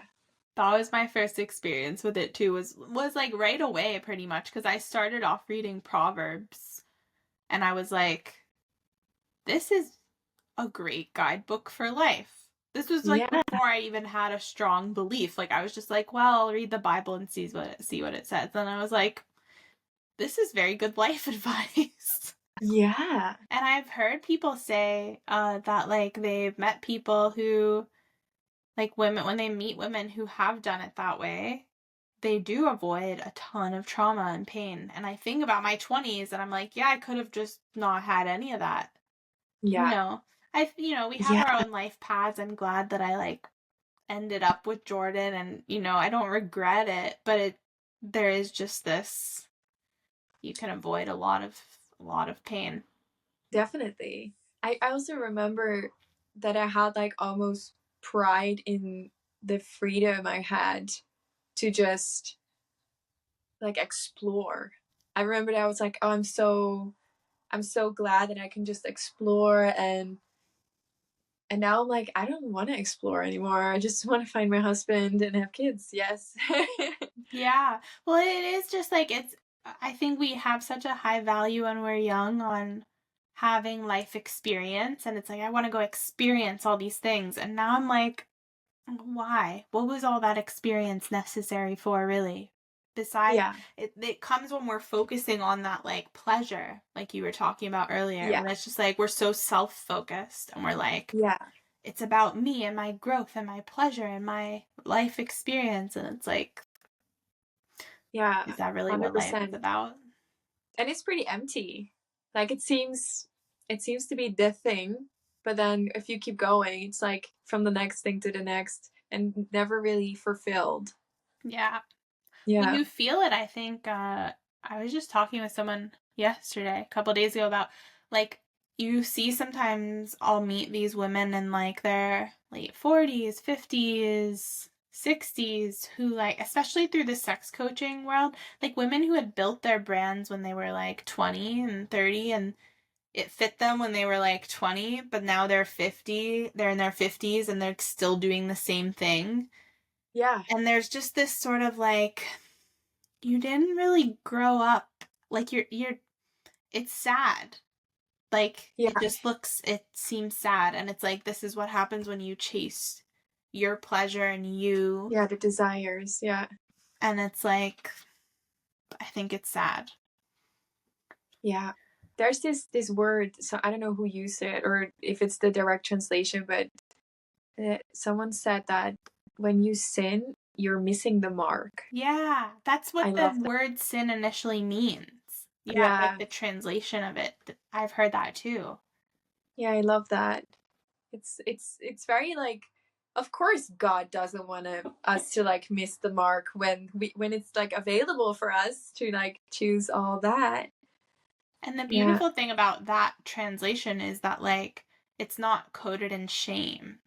Speaker 1: That was my first experience with it too. Was like right away pretty much because I started off reading Proverbs and I was like, this is a great guidebook for life. This was like
Speaker 2: Yeah.
Speaker 1: before I even had a strong belief. Like I was just like, well, I'll read the Bible and see what it says. And I was like, this is very good life advice.
Speaker 2: Yeah.
Speaker 1: And I've heard people say that like they've met people who, like women, when they meet women who have done it that way, they do avoid a ton of trauma and pain. And I think about my 20s and I'm like, yeah, I could have just not had any of that. You
Speaker 2: Yeah.
Speaker 1: know, we have
Speaker 2: Yeah.
Speaker 1: our own life paths. I'm glad that I like ended up with Jordan and, I don't regret it, but there is just this, you can avoid a lot of pain.
Speaker 2: Definitely. I also remember that I had like almost pride in the freedom I had to just like explore. I remember that I was like, oh, I'm so glad that I can just explore, and now I'm like, I don't want to explore anymore. I just want to find my husband and have kids. Yes.
Speaker 1: Yeah. Well, it is just like I think we have such a high value when we're young on having life experience, and it's like I want to go experience all these things. And now I'm like, why? What was all that experience necessary for, really? Besides,
Speaker 2: Yeah.
Speaker 1: it comes when we're focusing on that like pleasure, like you were talking about earlier,
Speaker 2: Yeah.
Speaker 1: when it's just like we're so self-focused and we're like,
Speaker 2: Yeah.
Speaker 1: it's about me and my growth and my pleasure and my life experience. And it's like,
Speaker 2: Yeah.
Speaker 1: is that really what life is
Speaker 2: 100%.
Speaker 1: about?
Speaker 2: And it's pretty empty. Like it seems to be the thing, but then if you keep going, it's like from the next thing to the next and never really fulfilled.
Speaker 1: Yeah. Well,
Speaker 2: Yeah.
Speaker 1: you feel it, I think. I was just talking with someone yesterday, a couple days ago, about like you see sometimes I'll meet these women in like their late 40s, 50s, 60s who like, especially through the sex coaching world, like women who had built their brands when they were like 20 and 30 and it fit them when they were like 20, but now they're 50, they're in their 50s and they're still doing the same thing.
Speaker 2: Yeah.
Speaker 1: And there's just this sort of like, you didn't really grow up. Like you're it's sad. Like
Speaker 2: Yeah.
Speaker 1: it seems sad, and it's like this is what happens when you chase your pleasure and you,
Speaker 2: Yeah, the desires. Yeah.
Speaker 1: and it's like I think it's sad.
Speaker 2: Yeah. There's this word, so I don't know who used it or if it's the direct translation, but someone said that when you sin, you're missing the mark.
Speaker 1: Yeah, that's
Speaker 2: I
Speaker 1: what the
Speaker 2: love that.
Speaker 1: word sin initially means. Yeah, like
Speaker 2: Yeah.
Speaker 1: the translation of it. I've heard that too.
Speaker 2: Yeah, I love that. It's very like, of course God doesn't want us to like miss the mark when it's like available for us to like choose all that.
Speaker 1: And the
Speaker 2: Yeah.
Speaker 1: beautiful thing about that translation is that like it's not coded in shame.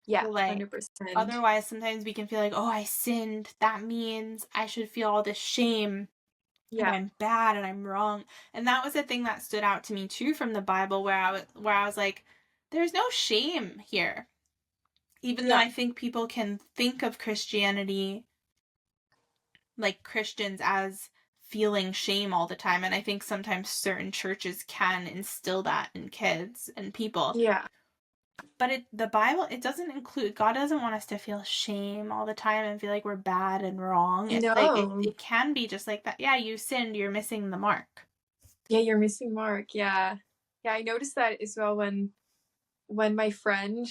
Speaker 2: Yeah,
Speaker 1: So, like,
Speaker 2: 100%.
Speaker 1: otherwise, sometimes we can feel like, oh, I sinned. That means I should feel all this shame and
Speaker 2: Yeah.
Speaker 1: I'm bad and I'm wrong. And that was the thing that stood out to me too from the Bible, where I was like, there's no shame here. Even though
Speaker 2: Yeah.
Speaker 1: I think people can think of Christianity, like Christians, as feeling shame all the time. And I think sometimes certain churches can instill that in kids and people.
Speaker 2: Yeah.
Speaker 1: But the Bible, it doesn't include, God doesn't want us to feel shame all the time and feel like we're bad and wrong. It's like
Speaker 2: No.
Speaker 1: it can be just like that. Yeah, you sinned, you're missing the mark.
Speaker 2: Yeah, you're missing mark. Yeah. Yeah, I noticed that as well when my friend,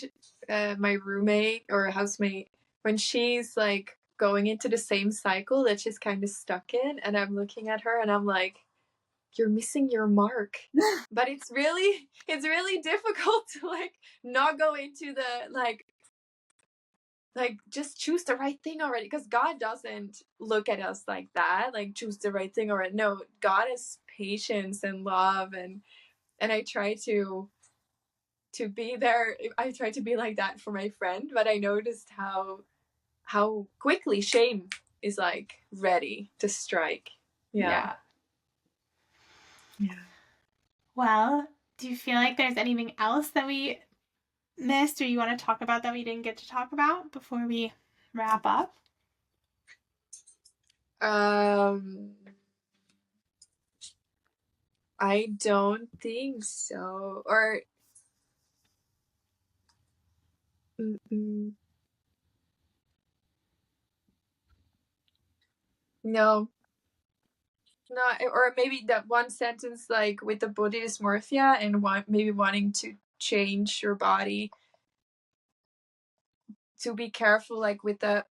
Speaker 2: my roommate or housemate, when she's like going into the same cycle that she's kind of stuck in, and I'm looking at her and I'm like, you're missing your mark. But it's really difficult to like not go into the like just choose the right thing already, because God doesn't look at us like that, like choose the right thing already. No, God is patience and love, and I try to be there. I try to be like that for my friend, but I noticed how quickly shame is like ready to strike. Yeah.
Speaker 1: Yeah.
Speaker 2: Yeah.
Speaker 1: Well, do you feel like there's anything else that we missed or you want to talk about that we didn't get to talk about before we wrap up?
Speaker 2: Um, I don't think so. Or mm, no, not, or maybe that one sentence like with the body dysmorphia and maybe wanting to change your body, to be careful like with the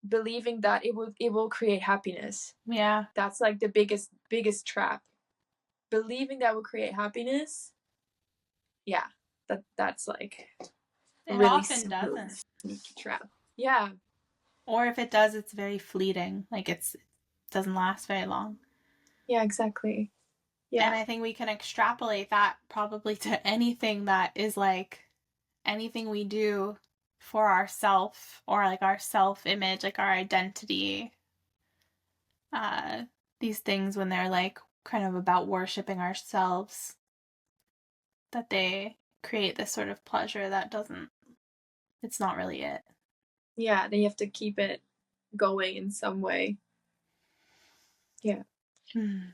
Speaker 2: believing that it will create happiness.
Speaker 1: Yeah.
Speaker 2: That's like the biggest trap. Believing that will create happiness. Yeah, that's like
Speaker 1: It
Speaker 2: really
Speaker 1: often doesn't.
Speaker 2: sneaky trap. Yeah.
Speaker 1: Or if it does, it's very fleeting. Like it doesn't last very long.
Speaker 2: Yeah, exactly.
Speaker 1: And
Speaker 2: Yeah.
Speaker 1: I think we can extrapolate that probably to anything that is like anything we do for ourself or like our self-image, like our identity. Uh, these things when they're like kind of about worshiping ourselves, that they create this sort of pleasure that doesn't, it's not really it.
Speaker 2: Yeah, then you have to keep it going in some way. Yeah.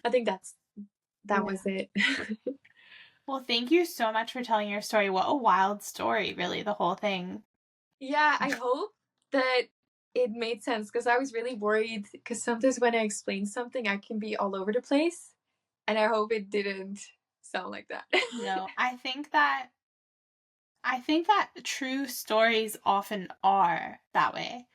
Speaker 2: I think that was it.
Speaker 1: Well, thank you so much for telling your story. What a wild story, really, the whole thing.
Speaker 2: Yeah, I hope that it made sense because I was really worried because sometimes when I explain something, I can be all over the place. And I hope it didn't sound like that.
Speaker 1: No, I think that true stories often are that way.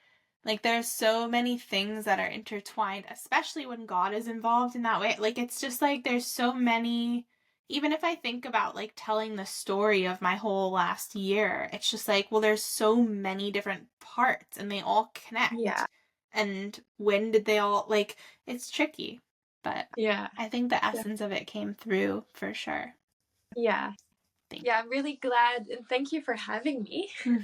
Speaker 1: Like there's so many things that are intertwined, especially when God is involved in that way. Like it's just like there's so many, even if I think about like telling the story of my whole last year, it's just like, well, there's so many different parts and they all
Speaker 2: Yeah.
Speaker 1: connect. And when did they all like it's tricky, but
Speaker 2: Yeah.
Speaker 1: I think the essence of it came through for sure.
Speaker 2: Yeah.
Speaker 1: Thank
Speaker 2: Yeah, I'm really glad and thank you for having me.
Speaker 1: you.